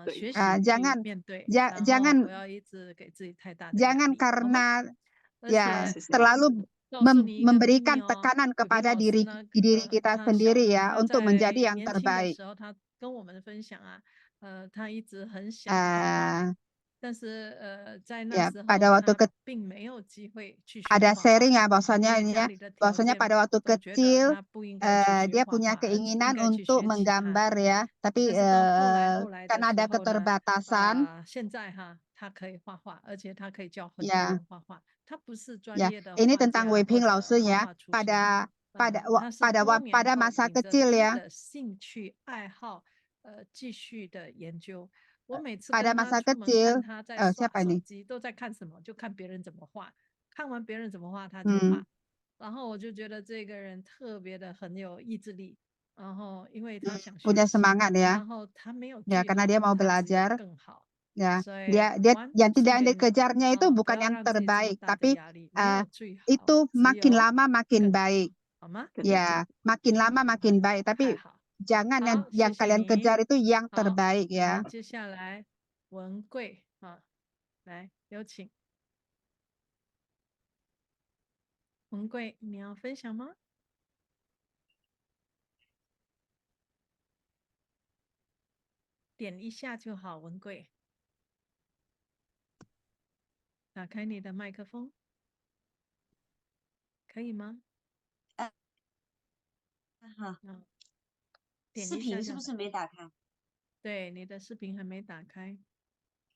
M: 对，
B: 学习去
A: jangan
B: 面对，然后
A: jangan
B: 不要一直给自己太大的压
A: jangan
B: 力，好吗？
A: karena
B: 而
A: ya
B: 且
A: terlalu
B: 告诉你一个秘密
A: memberikan
B: 哦，
A: tekanan
B: 伟平
A: kepada
B: 老师呢，
A: diri kita
B: 他
A: sendiri ya
B: 他
A: untuk
B: 在
A: menjadi yang
B: 年轻的
A: terbaik.
B: 时候，他跟我们分享啊，他一直很想画画，但是在那
A: Ya
B: 时候
A: pada waktu
B: 他并没有机会去学
A: ada
B: 画画，
A: sharing ya
B: 因
A: bahwasanya
B: 为
A: ini
B: 家
A: ya
B: 里的条
A: bahwasanya
B: 件
A: pada waktu
B: 都觉得
A: kecil
B: 他不应该去学
A: dia
B: 画
A: punya
B: 画，而应
A: keinginan
B: 该去
A: untuk
B: 学其他的。
A: menggambar ya, tapi
B: 但是到后来的
A: karena
B: 时
A: ada
B: 候呢，
A: keterbatasan
B: 现在哈，他可以画画，而且他可以教很多
A: ya
B: 人画画。他不是专
A: ya
B: 业的
A: ini
B: 画
A: tentang
B: 家
A: Wei
B: 或
A: Ping
B: 者
A: 老师
B: 画
A: ya
B: 画出身， 他是多年
A: pada
B: 后
A: masa
B: 秉着
A: kecil
B: 他
A: ya
B: 的兴趣爱好，继续的研究。我每次
A: pada
B: 跟他
A: masa
B: 出门
A: kecil
B: 看他在刷
A: siapa
B: 手
A: ini
B: 机，都在看什么，就看别人怎么画，看完别人怎么画他就画。然后我就觉得这个人特别的很有意志力，然后因为他想学
A: punya
B: 习，
A: semangat ya
B: 然后他没有
A: ya
B: 最
A: karena
B: 好，
A: dia mau
B: 他只有
A: belajar
B: 更好。
A: ya
B: 所以
A: dia
B: 玩
A: yang
B: 送
A: tidak
B: 给
A: yang
B: 你
A: dikejarnya itu
B: 不
A: bukan
B: 要
A: yang
B: 让自己这么
A: terbaik
B: 大的
A: tapi
B: 压力，没有最好，
A: itu
B: 只
A: makin
B: 有
A: lama makin
B: 更好，
A: baik
B: 好吗？
A: ya makin lama makin baik
B: 太
A: tapi
B: 好，
A: jangan
B: 好，
A: yang
B: 谢谢
A: kalian
B: 你。
A: kejar itu yang
B: 好，
A: terbaik
B: 来，
A: ya
B: 接下来文贵啊，来有请文贵，你要分享吗？点一下就好，文贵，打开你的麦克风，可以吗？
N: 好，
B: 点
N: 视
B: 一下就是好。
N: 频不是没打开？
B: 对，你的视频还没打开。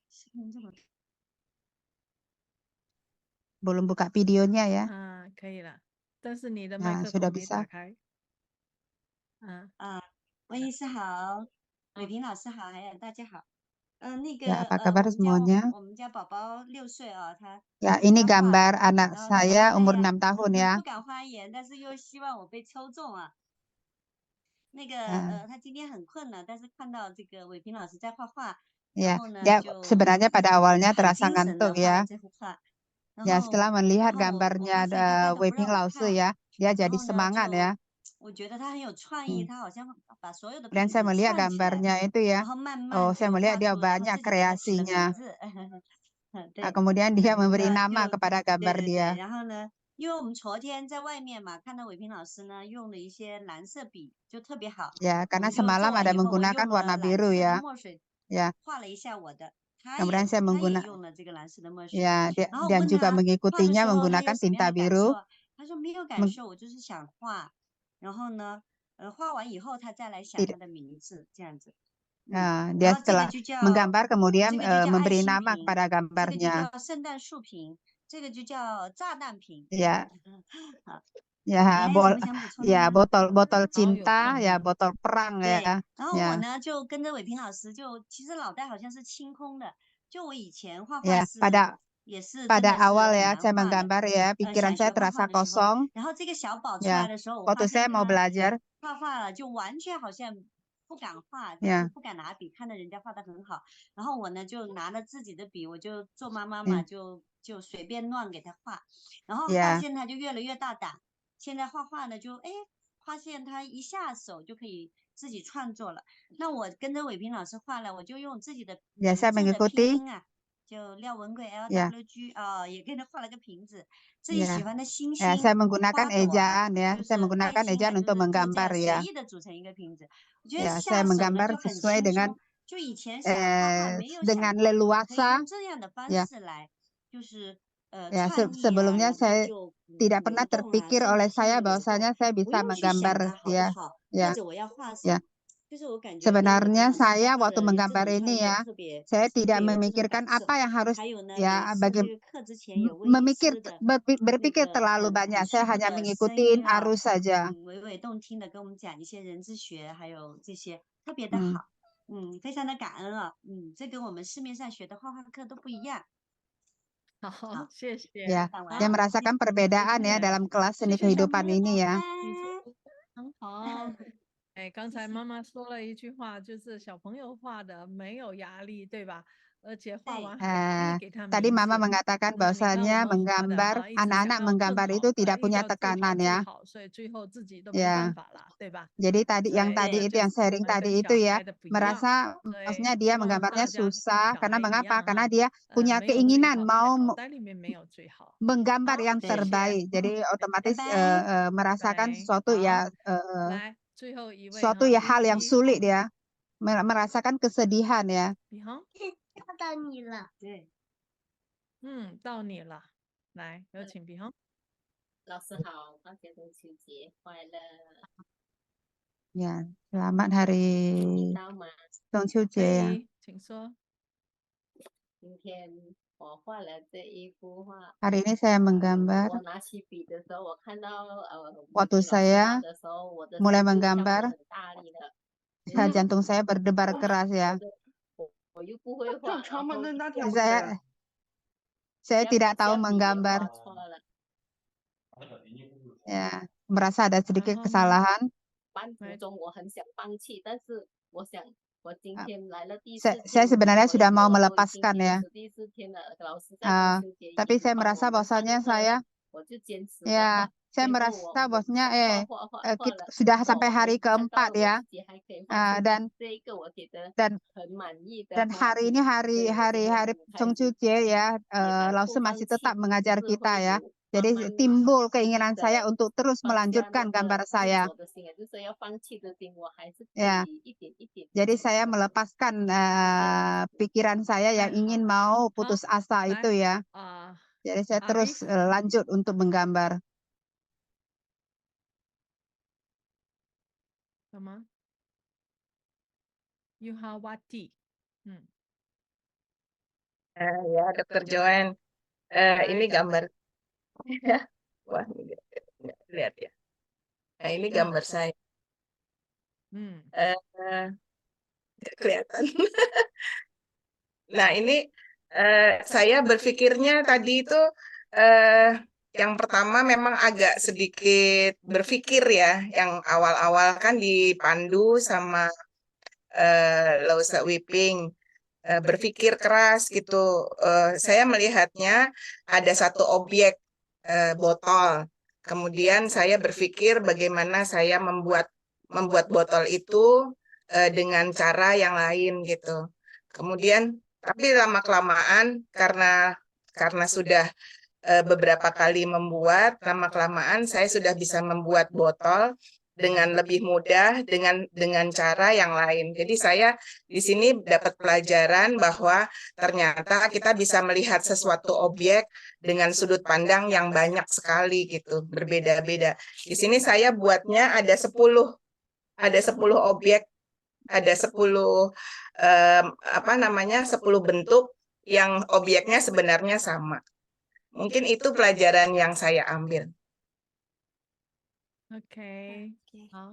N: 视频这么
A: belum buka videonya ya
B: 可以了，但是你的麦
A: nah
B: 克
A: sudah
B: 风没
A: bisa
B: 打开。
N: 温医师好，伟平老师好，还有大家好。那
A: ya
N: 个
A: apa kabar
N: 我
A: semuanya
N: 们家宝宝6岁啊，他
A: ya ini
N: 他画
A: gambar anak
N: 然后他说
A: saya
N: 哎
A: umur
N: 呀
A: 6 tahun ya
N: 不敢发言，但是又希望我被抽中啊。那个 他今天很困了，但是看到这个伟平老师在画画，
A: ya
N: 然后呢
A: dia
N: 就
A: sebenarnya pada awalnya
N: 很
A: terasa
N: 精神的
A: ngantuk
N: 画了
A: ya
N: 这幅画。然
A: ya
N: 后
A: setelah melihat
N: 然后我
A: gambarnya
N: 发现他带的
A: Wei
N: 不
A: Ping
N: 让我
A: 老师
N: 看，
A: ya dia
N: 然
A: jadi
N: 后呢
A: semangat ya
N: 我觉得他很有创意，他好像把所有的
A: dan
N: 瓶
A: saya
N: 子
A: melihat
N: 串起来，
A: gambarnya itu ya
N: 然后慢
A: oh
N: 慢
A: saya
N: 就
A: melihat
N: 画
A: dia
N: 出了，然后
A: banyak
N: 自己给它起了
A: kreasinya
N: 名字。对，
A: kemudian dia memberi
N: 就
A: nama kepada
N: 对
A: gambar
N: 对
A: dia
N: 对，然后呢，因为我们昨天在外面嘛，看到伟平老师呢用了一些蓝色笔，就特别好。
A: ya
N: 我
A: karena
N: 们就做
A: semalam
N: 完
A: ada
N: 以后，我
A: menggunakan
N: 用
A: warna
N: 了蓝
A: biru
N: 色的
A: ya
N: 墨水
A: ya
N: 画了一下我的，他
A: kemudian saya
N: 也
A: menggunakan
N: 用了这个蓝色的墨水。
A: ya
N: 然后
A: dan
N: 问
A: juga
N: 他画的
A: mengikutinya
N: 时候他有
A: menggunakan
N: 什么样
A: tinta
N: 的感
A: biru
N: 受？他说没有感受，我就是想画。然后呢，画完以后他再来想他的名字，这样子。
A: dia
N: 然后这个
A: setelah
N: 就叫
A: menggambar kemudian
N: 这个就叫爱
A: memberi
N: 心
A: nama
N: 瓶，
A: kepada
N: 这个就
A: gambarnya
N: 叫圣诞树瓶，这个就叫炸弹瓶。
A: ya
N: 好，
A: ya
N: 你还有什么想补充的
A: ya
N: 吗？
A: botol
B: 好有
A: cinta
B: 创
A: ya
B: 意。
A: botol perang
N: 对，
A: ya
N: 然后我
A: ya
N: 呢就跟着伟平老师就，其实脑袋好像是清空的。就我以前画画
A: ya
N: 是
A: pada
N: 也是真
A: pada
N: 的是
A: awal
N: 很
A: ya
N: 难
A: saya
N: 画的。
A: menggambar ya pikiran
N: 想学
A: saya
N: 画画
A: terasa
N: 的时候，
A: kosong
N: 然后这个小宝出
A: ya
N: 来的时候，我发
A: waktu
N: 现
A: saya mau
N: 他
A: belajar
N: 画了就完全好像不敢画，就
A: ya
N: 是不敢拿笔，看到人家画的很好。然后我呢就拿了自己的笔，我就做妈妈嘛， 就随便乱给他画。然后发
A: ya
N: 现他就越来越大胆。现在画画呢就发现他一下手就可以自己创作了。那我跟着伟平老师画了，我就用自己的
A: Ya, saya
N: 字的拼
A: mengikuti.
N: 音啊，就廖文贵
A: Ya,
N: LWG 啊，也给他画了个瓶子，自己
A: ya.
N: 喜欢的星
A: Ya,
N: 星、
A: saya menggunakan
N: 花朵啊，
A: ejaan ya.
N: 就
A: Saya
N: 是爱
A: menggunakan
N: 心
A: ejaan
N: 海，就
A: untuk
N: 是就这
A: menggambar
N: 样随
A: ya.
N: 意的组成一个瓶子。我觉得
A: Ya, saya
N: 下手呢
A: menggambar
N: 就很
A: sesuai
N: 轻
A: dengan
N: 松，就以前想画画没有想
A: dengan
N: 过可以
A: leluasa.
N: 用这样的方
A: Ya,
N: 式来，就是
A: ya.
N: 创意啊，
A: Sebelumnya
N: 然后
A: saya
N: 就
A: tidak
N: 流
A: pernah
N: 动啊，
A: terpikir
N: 身体
A: oleh
N: 轻
A: saya
N: 盈流动，
A: bahwasanya saya
N: 不
A: bisa
N: 用去想
A: menggambar
N: 它好不
A: ya.
N: 好， 或
A: Ya,
N: 者我要画什
A: ya.
N: 么。就是我感觉跟伟平
A: Sebenarnya
N: 老师画
A: saya
N: 画
A: waktu
N: 的这
A: menggambar
N: 种创
A: ini
N: 作
A: ya,
N: 特别
A: saya
N: 特
A: tidak
N: 别有这种
A: memikirkan
N: 感受。
A: apa yang harus
N: 还有呢，每
A: ya
N: 次这个课之前有威尼
A: memikir
N: 斯的
A: berpikir
N: 那个
A: terlalu
N: 很
A: banyak.
N: 舒
A: Saya
N: 服
A: hanya
N: 的声
A: mengikuti
N: 音啊，
A: arus saja.
N: 娓娓动听的跟我们讲一些人之学，还有这些特别的
A: Hmm.
N: 好，非常的感恩啊，这跟我们市面上学的画画课都不一样。
B: 好，
N: 好，
B: 谢谢。
A: Ya,
N: 讲完
A: dia
N: 了，
A: merasakan perbedaan ya
B: 谢谢，
A: dalam kelas
N: 谢
A: seni
N: 谢小朋
A: kehidupan
N: 友，
A: ini
N: 拜
A: ya.
N: 拜。
B: 你说得很好。哎，刚
N: 谢
B: 才
N: 谢。
B: 妈妈说了一句话，就是小朋友画的没有压力，对吧？而且画
N: 对，
B: 完还可以给他
A: Tadi
B: 名
A: Mama
B: 字。
A: mengatakan
B: 那你看我
A: bahwasanya
B: 们画的
A: menggambar
B: 哈，一直想
A: anak-anak
B: 要更
A: menggambar
B: 好，
A: itu tidak
B: 一
A: punya
B: 要最
A: tekanan
B: 好最
A: ya.
B: 好，所以最后自己都没办
A: Ya.
B: 法了，对吧？
A: Jadi tadi
B: 所
A: yang
B: 以
A: tadi
B: 这
A: itu
B: 就
A: yang
B: 是我
A: sharing
B: 们跟
A: tadi
B: 小
A: itu ya,
B: 孩的不一样。
A: merasa
B: 所
A: maksudnya
B: 以
A: dia
B: 希望
A: menggambarnya
B: 大家跟
A: susah
B: 小
A: karena
B: 孩一
A: mengapa?
B: 样
A: Karena
B: 哈，
A: dia punya
B: 没有最
A: keinginan
B: 好，在
A: mau
B: 脑袋里面没有最好。
A: menggambar
N: 好，
A: yang
B: 谢谢，
A: terbaik. Jadi
N: 拜
A: otomatis
N: 拜。
A: merasakan
B: 拜。
A: sesuatu
B: 好，
A: ya
B: 来最后一位
A: suatu
B: 哈，
A: ya hal yang
B: 1
A: sulit ya. Merasakan kesedihan ya.
B: 李航，
N: 要到你了。对，
B: 到你了，来，有请比航。
O: 老师好，大家中秋节快乐。
A: Ya, selamat hari
O: 听到吗？
A: 中秋
B: 可
A: 节ya.
B: 以，请说。
O: 今天我画了这一幅画。
A: Hari ini saya menggambar.
O: 我拿起笔的时候，我看到
A: Waktu
O: 老师画
A: saya
O: 的时候，我的
A: mulai
O: 心就跳得
A: menggambar,
O: 很大力了。
A: jantung saya berdebar keras ya.
O: 我又不会画，然后
A: Saya
O: 下
A: tidak
O: 下
A: tahu
O: 笔也
A: menggambar.
O: 画错了。
A: Ya, merasa ada
B: 然
A: sedikit
B: 后呢？
A: kesalahan.
O: 半途中我很想放弃，但是我想我今天来了第
A: Saya
O: 4 天，
A: sebenarnya
O: 我
A: sudah mau
O: 都已经
A: melepaskan
O: 坚
A: ya.
O: 持第4天了，老师在中秋节也
A: Tapi
O: 是
A: saya
O: 帮我
A: merasa
O: 们上
A: bahwasanya
O: 课，
A: saya
O: 我就坚持的
A: ya
O: 画。
A: saya
O: 最后
A: merasa
O: 我
A: bahwasanya
O: 画了，
A: sudah sampai
O: 我
A: hari
O: 看到
A: keempat
O: 了我
A: ya.
O: 自己还可以画出
A: Dan
O: 这一个我觉得
A: dan
O: 很满意的
A: dan
O: 画
A: hari
O: 笔，
A: ini
O: 所以我现在
A: hari
O: 很开
A: 中秋
O: 心，
A: 节ya,
O: 也
A: Lause
O: 不
A: masih
O: 放
A: tetap
O: 弃，
A: mengajar
O: 是
A: kita
O: 会
A: ya.
O: 有
A: Jadi
O: 慢慢
A: timbul keinginan
O: 的
A: saya untuk terus
O: 放下那
A: melanjutkan
O: 个
A: gambar
O: 执
A: saya.
O: 着的心，也就是要放弃的心，我还是可
A: Ya.
O: 以一点一点地
A: Jadi
O: 去
A: saya
O: 克服。
A: melepaskan
O: 是这样子。
A: pikiran saya
B: 哎，
A: yang ingin
B: 好，
A: mau
B: 好，
A: putus asa
B: 来
A: itu ya.
B: 啊，
A: Jadi saya terus
B: Arif，
A: lanjut untuk menggambar.
B: 什么 ？Yuhawati，
L: Ya, Dokter Joan. Ini
B: 来，
L: gambar. Wah, nggak lihat ya. Nah, ini
B: 嗯
L: gambar saya.
B: 嗯，
L: Nggak kelihatan. Nah, ini saya berpikirnya tadi itu yang pertama memang agak sedikit berpikir ya. Yang awal-awal kan dipandu sama Lause Wiping. Berpikir keras gitu. Saya melihatnya ada satu objek botol. Kemudian saya berpikir bagaimana saya membuat botol itu dengan cara yang lain gitu. Kemudian tapi lama-kelamaan karena sudah beberapa kali membuat, lama-kelamaan saya sudah bisa membuat botol dengan lebih mudah dengan cara yang lain. Jadi saya di sini dapat pelajaran bahwa ternyata kita bisa melihat sesuatu objek dengan sudut pandang yang banyak sekali gitu, berbeda-beda. Di sini saya buatnya ada 10 objek, ada 10 10 bentuk yang objeknya sebenarnya sama. Mungkin itu pelajaran yang saya ambil.
B: OK， 好。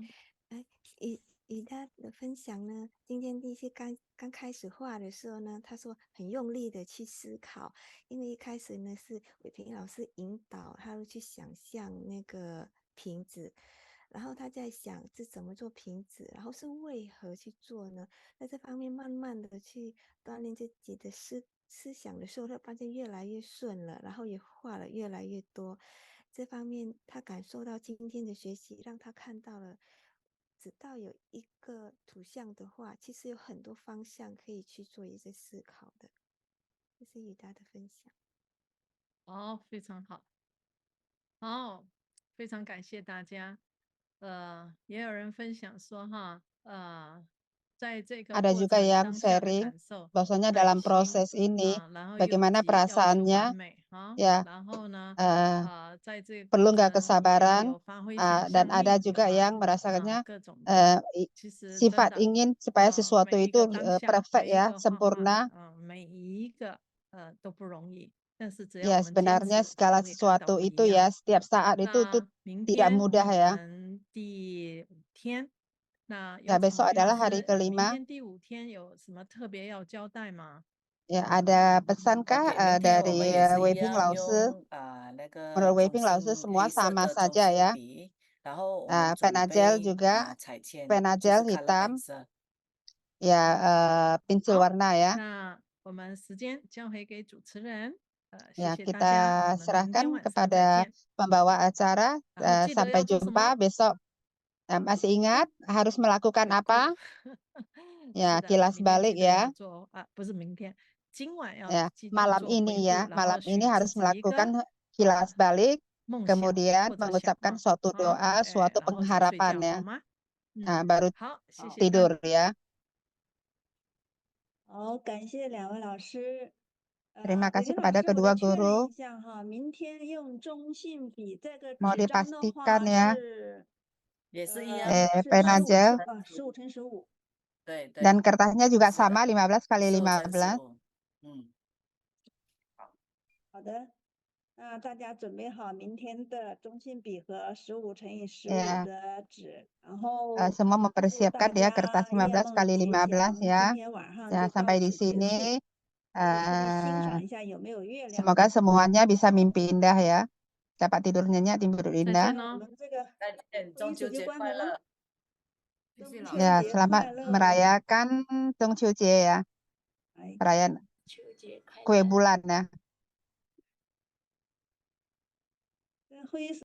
F: 以他的分享呢，今天第一次刚开始画的时候呢，他说很用力的去思考，因为一开始呢是伟平老师引导他去想象那个瓶子，然后他在想这怎么做瓶子，然后是为何去做呢？在这方面慢慢的去锻炼自己的思想的时候，他发现越来越顺了，然后也画了越来越多。这方面他感受到今天的学习，让他看到了知道有一个图像的话，其实有很多方向可以去做一些思考的。这是雨达的分享。
B: 哦，非常好。好，非常感谢大家。也有人分享说哈，在这个
A: Ada
B: 过
A: juga
B: 程
A: yang
B: 当下的
A: sharing
B: 感受
A: bahwasanya
B: 开
A: dalam
B: 心
A: proses ini
B: 然后又
A: bagaimana
B: 急要求完
A: perasaannya
B: 美哈，
A: ya
B: 然后呢， 在这个
A: perlu
B: 过
A: nggak
B: 程也
A: kesabaran
B: 有发挥想
A: dan
B: 象
A: ada
B: 力
A: juga
B: 哈，
A: yang merasakannya
B: 各种的，其实真
A: sifat
B: 的
A: ingin supaya sesuatu
B: 每一
A: itu
B: 个当下
A: perfect
B: 每一
A: ya
B: 个画画
A: sempurna
B: 每一个都不容易，但是只要
A: ya
B: 我们坚
A: sebenarnya
B: 持，
A: segala
B: 就会看到
A: sesuatu
B: 不一
A: itu
B: 样。
A: ya setiap saat itu
B: 那明
A: tidak
B: 天
A: mudah
B: 我
A: ya
B: 们第5天，那
A: ya
B: 有请
A: besok
B: 王斌老
A: adalah hari
B: 师，明
A: kelima
B: 天第5天有什么特别要交代吗？
A: ya ada pesankah
D: OK，明天我
A: dari
D: 们也是一
A: Weiping
D: 样
A: Lause
D: 用那个
A: menurut
D: 中
A: Weiping Lause
D: 性
A: semua
D: 黑色
A: sama
D: 的中
A: saja
D: 性
A: ya
D: 笔，然后我们准
A: penajel
D: 备
A: juga
D: 彩铅，就
A: penajel
D: 是 color
A: hitam
D: pencil。
A: ya pensil
B: 好，
A: warna ya
B: 那我们时间交回给主持人，谢
A: ya
B: 谢大
A: kita
B: 家，我们明
A: serahkan
B: 天晚上再
A: kepada
B: 见。
A: pembawa acara
B: 然后记得
A: sampai
B: 要做什
A: jumpa
B: 么？
A: besok masih ingat harus melakukan
B: 回顾
A: apa
B: 是
A: ya
B: 的，
A: kilas
B: 明天
A: balik
B: 记得要
A: ya
B: 做不是明天，今晚要
A: ya
B: 记得要
A: malam
B: 做回
A: ini
B: 顾，
A: ya
B: 然
A: malam
B: 后
A: ini
B: 许
A: harus
B: 自己一个
A: melakukan kilas balik
B: 梦想
A: kemudian
B: 或者想
A: mengucapkan
B: 法，
A: suatu
B: 好，
A: doa suatu
B: 然后才睡
A: pengharapan
B: 觉，
A: ya
B: 好吗？
A: baru
B: 好，谢谢
A: tidur ya
I: 好，感谢两位老师。
A: terima
I: 伟
A: kasih
I: 林老
A: kepada
I: 师，我再
A: kedua
I: 确认
A: guru
I: 一下哈，明天用中性笔这个
A: mau
I: 纸张的
A: dipastikan
I: 话
A: ya
I: 是
D: 也是一样，
I: 是
A: penajel
I: 15乘15。
D: 对对，
A: dan kertasnya juga
D: 是的
A: sama 15 kali
D: 15乘
A: 15
D: 15，
I: 好的，那大家准备好明天的中性笔和15乘以15
A: ya
I: 的纸，然后
A: semua
I: 祝
A: mempersiapkan
I: 大
A: ya kertas
I: 家夜
A: 15
I: 梦
A: kali
I: 吉祥。
A: 15 ya
I: 今天晚上
A: ya
I: 就到
A: sampai di
I: 此结束，
A: sini
I: 可以出去欣赏一下有没有月亮。
A: semoga semuanya bisa mimpi indah ya dapat tidur nyenyak tidur
B: 再
A: indah
B: 见
I: 我
B: 哦。
I: 们这个
D: 再见，
I: 会议
D: 中秋
I: 室就
D: 节
I: 关
D: 快
I: 门了。
D: 乐，谢谢老师。
A: ya
I: 节
A: selamat
I: 快乐！
A: merayakan Jongchuljie ya
I: 哎，
A: perayaan
I: 秋节快
A: kue
I: 乐！
A: bulan ya
I: 会议室。